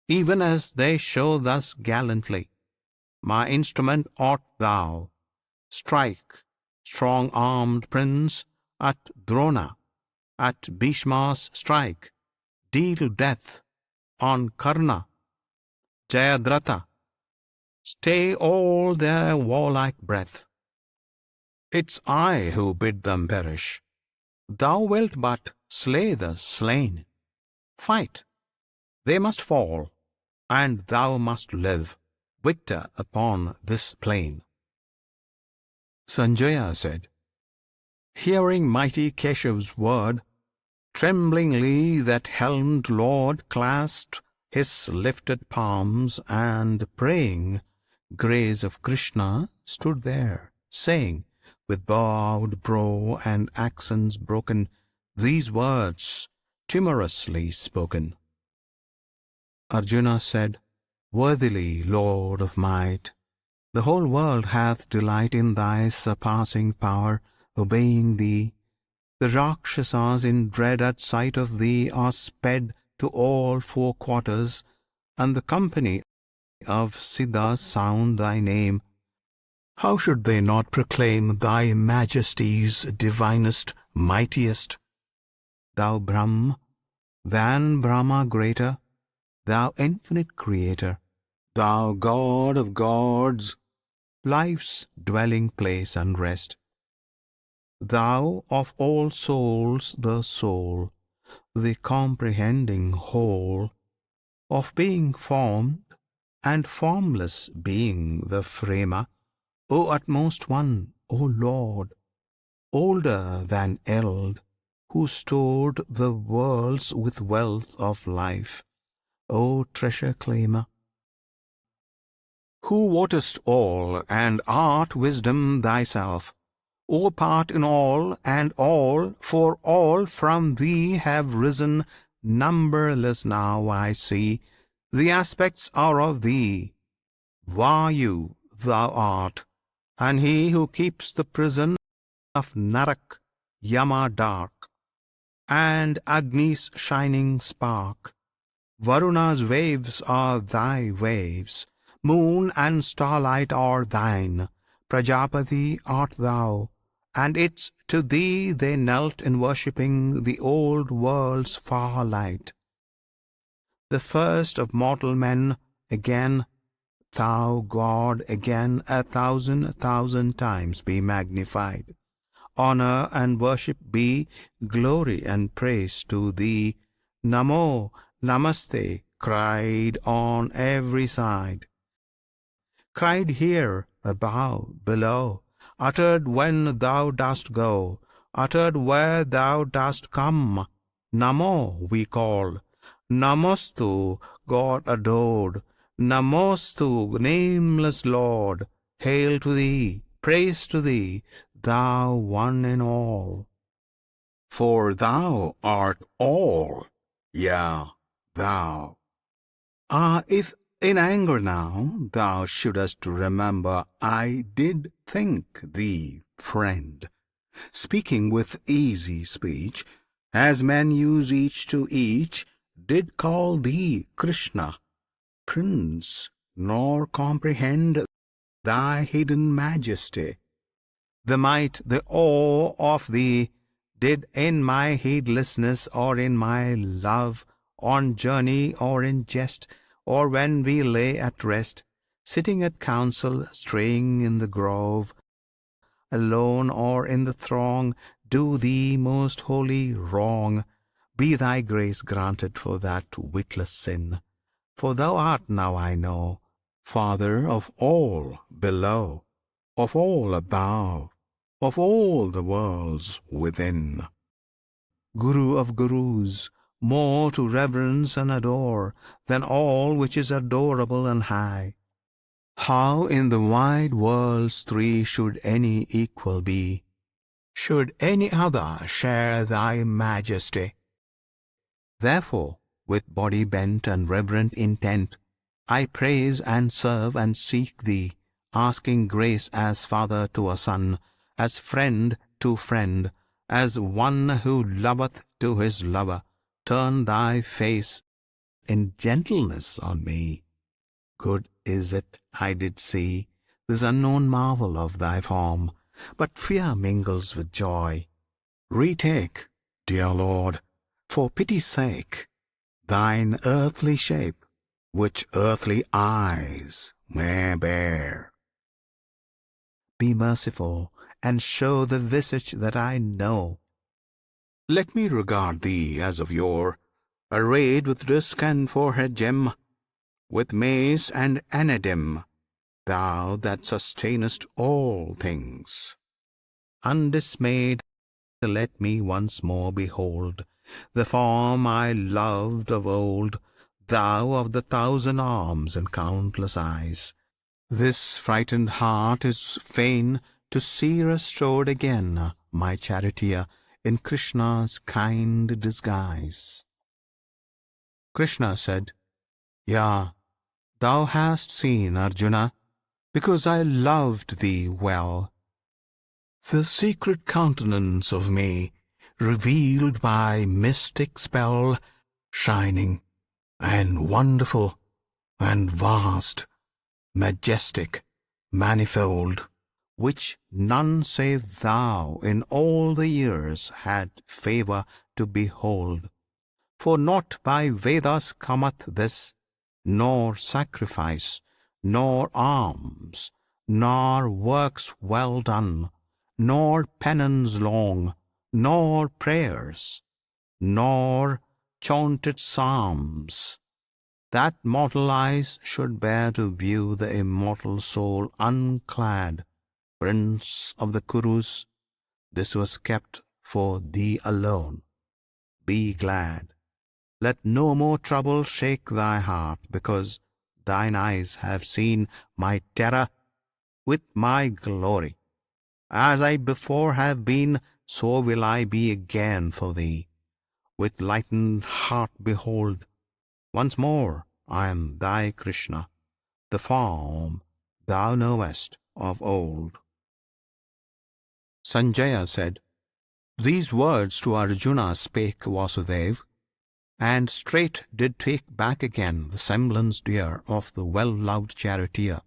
even as they show thus gallantly. My instrument art thou. Strike, strong-armed prince, at Drona, at Bhishma's strike. Deal death on Karna, Jayadratha. Stay all their warlike breath. It's I who bid them perish. Thou wilt but slay the slain. Fight, they must fall, and thou must live, victor upon this plain. Sanjaya said, hearing mighty Keshav's word, tremblingly that helmed lord clasped his lifted palms, and praying grace of Krishna stood there, saying, with bowed brow and accents broken, these words timorously spoken. Arjuna said, worthily, Lord of might, the whole world hath delight in thy surpassing power, obeying thee. The Rakshasas in dread at sight of thee are sped to all four quarters, and the company of Siddhas sound thy name. How should they not proclaim thy majesty's divinest, mightiest? Thou Brahm, than Brahma greater, thou infinite creator, thou God of gods, life's dwelling place and rest. Thou of all souls the soul, the comprehending whole, of being formed and formless being the framer, O utmost one, O Lord, older than eld, who stored the worlds with wealth of life, O treasure claimer, who wottest all and art wisdom thyself, O part in all, and all for all from thee have risen, numberless now I see, the aspects are of thee. Vayu thou art, and he who keeps the prison of Narak, Yama dark, and Agni's shining spark. Varuna's waves are thy waves, moon and starlight are thine, Prajapati art thou, and it's to thee they knelt in worshipping the old world's far light. The first of mortal men, again, thou God, again 1,000,000 times be magnified. Honor and worship be, glory and praise to thee. Namo, Namaste, cried on every side. Cried here, above, below, uttered when thou dost go, uttered where thou dost come. Namo we call, Namostu, God adored, Namostu, nameless Lord. Hail to thee, praise to thee, thou one in all. For thou art all, yea, thou. Ah, if in anger now thou shouldst remember, I did think thee friend, speaking with easy speech, as men use each to each, did call thee Krishna, Prince, nor comprehend thy hidden majesty. The might, the awe of thee, did in my heedlessness or in my love, on journey or in jest, or when we lay at rest, sitting at council, straying in the grove, alone or in the throng, do thee most holy wrong. Be thy grace granted for that witless sin. For thou art now, I know, Father of all below, of all above, of all the worlds within. Guru of Gurus, more to reverence and adore than all which is adorable and high. How in the wide worlds three should any equal be? Should any other share thy majesty? Therefore, with body bent and reverent intent, I praise and serve and seek thee, asking grace as father to a son, as friend to friend, as one who loveth to his lover. Turn thy face in gentleness on me. Good is it I did see this unknown marvel of thy form, but fear mingles with joy. Retake, dear Lord, for pity's sake, thine earthly shape, which earthly eyes may bear. Be merciful, and show the visage that I know. Let me regard thee as of yore, arrayed with disk and forehead gem, with mace and anadem, thou that sustainest all things. Undismayed, let me once more behold the form I loved of old, thou of the thousand arms and countless eyes. This frightened heart is fain to see restored again my charioteer in Krishna's kind disguise. Krishna said, Yea, thou hast seen, Arjuna, because I loved thee well, the secret countenance of me, revealed by mystic spell, shining and wonderful and vast, majestic, manifold, which none save thou in all the years had favour to behold. For not by Vedas cometh this, nor sacrifice, nor alms, nor works well done, nor penance long, nor prayers, nor chaunted psalms, that mortal eyes should bear to view the immortal soul unclad. Prince of the Kurus, this was kept for thee alone. Be glad. Let no more trouble shake thy heart, because thine eyes have seen my terror with my glory. As I before have been, so will I be again for thee. With lightened heart behold, once more I am thy Krishna, the form thou knowest of old. Sanjaya said, These words to Arjuna spake Vasudeva, and straight did take back again the semblance dear of the well-loved charioteer.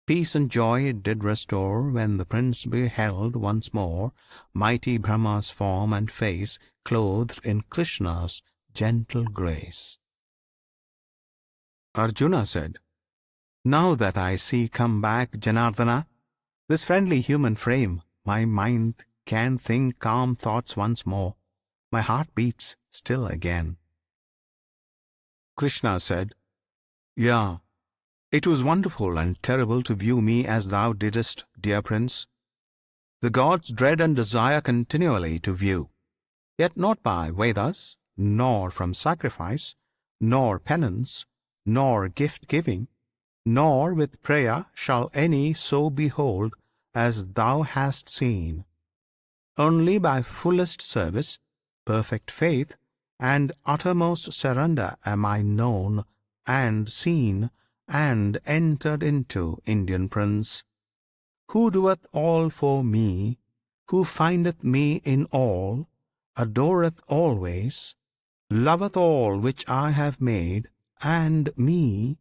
Peace and joy it did restore when the prince beheld once more mighty Brahma's form and face clothed in Krishna's gentle grace. Arjuna said, Now that I see come back Janardana, this friendly human frame, my mind can think calm thoughts once more. My heart beats still again. Krishna said, Yea, it was wonderful and terrible to view me as thou didst, dear prince. The gods dread and desire continually to view, yet not by Vedas, nor from sacrifice, nor penance, nor gift-giving, nor with prayer shall any so behold as thou hast seen. Only by fullest service, perfect faith, and uttermost surrender am I known and seen and entered into, Indian Prince. Who doeth all for me, who findeth me in all, adoreth always, loveth all which I have made, and me,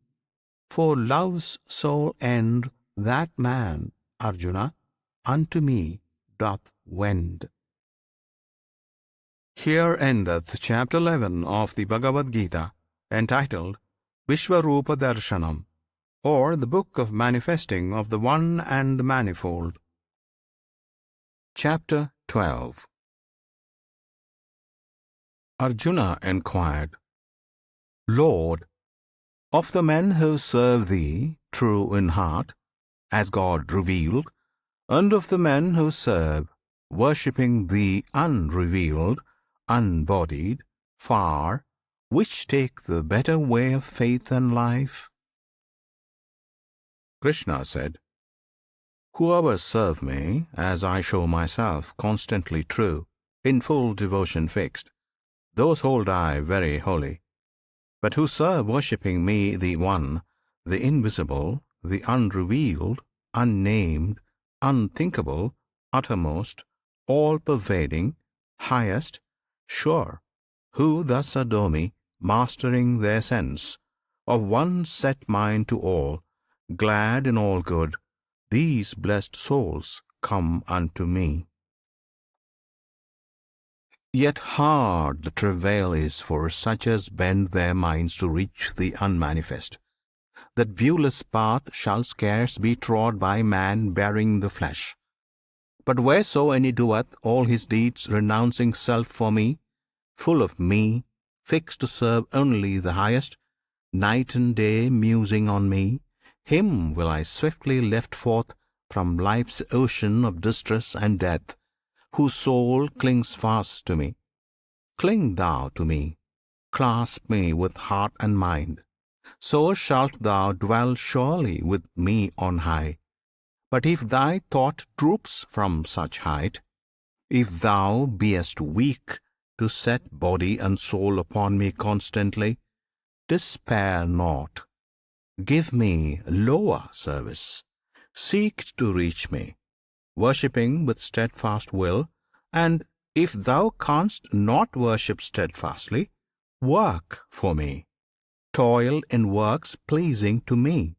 for love's sole end, that man, Arjuna, unto me doth wend. Here endeth chapter 11 of the Bhagavad Gita, entitled Vishwarupa Darshanam, or the Book of Manifesting of the One and Manifold. Chapter 12. Arjuna enquired, Lord, of the men who serve thee true in heart, as God revealed, and of the men who serve, worshipping thee unrevealed, unbodied, far, which take the better way of faith and life? Krishna said, Whoever serve me, as I show myself constantly true, in full devotion fixed, those hold I very holy. But who serve worshipping me the One, the Invisible, the Unrevealed, Unnamed, Unthinkable, Uttermost, All-pervading, Highest, Sure, who thus adore me, mastering their sense, of one set mind to all, glad in all good, these blessed souls come unto me. Yet hard the travail is for such as bend their minds to reach the unmanifest. That viewless path shall scarce be trod by man bearing the flesh. But whereso any doeth all his deeds, renouncing self for me, full of me, fixed to serve only the highest, night and day musing on me, him will I swiftly lift forth from life's ocean of distress and death, whose soul clings fast to me. Cling thou to me, clasp me with heart and mind, so shalt thou dwell surely with me on high. But if thy thought droops from such height, if thou beest weak to set body and soul upon me constantly, despair not. Give me lower service. Seek to reach me, worshipping with steadfast will. And if thou canst not worship steadfastly, work for me. Toil in works pleasing to me.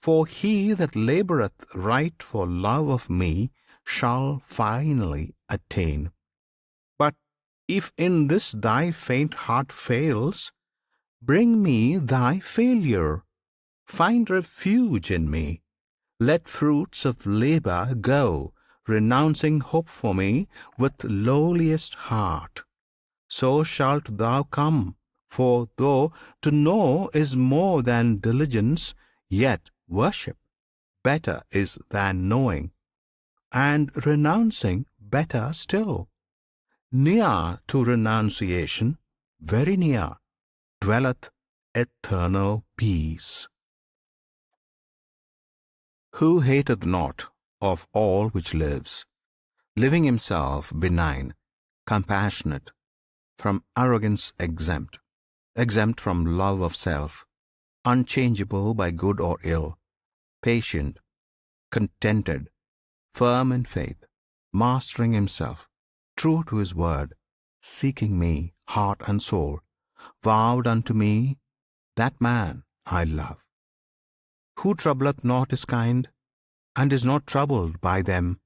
For he that laboureth right for love of me shall finally attain. But if in this thy faint heart fails, bring me thy failure. Find refuge in me. Let fruits of labour go, renouncing hope for me with lowliest heart. So shalt thou come. For though to know is more than diligence, yet worship better is than knowing, and renouncing better still. Near to renunciation, very near, dwelleth eternal peace. Who hateth not of all which lives, living himself benign, compassionate, from arrogance exempt, exempt from love of self, unchangeable by good or ill, patient, contented, firm in faith, mastering himself, true to his word, seeking me, heart and soul, vowed unto me, that man I love. Who troubleth not his kind, and is not troubled by them,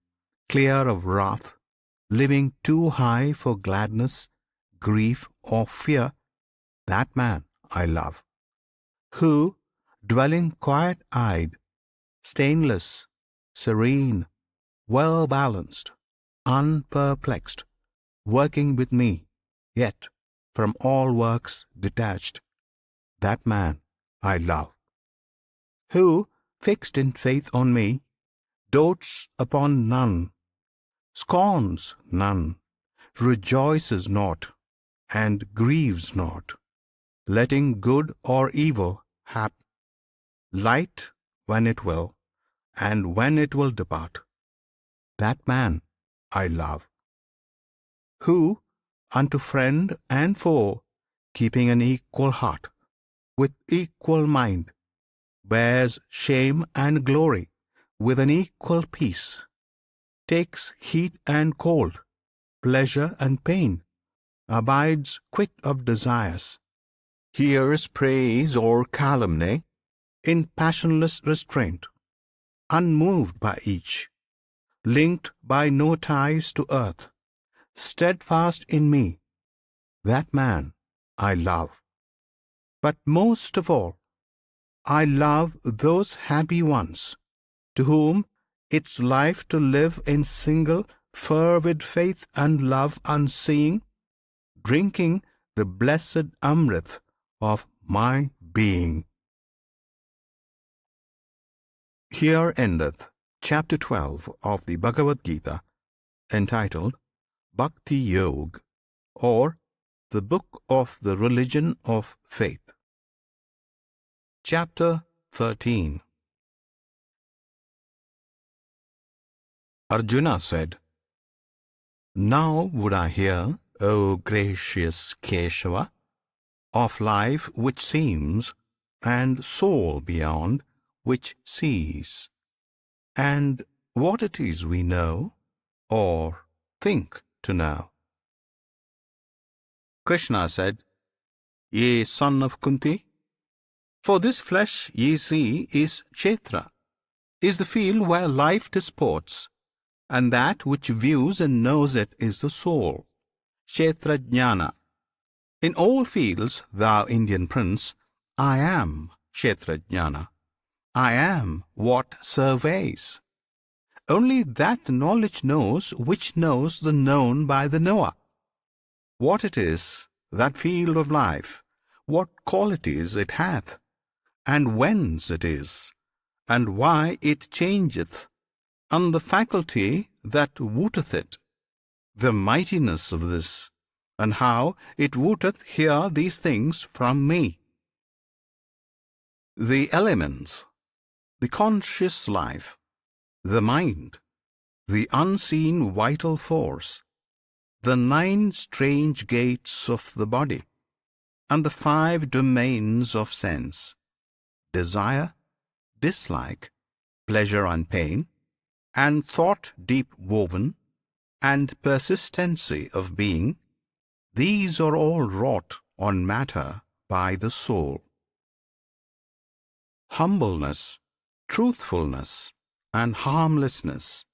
clear of wrath, living too high for gladness, grief, or fear, that man I love. Who, dwelling quiet-eyed, stainless, serene, well balanced, unperplexed, working with me, yet from all works detached, that man I love. Who, fixed in faith on me, dotes upon none, scorns none, rejoices not, and grieves not, letting good or evil hap, light when it will, and when it will depart, that man I love. Who, unto friend and foe, keeping an equal heart, with equal mind, bears shame and glory with an equal peace, takes heat and cold, pleasure and pain, abides quit of desires, hears praise or calumny in passionless restraint, unmoved by each, linked by no ties to earth, steadfast in me, that man I love. But most of all, I love those happy ones to whom it's life to live in single, fervid faith and love unseeing, drinking the blessed Amrit of my being. Here endeth Chapter 12 of the Bhagavad Gita, entitled Bhakti Yog, or the Book of the Religion of Faith. Chapter 13. Arjuna said, Now would I hear, O gracious Keshava, of life which seems, and soul beyond, which sees, and what it is we know, or think to know. Krishna said, Ye son of Kunti, for this flesh ye see is Kshetra, is the field where life disports, and that which views and knows it is the soul, Kshetrajnana. In all fields, thou Indian prince, I am Kshetrajnana. I am what surveys. Only that knowledge knows which knows the known by the knower. What it is, that field of life, what qualities it hath, and whence it is, and why it changeth, and the faculty that wooteth it, the mightiness of this, and how it wooteth hear these things from me. The elements, the conscious life, the mind, the unseen vital force, the 9 strange gates of the body, and the 5 domains of sense, desire, dislike, pleasure and pain, and thought deep woven, and persistency of being, these are all wrought on matter by the soul. Humbleness, truthfulness, and harmlessness,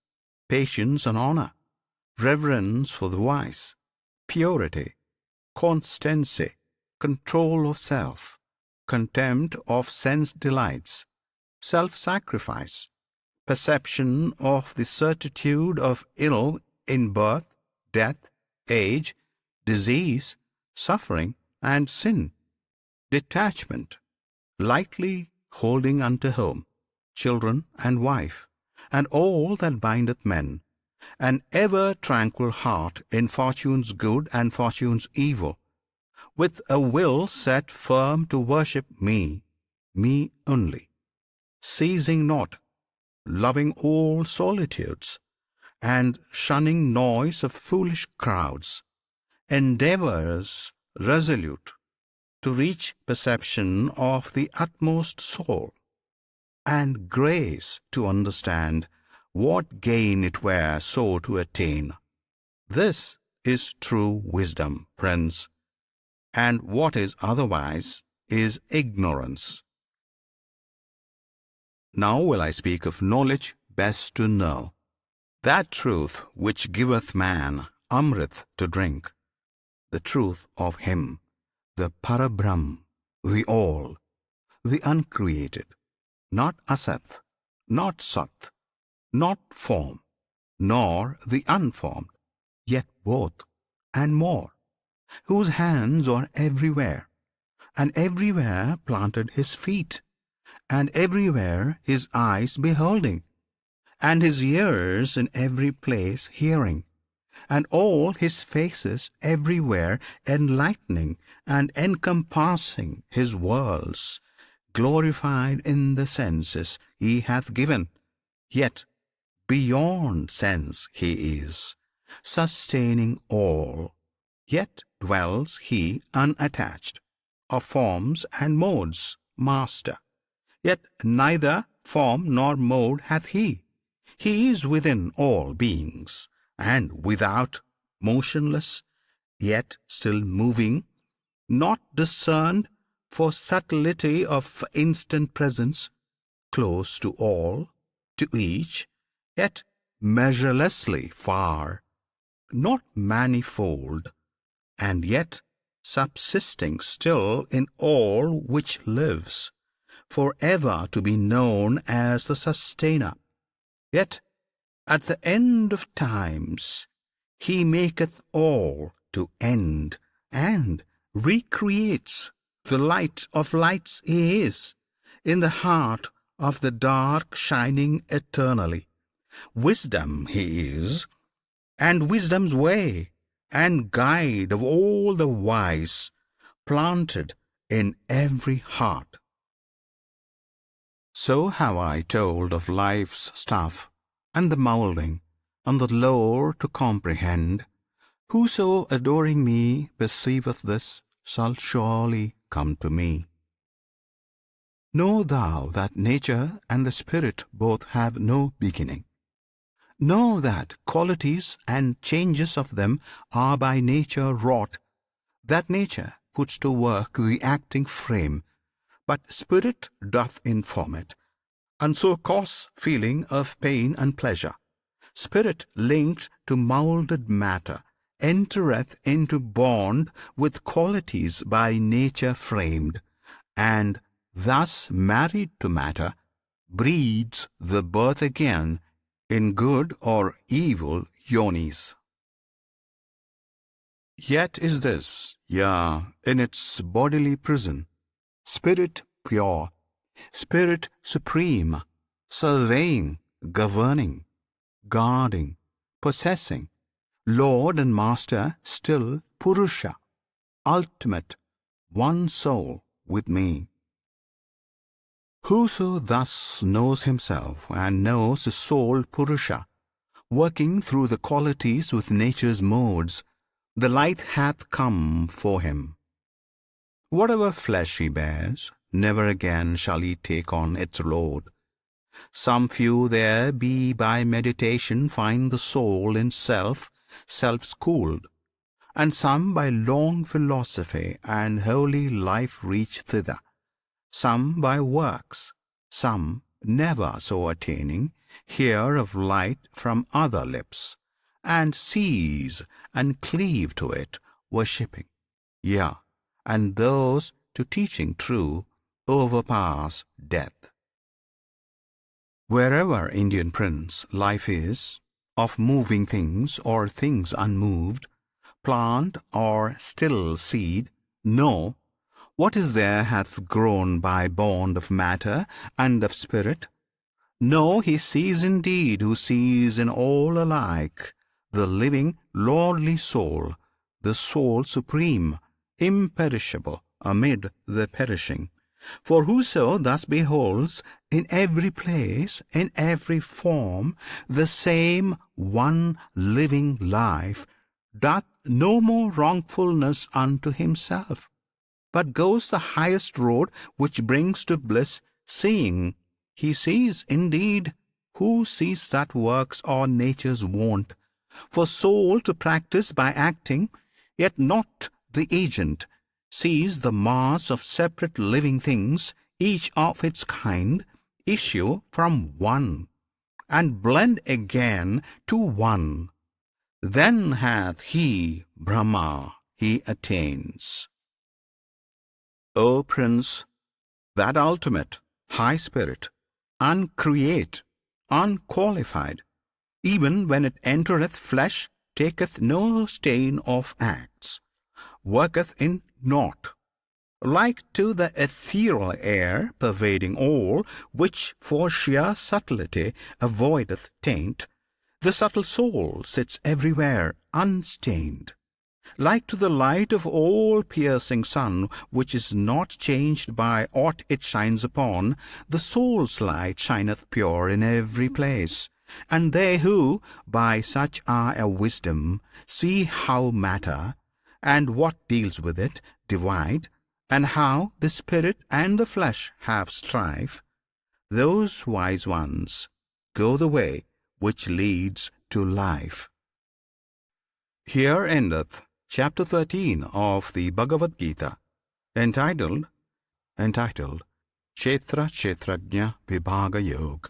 patience and honor, reverence for the wise, purity, constancy, control of self, contempt of sense delights, self-sacrifice, perception of the certitude of ill in birth, death, age, disease, suffering, and sin, detachment, lightly holding unto home, children and wife, and all that bindeth men, an ever tranquil heart in fortune's good and fortune's evil, with a will set firm to worship me, me only, ceasing not, loving all solitudes, and shunning noise of foolish crowds, endeavors resolute to reach perception of the utmost soul, and grace to understand what gain it were so to attain. This is true wisdom, Prince, and what is otherwise is ignorance. Now will I speak of knowledge best to know, that truth which giveth man Amrit to drink, the truth of Him, the Parabrahm, the All, the Uncreated, not Asat, not Sat, not form, nor the unformed, yet both and more, whose hands are everywhere, and everywhere planted His feet, and everywhere His eyes beholding, and His ears in every place hearing, and all His faces everywhere enlightening and encompassing His worlds, glorified in the senses He hath given, yet beyond sense He is, sustaining all, yet dwells He unattached, of forms and modes master, yet neither form nor mode hath He. He is within all beings, and without, motionless, yet still moving, not discerned for subtlety of instant presence, close to all, to each, yet measurelessly far, not manifold, and yet subsisting still in all which lives, for ever to be known as the Sustainer. Yet at the end of times He maketh all to end, and recreates. The light of lights He is, in the heart of the dark shining eternally. Wisdom He is, and wisdom's way, and guide of all the wise, planted in every heart. So have I told of life's stuff, and the moulding, and the lore to comprehend. Whoso adoring Me perceiveth this shall surely come to Me. Know thou that nature and the spirit both have no beginning. Know that qualities and changes of them are by nature wrought, that nature puts to work the acting frame, but spirit doth inform it, and so cause feeling of pain and pleasure. Spirit linked to moulded matter entereth into bond with qualities by nature framed, and thus married to matter, breeds the birth again in good or evil yonis. Yet is this, in its bodily prison, spirit pure, spirit supreme, surveying, governing, guarding, possessing, Lord and Master, still Purusha, ultimate, one soul with me. Whoso thus knows himself and knows his soul Purusha, working through the qualities with nature's modes, the light hath come for him. Whatever flesh he bears, never again shall he take on its load. Some few there be by meditation find the soul in self-schooled, and some by long philosophy and holy life reach thither. Some by works, some, never so attaining, hear of light from other lips, and seize and cleave to it, worshipping. And those to teaching true overpass death. Wherever, Indian Prince, life is, of moving things or things unmoved, plant or still seed, know what is there hath grown by bond of matter and of spirit. Know he sees indeed who sees in all alike the living, lordly soul, the soul supreme, imperishable amid the perishing. For whoso thus beholds in every place, in every form, the same one living life, doth no more wrongfulness unto himself, but goes the highest road which brings to bliss, seeing he sees indeed who sees that works are nature's wont, for soul to practice by acting, yet not the agent, sees the mass of separate living things, each of its kind, issue from one, and blend again to one. Then hath he Brahma, he attains. O Prince, that ultimate, high spirit, uncreate, unqualified, even when it entereth flesh, taketh no stain of acts, worketh in naught, like to the ethereal air pervading all, which for sheer subtlety avoideth taint, the subtle soul sits everywhere unstained. Like to the light of all-piercing sun, which is not changed by aught it shines upon, the soul's light shineth pure in every place. And they who, by such are a wisdom, see how matter, and what deals with it, divide, and how the spirit and the flesh have strife, those wise ones go the way which leads to life. Here endeth Chapter 13 of the Bhagavad Gita, entitled Kshetra Kshetrajna Vibhaga Yoga,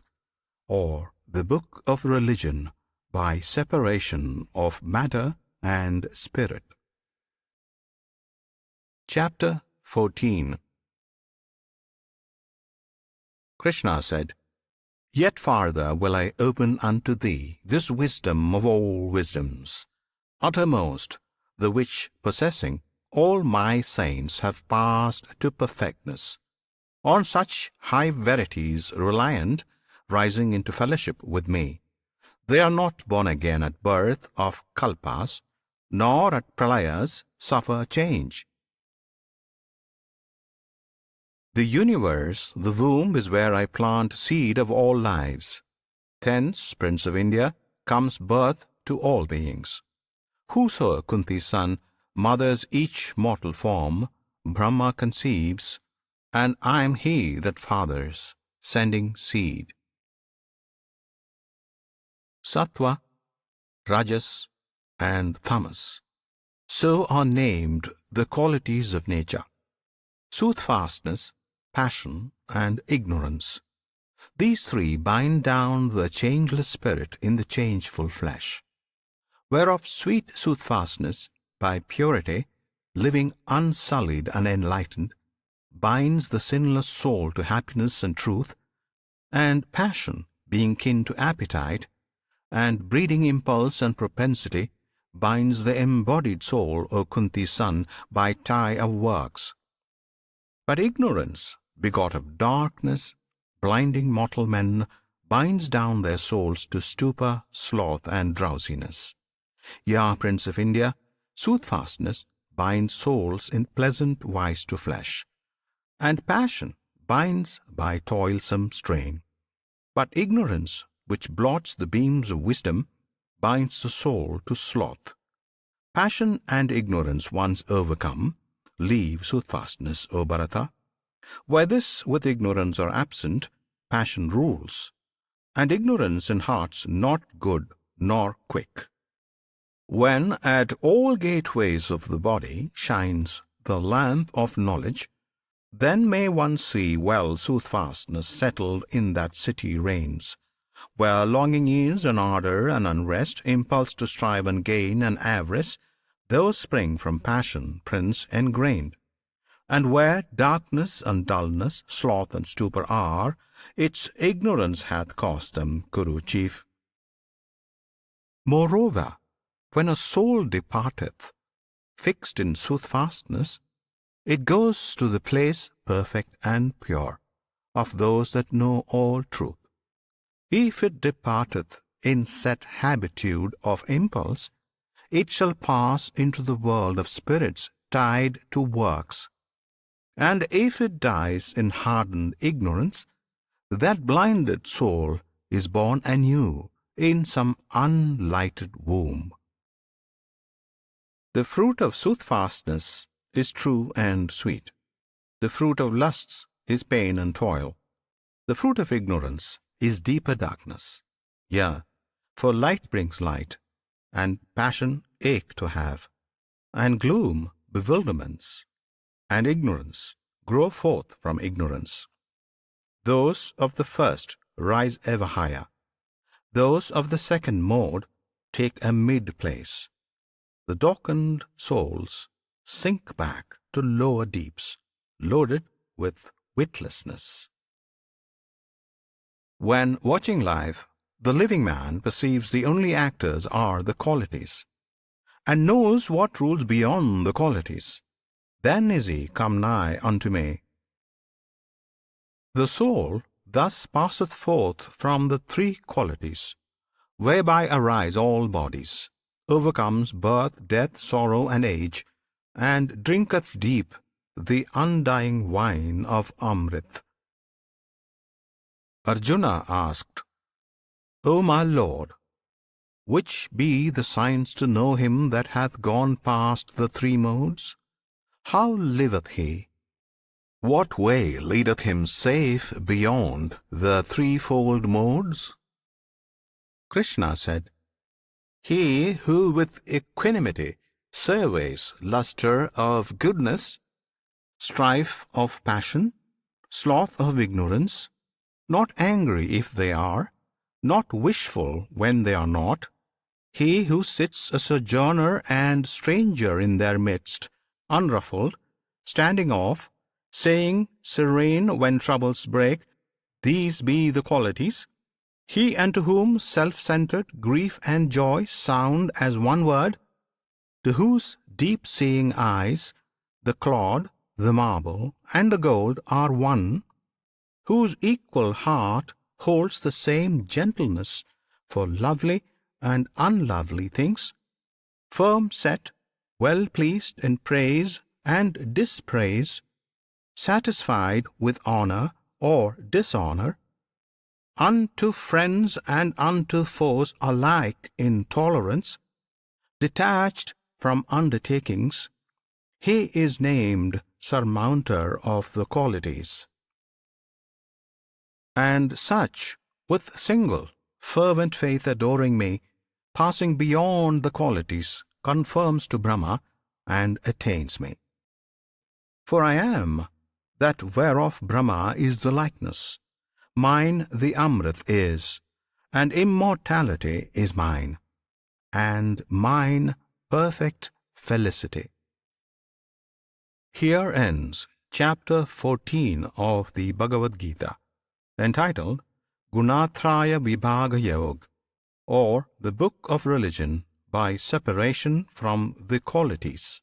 or the Book of Religion by Separation of Matter and Spirit. Chapter 14. Krishna said, Yet farther will I open unto thee this wisdom of all wisdoms, uttermost, the which possessing all my saints have passed to perfectness, on such high verities reliant, rising into fellowship with me. They are not born again at birth of kalpas, nor at pralayas suffer change. The universe, the womb, is where I plant seed of all lives. Thence, Prince of India, comes birth to all beings. Whoso, Kunti's son, mothers each mortal form, Brahma conceives, and I am he that fathers, sending seed. Sattva, Rajas, and Tamas. So are named the qualities of nature: soothfastness, passion, and ignorance. These three bind down the changeless spirit in the changeful flesh. Whereof sweet soothfastness, by purity, living unsullied and enlightened, binds the sinless soul to happiness and truth, and passion, being kin to appetite, and breeding impulse and propensity binds the embodied soul, O Kunti's son, by tie of works. But ignorance, begot of darkness, blinding mortal men, binds down their souls to stupor, sloth, and drowsiness. Yea, Prince of India, soothfastness binds souls in pleasant wise to flesh, and passion binds by toilsome strain. But ignorance, which blots the beams of wisdom, binds the soul to sloth. Passion and ignorance once overcome, leave soothfastness, O Bharata. Where this with ignorance are absent, passion rules, and ignorance in hearts not good nor quick. When at all gateways of the body shines the lamp of knowledge, then may one see well soothfastness settled in that city reigns, where longing is, and ardour and unrest, impulse to strive and gain, and avarice, those spring from passion, Prince, engrained. And where darkness and dullness, sloth and stupor are, its ignorance hath caused them, Kuru chief. Moreover, when a soul departeth, fixed in soothfastness, it goes to the place perfect and pure of those that know all truth. If it departeth in set habitude of impulse, it shall pass into the world of spirits tied to works. And if it dies in hardened ignorance, that blinded soul is born anew in some unlighted womb. The fruit of soothfastness is true and sweet. The fruit of lusts is pain and toil. The fruit of ignorance is deeper darkness. Yea, for light brings light, and passion ache to have, and gloom bewilderments, and ignorance grow forth from ignorance. Those of the first rise ever higher. Those of the second mode take a mid place. The darkened souls sink back to lower deeps, loaded with witlessness. When watching life, the living man perceives the only actors are the qualities, and knows what rules beyond the qualities. Then is he come nigh unto me. The soul thus passeth forth from the three qualities, whereby arise all bodies, overcomes birth, death, sorrow, and age, and drinketh deep the undying wine of Amrit. Arjuna asked, O my Lord, which be the signs to know him that hath gone past the three modes? How liveth he? What way leadeth him safe beyond the threefold modes? Krishna said, He who with equanimity surveys lustre of goodness, strife of passion, sloth of ignorance, not angry if they are, not wishful when they are not, he who sits a sojourner and stranger in their midst, unruffled, standing off, saying serene when troubles break, these be the qualities. He unto whom self-centered grief and joy sound as one word, to whose deep-seeing eyes the clod, the marble, and the gold are one, whose equal heart holds the same gentleness for lovely and unlovely things, firm set, well pleased in praise and dispraise, satisfied with honor or dishonor, unto friends and unto foes alike in tolerance, detached from undertakings, he is named surmounter of the qualities. And such, with single, fervent faith adoring me, passing beyond the qualities, confirms to Brahma and attains me. For I am that whereof Brahma is the likeness, mine the Amrit is, and immortality is mine, and mine perfect felicity. Here ends Chapter 14 of the Bhagavad Gita, entitled Gunatraya Vibhaga Yoga, or the book of religion by separation from the qualities.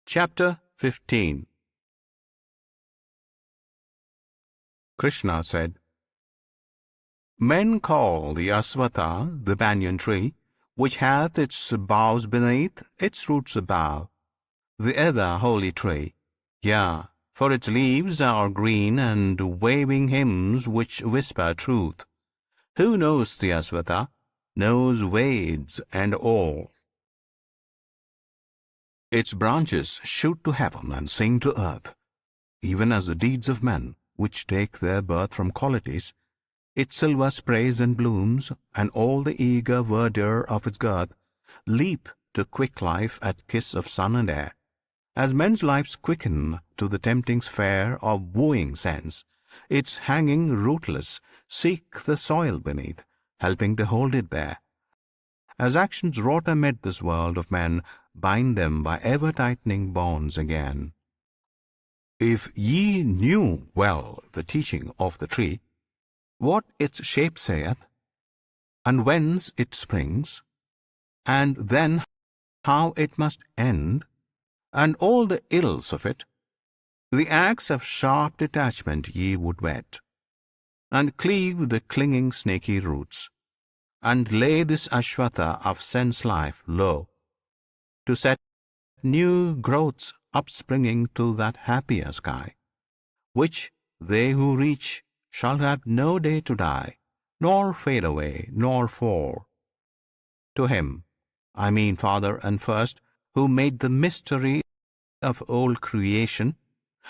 Chapter 15. Krishna said, Men call the Asvatha the banyan tree, which hath its boughs beneath, its roots above, the ever holy tree. Yea, for its leaves are green and waving hymns which whisper truth. Who knows the Asvatha, knows Veds and all. Its branches shoot to heaven and sing to earth, even as the deeds of men, which take their birth from qualities. Its silver sprays and blooms, and all the eager verdure of its girth, leap to quick life at kiss of sun and air. As men's lives quicken to the tempting sphere of wooing sense, its hanging rootless seek the soil beneath, helping to hold it there. As actions wrought amid this world of men bind them by ever-tightening bonds again. If ye knew well the teaching of the tree, what its shape saith, and whence it springs, and then how it must end, and all the ills of it, the axe of sharp detachment ye would whet, and cleave the clinging snaky roots, and lay this Ashwatha of sense-life low, to set new growths upspringing to that happier sky, which they who reach shall have no day to die, nor fade away, nor fall. To Him, I mean Father and First, who made the mystery of old creation,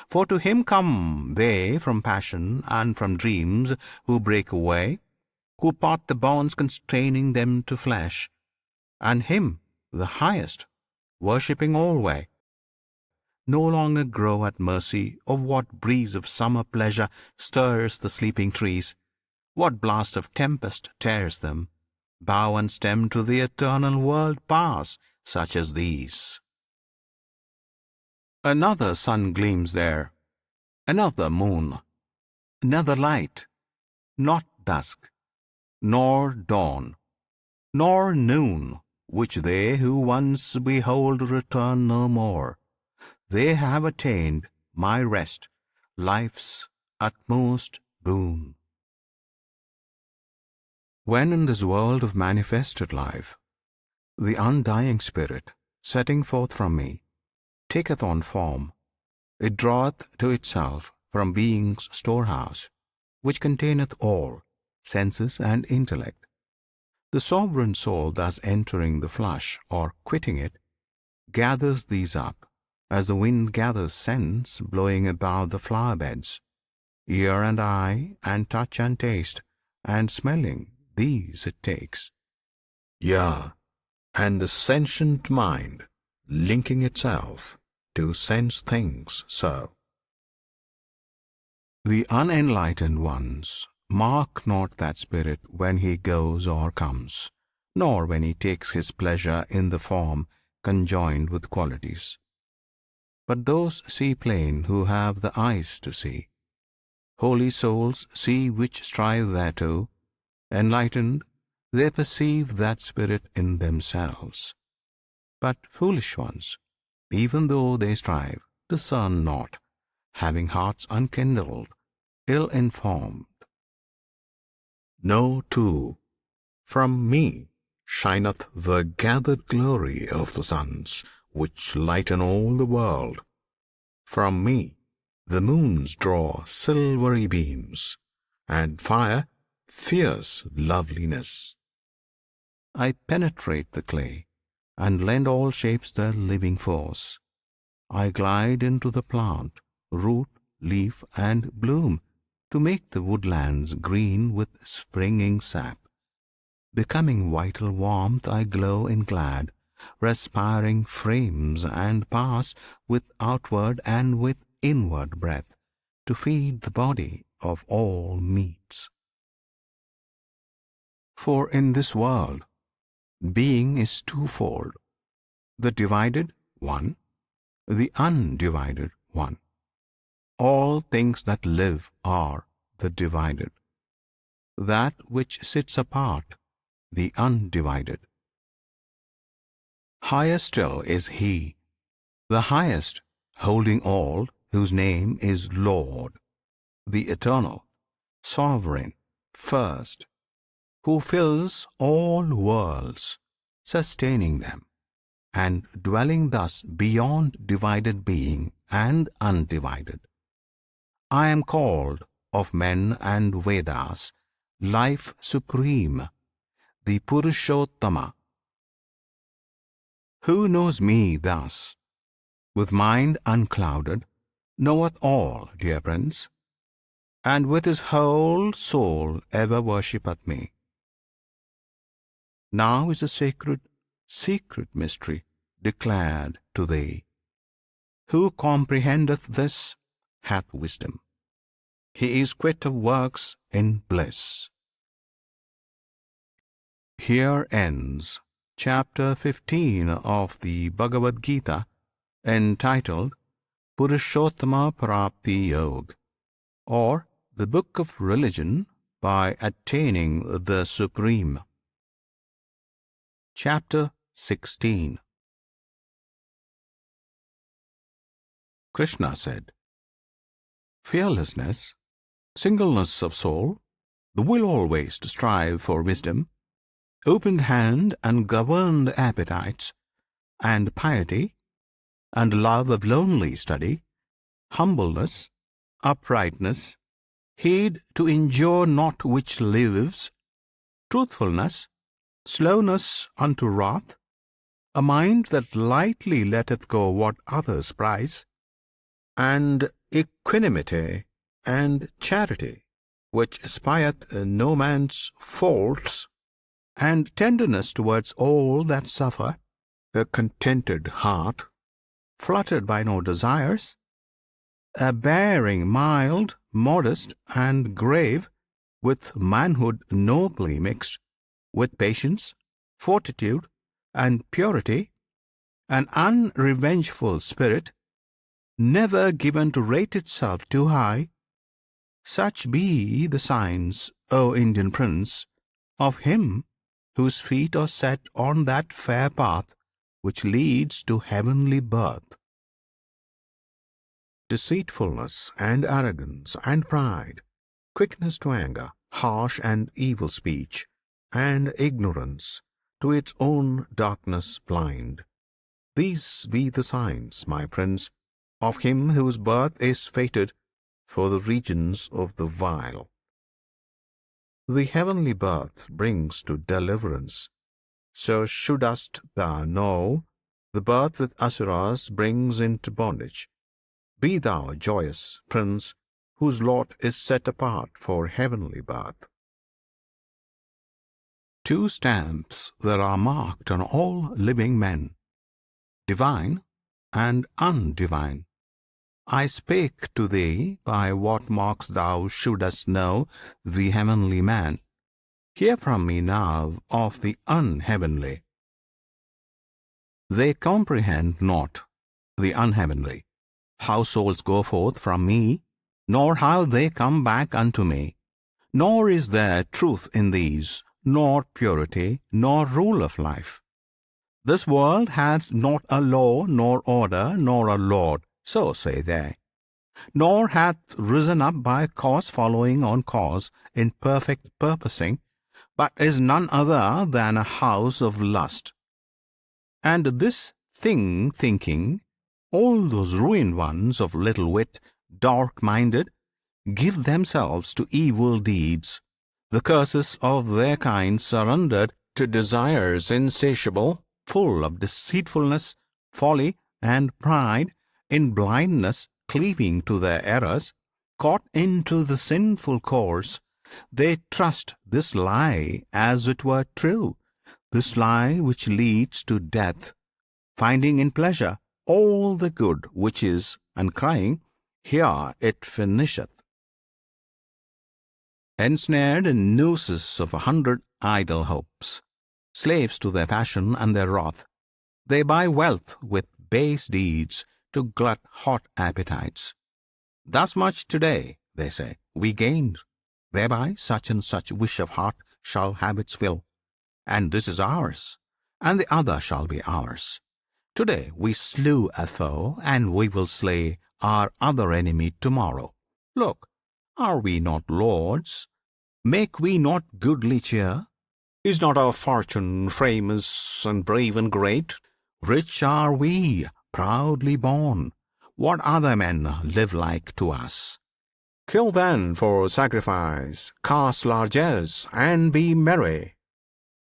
for to Him come they from passion and from dreams who break away, who part the bonds constraining them to flesh, and Him, the Highest, worshipping alway, no longer grow at mercy of what breeze of summer pleasure stirs the sleeping trees, what blast of tempest tears them. Bough and stem to the eternal world pass, such as these. Another sun gleams there, another moon, another light, not dusk, nor dawn, nor noon, which they who once behold return no more. They have attained my rest, life's utmost boon. When in this world of manifested life, the undying Spirit, setting forth from me, taketh on form, it draweth to itself from being's storehouse, which containeth all, senses and intellect. The sovereign soul thus entering the flesh or quitting it, gathers these up, as the wind gathers scents blowing about the flower beds. Ear and eye, and touch and taste, and smelling, these it takes. Yea, and the sentient mind, linking itself to sense things so. The unenlightened ones mark not that Spirit when He goes or comes, nor when He takes His pleasure in the form conjoined with qualities. But those see plain who have the eyes to see. Holy souls see which strive thereto. Enlightened, they perceive that Spirit in themselves. But foolish ones, even though they strive, discern not, having hearts unkindled, ill-informed. Know too, from me shineth the gathered glory of the suns, which lighten all the world. From me the moons draw silvery beams, and fire fierce loveliness. I penetrate the clay, and lend all shapes their living force. I glide into the plant, root, leaf, and bloom, to make the woodlands green with springing sap. Becoming vital warmth, I glow in glad, respiring frames, and pass with outward and with inward breath to feed the body of all meats. For in this world, being is twofold: the divided, one; the undivided, one. All things that live are the divided. that which sits apart, the undivided. Higher still is He, the highest, holding all, whose name is Lord, the Eternal, Sovereign, First, who fills all worlds, sustaining them, and dwelling thus beyond divided being and undivided. I am called of men and Vedas Life Supreme, the Purushottama. Who knows me thus, with mind unclouded, knoweth all, dear Prince, and with his whole soul ever worshippeth me. Now is a sacred, secret mystery declared to thee. Who comprehendeth this hath wisdom. He is quit of works in bliss. Here ends Chapter 15 of the Bhagavad Gita, entitled Purushottama Prapti Yoga, or the Book of Religion by Attaining the Supreme. Chapter 16. Krishna said, Fearlessness, singleness of soul, the will always to strive for wisdom, opened hand and governed appetites, and piety, and love of lonely study, humbleness, uprightness, heed to injure not which lives, truthfulness, slowness unto wrath, a mind that lightly letteth go what others prize, and equanimity and charity, which espieth no man's faults, and tenderness towards all that suffer, a contented heart, fluttered by no desires, a bearing mild, modest, and grave, with manhood nobly mixed, with patience, fortitude, and purity, an unrevengeful spirit, never given to rate itself too high. Such be the signs, O Indian Prince, of him whose feet are set on that fair path which leads to heavenly birth. Deceitfulness and arrogance and pride, quickness to anger, harsh and evil speech, and ignorance, to its own darkness blind. These be the signs, my Prince, of him whose birth is fated for the regions of the vile. The heavenly birth brings to deliverance, so shouldst thou know. The birth with Asuras brings into bondage. Be thou joyous, Prince, whose lot is set apart for heavenly birth. Two stamps there are marked on all living men, divine and undivine. I spake to thee by what marks thou shouldst know the heavenly man. Hear from me now of the unheavenly. They comprehend not, the unheavenly, how souls go forth from me, nor how they come back unto me. Nor is there truth in these, nor purity, nor rule of life. This world hath not a law, nor order, nor a lord, so say they. Nor hath risen up by cause following on cause in perfect purposing, but is none other than a house of lust. And this thing thinking, all those ruined ones of little wit, dark-minded, give themselves to evil deeds, the curses of their kind surrendered to desires insatiable, full of deceitfulness, folly, and pride, in blindness cleaving to their errors, caught into the sinful course, they trust this lie as it were true, this lie which leads to death, finding in pleasure all the good which is, and crying, "Here it finisheth." Ensnared in nooses of 100 idle hopes, slaves to their passion and their wrath, they buy wealth with base deeds to glut hot appetites. Thus much today, they say, we gained, Thereby such and such wish of heart shall have its fill, and this is ours, and the other shall be ours. Today we slew a foe, and we will slay our other enemy tomorrow. Look, are we not lords? Make we not goodly cheer? Is not our fortune famous and brave and great? Rich are we, proudly born. What other men live like to us? Kill then for sacrifice, cast largesse, and be merry.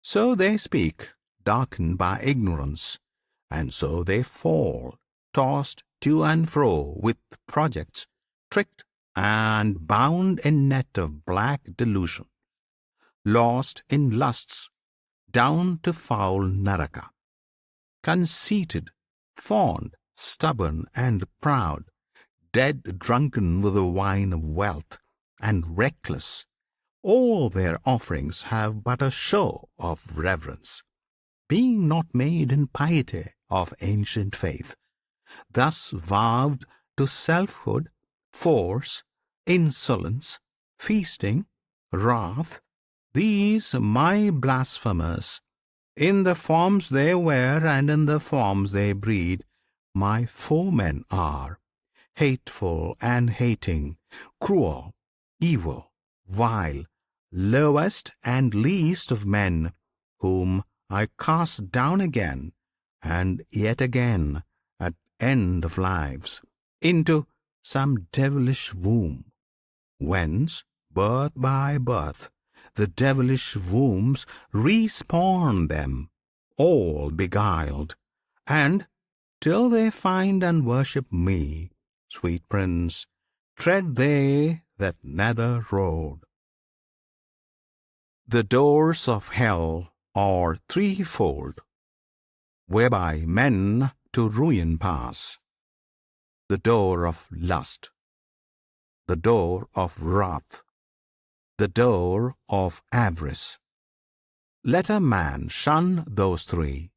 So they speak, darkened by ignorance, and so they fall, tossed to and fro with projects, tricked and bound in net of black delusion, lost in lusts, down to foul Naraka. Conceited, fond, stubborn, and proud, dead drunken with the wine of wealth, and reckless, all their offerings have but a show of reverence, being not made in piety of ancient faith. Thus vowed to selfhood, force, insolence, feasting, wrath, these my blasphemers, in the forms they wear and in the forms they breed, my foemen are, hateful and hating, cruel, evil, vile, lowest and least of men, whom I cast down again and yet again at end of lives into some devilish womb, whence, birth by birth, the devilish wombs respawn them, all beguiled, and till they find and worship me, sweet Prince, tread they that nether road. The doors of hell are threefold, whereby men to ruin pass: the door of lust, the door of wrath, the door of avarice. Let a man shun those three.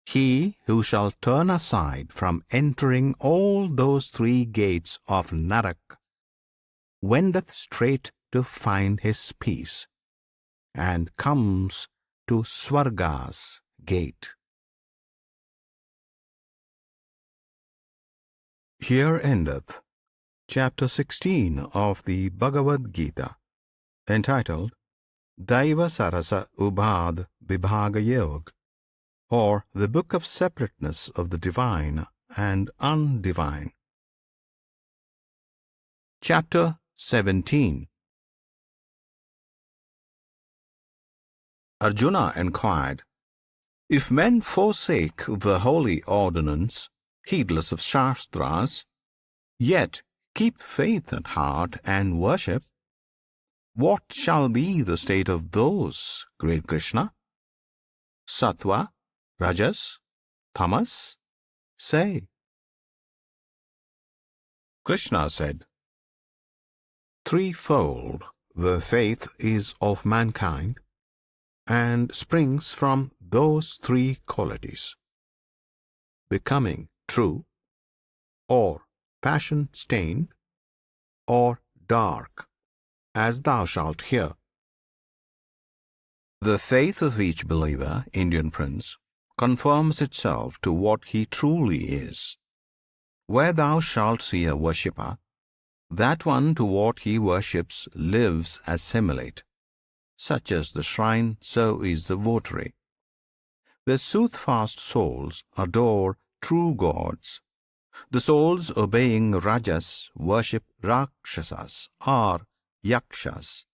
He who shall turn aside from entering all those three gates of Narak wendeth straight to find his peace, and comes to Swarga's gate. Here endeth Chapter 16 of the Bhagavad Gita, entitled Daiva Sarasa Ubhad Vibhaga Yog, or the Book of Separateness of the Divine and Undivine. Chapter 17. Arjuna inquired, if men forsake the holy ordinance, heedless of Shastras, yet keep faith at heart and worship, what shall be the state of those, great Krishna? Sattva, Rajas, Tamas? Say. Krishna said, threefold the faith is of mankind, and springs from those three qualities: becoming true, or passion stained, or dark, as thou shalt hear. The faith of each believer, Indian Prince, conforms itself to what he truly is. Where thou shalt see a worshipper, that one to what he worships lives assimilate. Such as the shrine, so is the votary. The soothfast souls adore true gods. The souls obeying Rajas worship Rakshasas or Yakshas,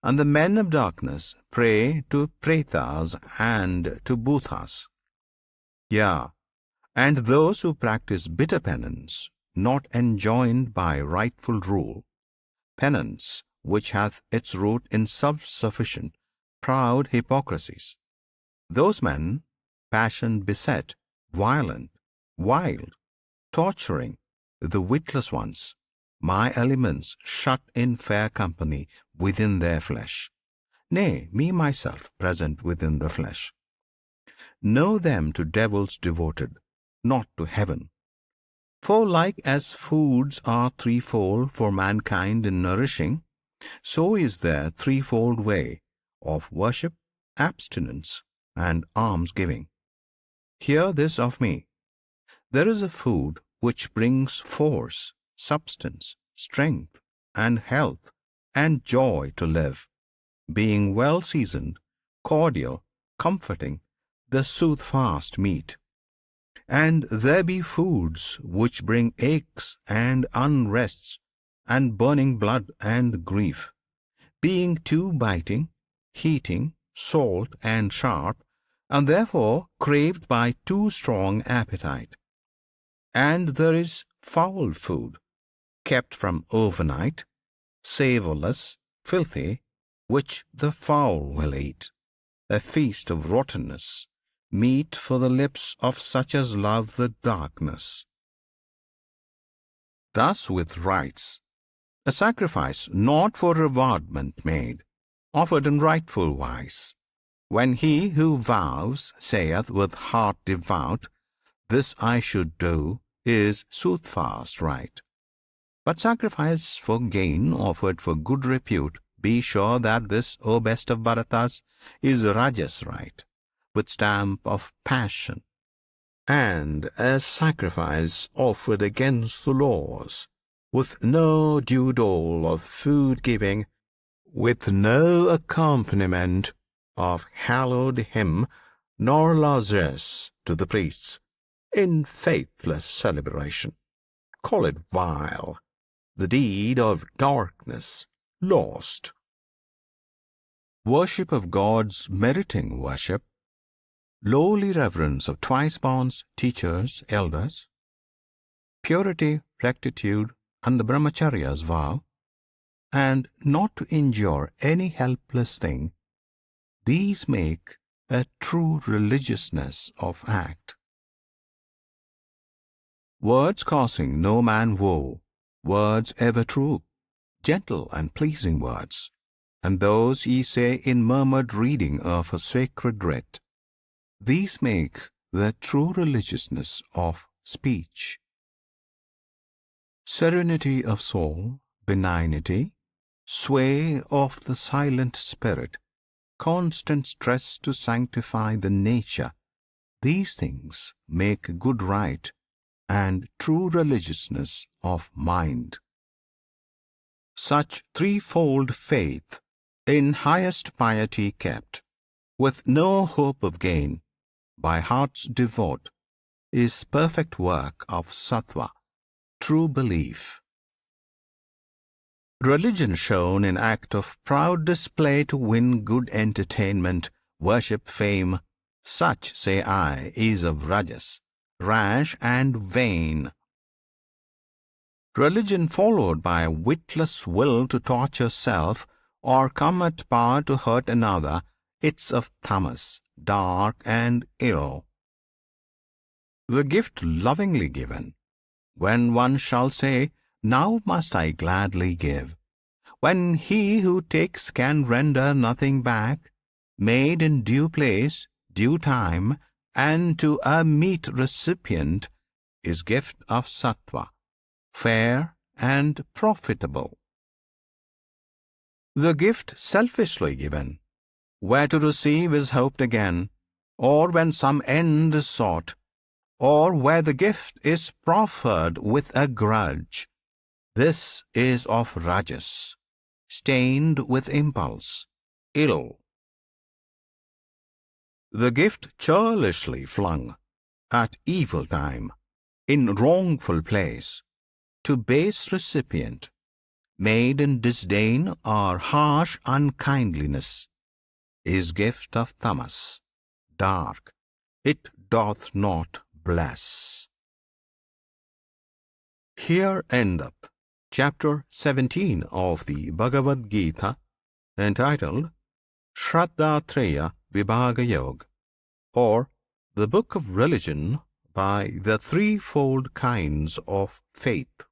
and the men of darkness pray to Pretas and to Bhutas. Yea, and those who practice bitter penance, not enjoined by rightful rule, penance which hath its root in self-sufficient, proud hypocrisies, those men, passion beset, violent, wild, torturing the witless ones, my elements shut in fair company within their flesh, nay, me myself present within the flesh. Know them to devils devoted, not to heaven. For like as foods are threefold for mankind in nourishing, So is there threefold way of worship, abstinence, and almsgiving. Hear this of me. There is a food which brings force, substance, strength, and health, and joy to live, being well seasoned, cordial, comforting, the soothfast meat. And there be foods which bring aches and unrests, and burning blood and grief, being too biting, heating, salt, and sharp, and therefore craved by too strong appetite. And there is foul food, kept from overnight, savourless, filthy, which the foul will eat, a feast of rottenness, meat for the lips of such as love the darkness. Thus with rites, a sacrifice not for rewardment made, offered in rightful wise, when he who vows saith with heart devout, "This I should do," is soothfast right. But sacrifice for gain offered for good repute, be sure that this, O best of Bharatas, is Rajas right, with stamp of passion, and a sacrifice offered against the laws, with no due dole of food giving, with no accompaniment of hallowed hymn, nor largesse to the priests, in faithless celebration. Call it vile, the deed of darkness, lost. Worship of gods meriting worship, lowly reverence of twice-born teachers, elders, purity, rectitude, and the brahmacharya's vow, and not to injure any helpless thing, these make a true religiousness of act. Words causing no man woe, words ever true, gentle and pleasing words, and those ye say in murmured reading of a sacred writ, these make the true religiousness of speech. Serenity of soul, benignity, sway of the silent spirit, constant stress to sanctify the nature, these things make good right and true religiousness of mind. Such threefold faith, in highest piety kept, with no hope of gain, by hearts devote, is perfect work of sattva, true belief. Religion shown in act of proud display to win good entertainment, worship, fame, such, say I, is of Rajas, rash and vain. Religion followed by a witless will to torture self, or come at power to hurt another, it's of Tamas, dark and ill. The gift lovingly given, when one shall say, "Now must I gladly give," when he who takes can render nothing back, made in due place, due time, and to a meet recipient, is gift of sattva, fair and profitable. The gift selfishly given, where to receive is hoped again, or when some end is sought, or where the gift is proffered with a grudge, this is of Rajas, stained with impulse, ill. The gift churlishly flung, at evil time, in wrongful place, to base recipient, made in disdain or harsh unkindliness, is gift of tamas, dark, it doth not bless. Here endeth Chapter 17 of the Bhagavad Gita, entitled Shraddha Traya Vibhaga Yoga, or the Book of Religion by the Threefold Kinds of Faith.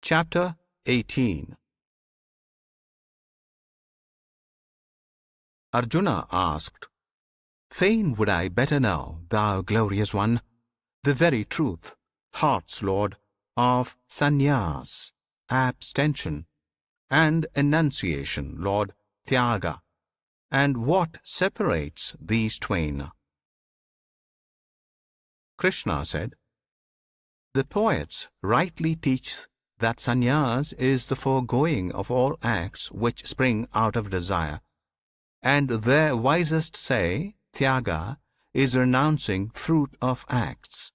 Chapter 18. Arjuna asked, "Fain would I better know, thou glorious one, the very truth, heart's lord, of sannyas, abstention, and enunciation, Lord, Tyaga. And what separates these twain? Krishna said, the poets rightly teach that sannyas is the foregoing of all acts which spring out of desire, and their wisest say Tyaga is renouncing fruit of acts.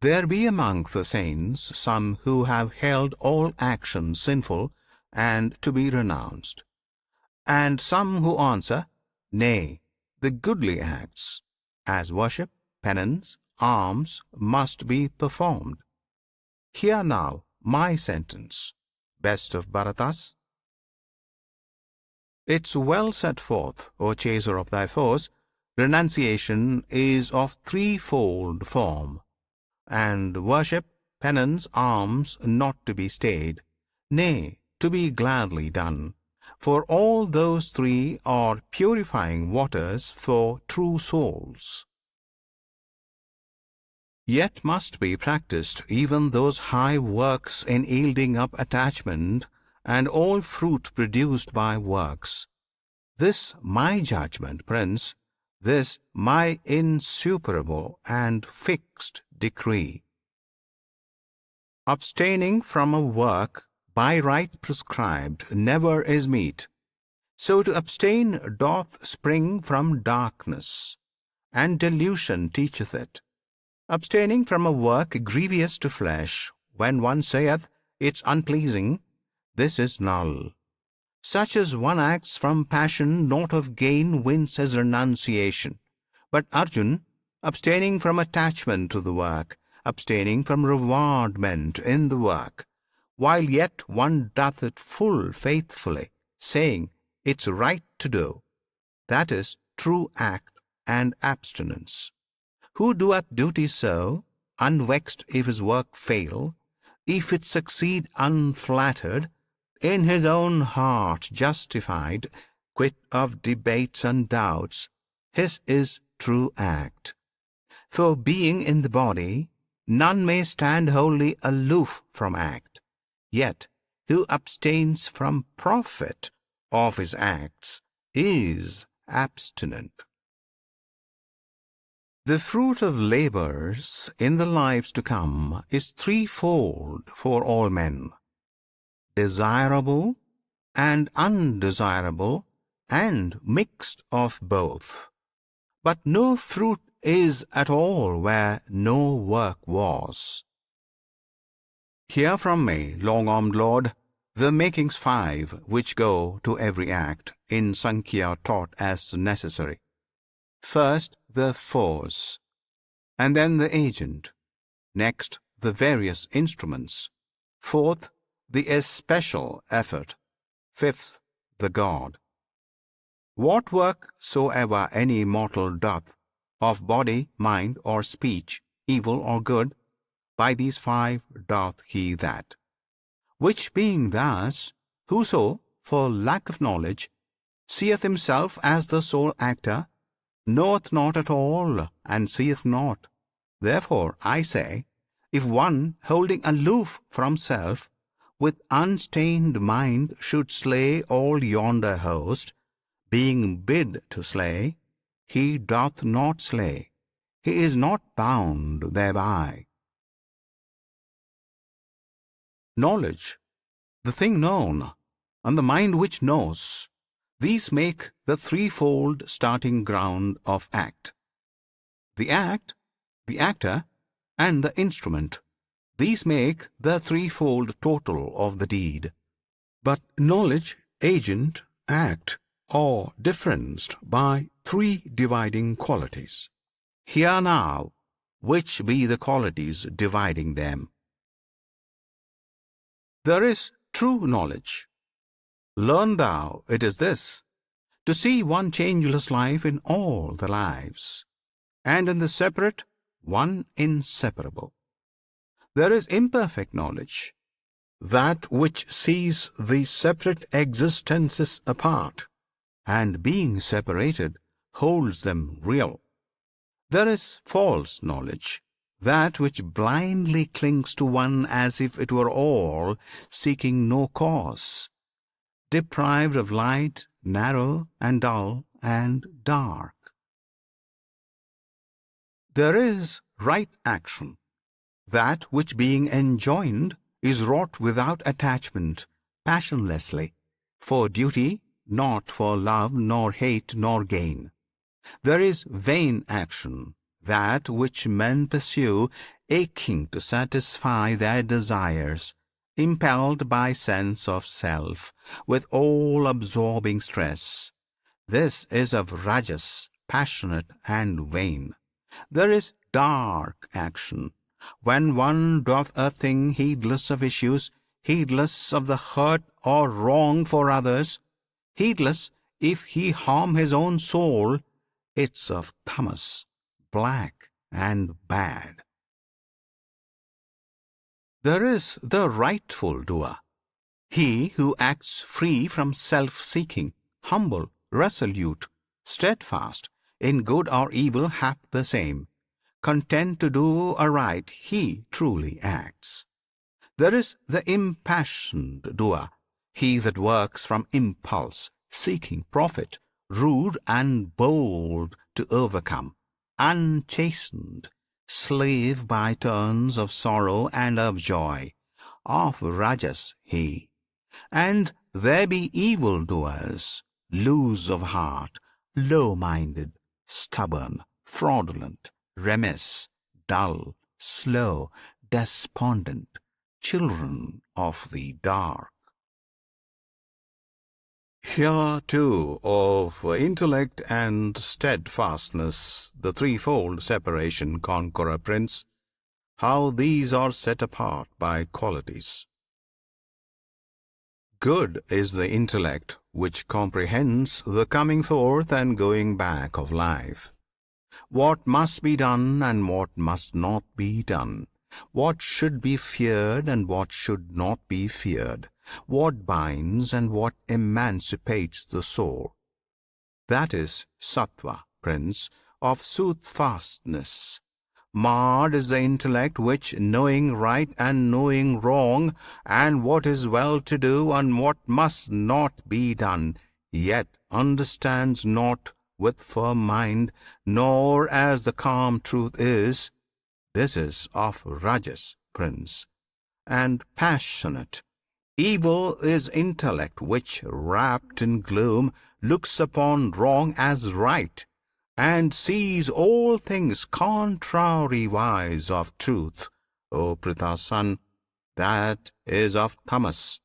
There be among the saints some who have held all actions sinful and to be renounced, and some who answer, nay, the goodly acts, as worship, penance, alms, must be performed. Hear now my sentence, best of Bharatas. It's well set forth, O chaser of thy foes, renunciation is of threefold form, and worship, penance, alms not to be stayed, nay, to be gladly done. For all those three are purifying waters for true souls. Yet must be practiced even those high works in yielding up attachment and all fruit produced by works. This my judgment, Prince, this my insuperable and fixed decree. Abstaining from a work by right prescribed never is meet. So to abstain doth spring from darkness, and delusion teacheth it. Abstaining from a work grievous to flesh, when one saith it's unpleasing, this is null. Such as one acts from passion, not of gain, wins his renunciation. But Arjun, abstaining from attachment to the work, abstaining from rewardment in the work, while yet one doth it full faithfully, saying it's right to do, that is true act and abstinence. Who doeth duty so, unvexed if his work fail, if it succeed unflattered, in his own heart justified, quit of debates and doubts, his is true act. For being in the body, none may stand wholly aloof from act. Yet who abstains from profit of his acts is abstinent. The fruit of labours in the lives to come is threefold for all men: desirable and undesirable, and mixed of both. But no fruit is at all where no work was. Hear from me, long-armed Lord, the makings five which go to every act, in Sankhya taught as necessary. First, the force, and then the agent. Next, the various instruments. Fourth, the especial effort. Fifth, the God. What work soever any mortal doth, of body, mind, or speech, evil or good, by these five doth he that. Which being thus, whoso, for lack of knowledge, seeth himself as the sole actor, knoweth not at all, and seeth not. Therefore, I say, if one, holding aloof from self, with unstained mind should slay all yonder host, being bid to slay, he doth not slay, he is not bound thereby. Knowledge, the thing known, and the mind which knows, these make the threefold starting ground of act. The act, the actor, and the instrument, these make the threefold total of the deed. But knowledge, agent, act are differenced by three dividing qualities. Hear now which be the qualities dividing them. There is true knowledge. Learn thou, it is this: to see one changeless life in all the lives, and in the separate one inseparable. There is imperfect knowledge, that which sees the separate existences apart, and being separated, holds them real. There is false knowledge, that which blindly clings to one as if it were all, seeking no cause, deprived of light, narrow and dull and dark. There is right action, that which being enjoined is wrought without attachment, passionlessly, for duty, not for love nor hate nor gain. There is vain action, that which men pursue, aching to satisfy their desires, impelled by sense of self, with all-absorbing stress. This is of Rajas, passionate and vain. There is dark action, when one doth a thing heedless of issues, heedless of the hurt or wrong for others, heedless if he harm his own soul. It's of Tamas, black and bad. There is the rightful doer, he who acts free from self-seeking, humble, resolute, steadfast, in good or evil hap the same, content to do aright, he truly acts. There is the impassioned doer, he that works from impulse, seeking profit, rude and bold to overcome, unchastened, slave by turns of sorrow and of joy, of Rajas he. And there be evil doers, loose of heart, low-minded, stubborn, fraudulent, remiss, dull, slow, despondent, children of the dark. Here too of intellect and steadfastness, the threefold separation, Conqueror Prince, how these are set apart by qualities. Good is the intellect which comprehends the coming forth and going back of life, what must be done and what must not be done, what should be feared and what should not be feared, what binds and what emancipates the soul. That is Sattva, Prince, of soothfastness. Marred is the intellect which, knowing right and knowing wrong, and what is well to do and what must not be done, yet understands not with firm mind, nor as the calm truth is. This is of Rajas, Prince. And passionate, evil is intellect which, wrapped in gloom, looks upon wrong as right, and sees all things contrariwise of truth. O Pritha's son, that is of Tamas,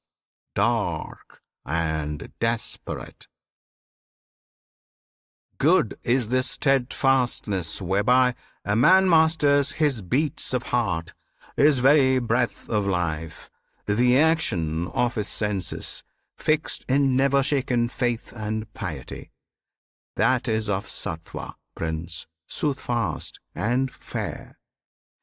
dark and desperate. Good is the steadfastness whereby a man masters his beats of heart, his very breath of life, the action of his senses, fixed in never shaken faith and piety. That is of Sattva, Prince, soothfast and fair.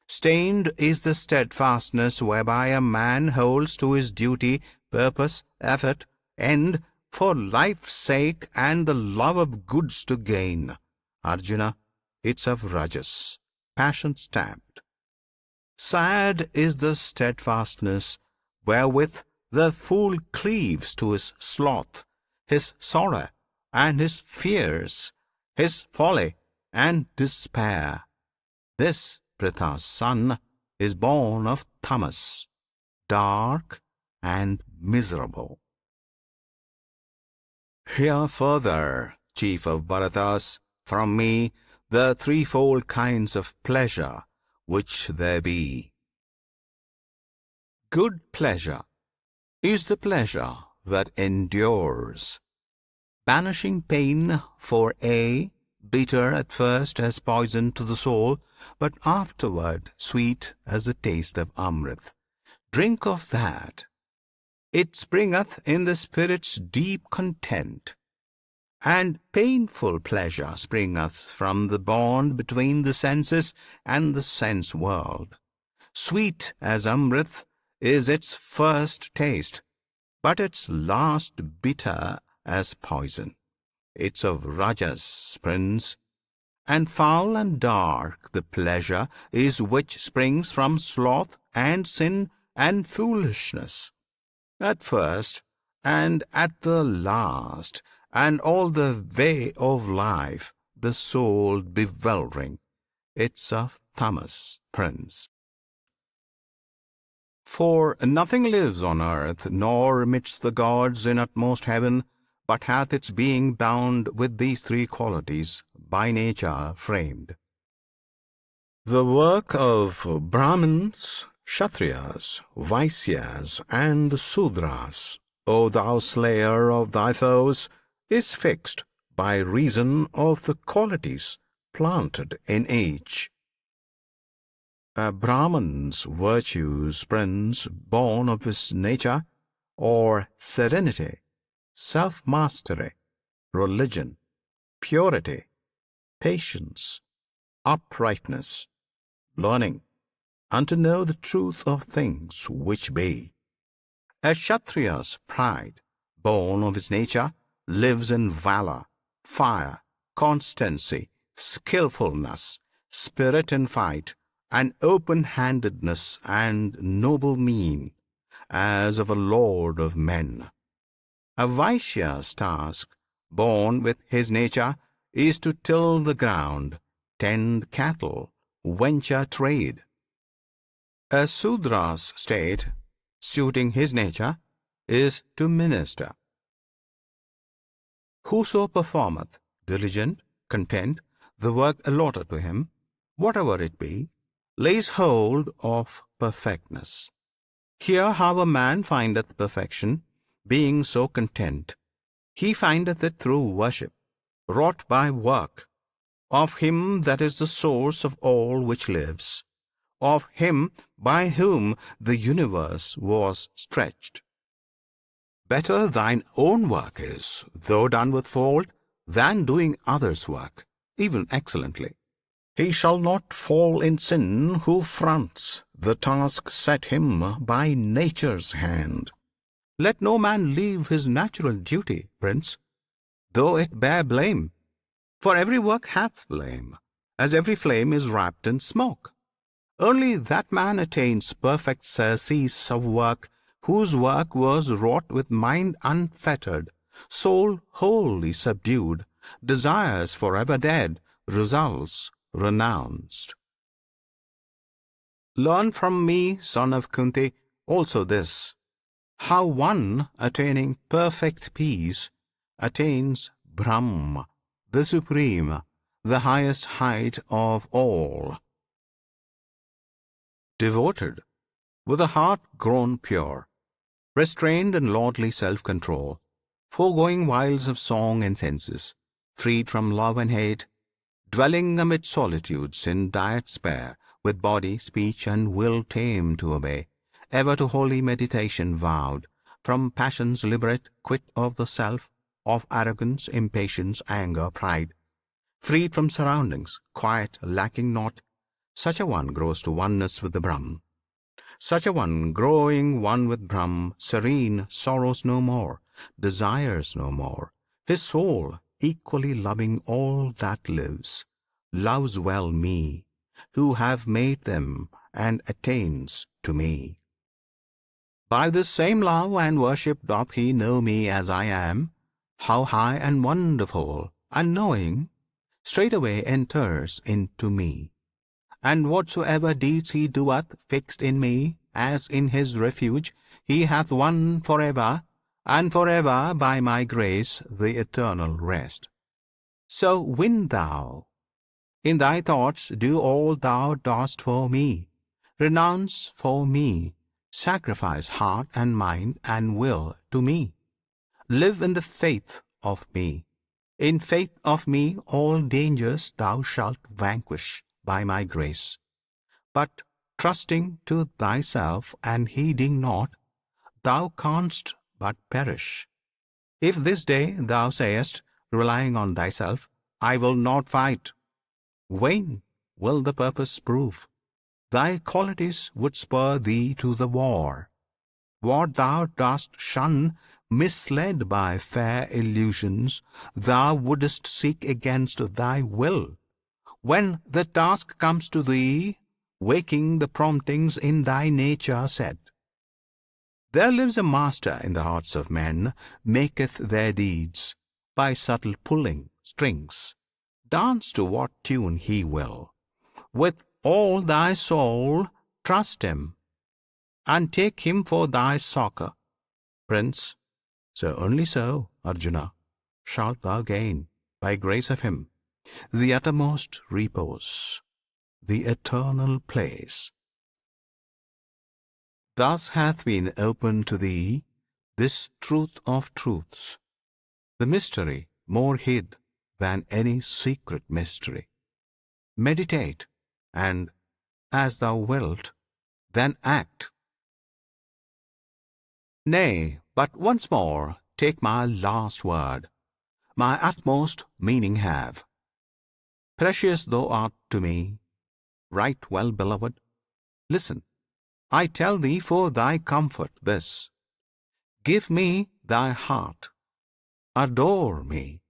Stained is the steadfastness whereby a man holds to his duty, purpose, effort, end, for life's sake and the love of goods to gain. Arjuna, it's of Rajas, passion stamped. Sad is the steadfastness wherewith the fool cleaves to his sloth, his sorrow, and his fears, his folly and despair. This, Pritha's son, is born of Tamas, dark and miserable. Hear further, Chief of Bharatas, from me the threefold kinds of pleasure which there be. Good pleasure is the pleasure that endures, banishing pain, for bitter at first as poison to the soul, but afterward sweet as the taste of Amrit. Drink of that. It springeth in the spirit's deep content. And painful pleasure springeth from the bond between the senses and the sense world. Sweet as Amrit is its first taste, but its last bitter as poison. It's of Rajas, Prince, and foul and dark the pleasure is which springs from sloth and sin and foolishness. At first and at the last, and all the way of life, the soul bewildering. It's of Tamas, Prince. For nothing lives on earth, nor amidst the gods in utmost heaven, but hath its being bound with these three qualities, by nature framed. The work of Brahmins, Kshatriyas, Vaisyas, and Sudras, O thou slayer of thy foes, is fixed by reason of the qualities planted in each. A Brahman's virtues, Prince, born of his nature, or serenity, self-mastery, religion, purity, patience, uprightness, learning, and to know the truth of things which be. A Kshatriya's pride, born of his nature, lives in valor, fire, constancy, skillfulness, spirit in fight, and open-handedness and noble mien, as of a lord of men. A Vaishya's task, born with his nature, is to till the ground, tend cattle, venture trade. A Sudra's state, suiting his nature, is to minister. Whoso performeth, diligent, content, the work allotted to him, whatever it be, lays hold of perfectness. Here how a man findeth perfection, being so content, he findeth it through worship, wrought by work, of Him that is the source of all which lives, of Him by whom the universe was stretched. Better thine own work is, though done with fault, than doing others' work, even excellently. He shall not fall in sin who fronts the task set him by nature's hand. Let no man leave his natural duty, Prince, though it bear blame. For every work hath blame, as every flame is wrapped in smoke. Only that man attains perfect surcease of work whose work was wrought with mind unfettered, soul wholly subdued, desires forever dead, results renounced. Learn from me, son of Kunti, also this, how one attaining perfect peace attains Brahma, the Supreme, the highest height of all. Devoted, with a heart grown pure, restrained in lordly self-control, foregoing wiles of song and senses, freed from love and hate, dwelling amid solitudes in diet spare, with body, speech, and will tame to obey, ever to holy meditation vowed, from passions liberate, quit of the self, of arrogance, impatience, anger, pride, freed from surroundings, quiet, lacking naught, such a one grows to oneness with the Brahm. Such a one, growing one with Brahm, serene, sorrows no more, desires no more. His soul, equally loving all that lives, loves well me, who have made them, and attains to me. By this same love and worship doth he know me as I am, how high and wonderful, and knowing, straightway enters into me. And whatsoever deeds he doeth fixed in me, as in his refuge, he hath won forever, and forever by my grace the eternal rest. So win thou. In thy thoughts do all thou dost for me, renounce for me, sacrifice heart and mind and will to me. Live in the faith of me. In faith of me all dangers thou shalt vanquish by my grace. But trusting to thyself and heeding not, thou canst but perish. If this day thou sayest, relying on thyself, I will not fight, vain will the purpose prove. Thy qualities would spur thee to the war. What thou dost shun, misled by fair illusions, thou wouldst seek against thy will. When the task comes to thee, waking the promptings in thy nature set, there lives a master in the hearts of men, maketh their deeds, by subtle pulling strings, dance to what tune he will. With all thy soul trust him, and take him for thy succor, Prince. So only so, Arjuna, shalt thou gain, by grace of him, the uttermost repose, the eternal place. Thus hath been opened to thee this truth of truths, the mystery more hid than any secret mystery. Meditate, and, as thou wilt, then act. Nay, but once more take my last word, my utmost meaning have. Precious thou art to me, right well beloved. Listen, I tell thee for thy comfort this: give me thy heart, adore me,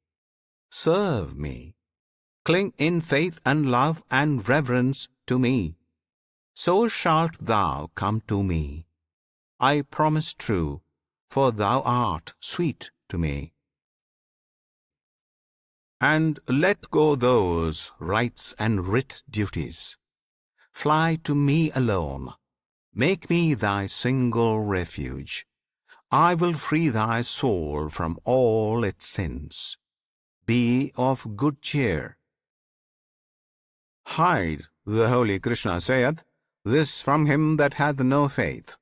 serve me, cling in faith and love and reverence to me. So shalt thou come to me, I promise true, for thou art sweet to me. And let go those rites and writ duties. Fly to me alone. Make me thy single refuge. I will free thy soul from all its sins. Be of good cheer. Hide, the holy Krishna saith, this from him that hath no faith,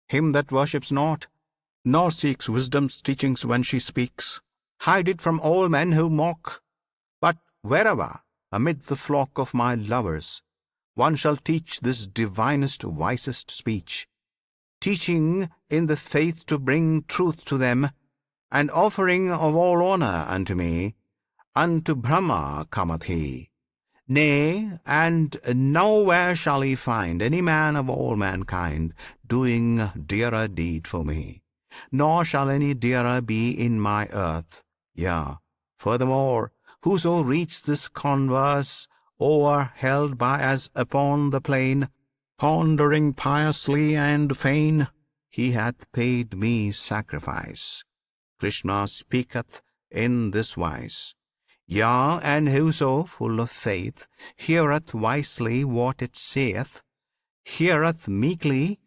him that worships not, nor seeks wisdom's teachings when she speaks. Hide it from all men who mock. But wherever, amid the flock of my lovers, one shall teach this divinest, wisest speech, teaching in the faith to bring truth to them, and offering of all honour unto me, unto Brahma cometh he. Nay, and nowhere shall he find any man of all mankind doing dearer deed for me, nor shall any dearer be in my earth. Yea, furthermore, whoso reads this converse o'er held by us upon the plain, pondering piously and fain, he hath paid me sacrifice. Krishna speaketh in this wise. Yea, and whoso, full of faith, heareth wisely what it saith, heareth meekly,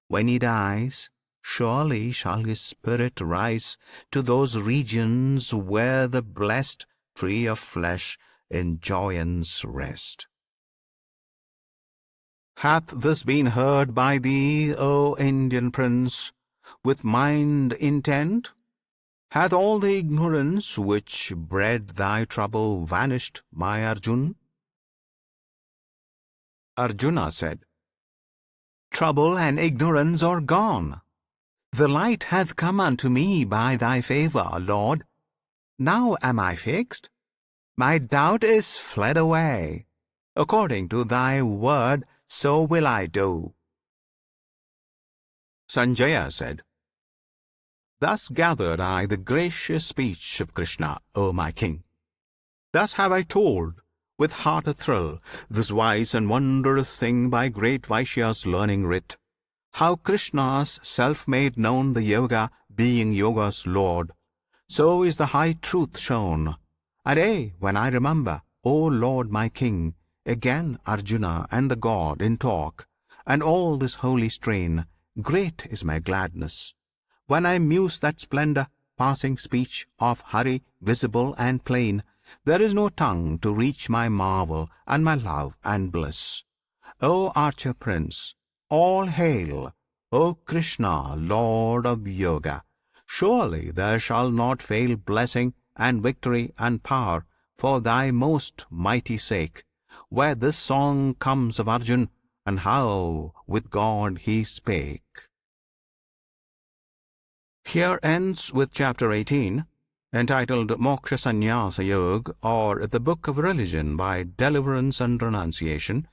when he dies, surely shall his spirit rise to those regions where the blessed tree of flesh in joyance rest. Hath this been heard by thee, O Indian Prince, with mind intent? Hath all the ignorance which bred thy trouble vanished, my Arjun? Arjuna said, trouble and ignorance are gone. The light hath come unto me by thy favour, Lord. Now am I fixed. My doubt is fled away. According to thy word, so will I do. Sanjaya said, thus gathered I the gracious speech of Krishna, O my king. Thus have I told, with heart athrill, this wise and wondrous thing by great Vaishya's learning writ, how Krishna's self made known the yoga, being yoga's lord. So is the high truth shown. And when I remember, O Lord my king, again Arjuna and the god in talk, and all this holy strain, great is my gladness. When I muse that splendour, passing speech of Hari, visible and plain, there is no tongue to reach my marvel and my love and bliss. O Archer Prince, all hail! O Krishna, Lord of Yoga! Surely there shall not fail blessing and victory and power for thy most mighty sake, where this song comes of Arjun, and how with God he spake. Here ends with chapter 18, entitled Moksha Sannyasa Yoga, or the Book of Religion by Deliverance and Renunciation,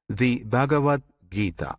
the Bhagavad Gita.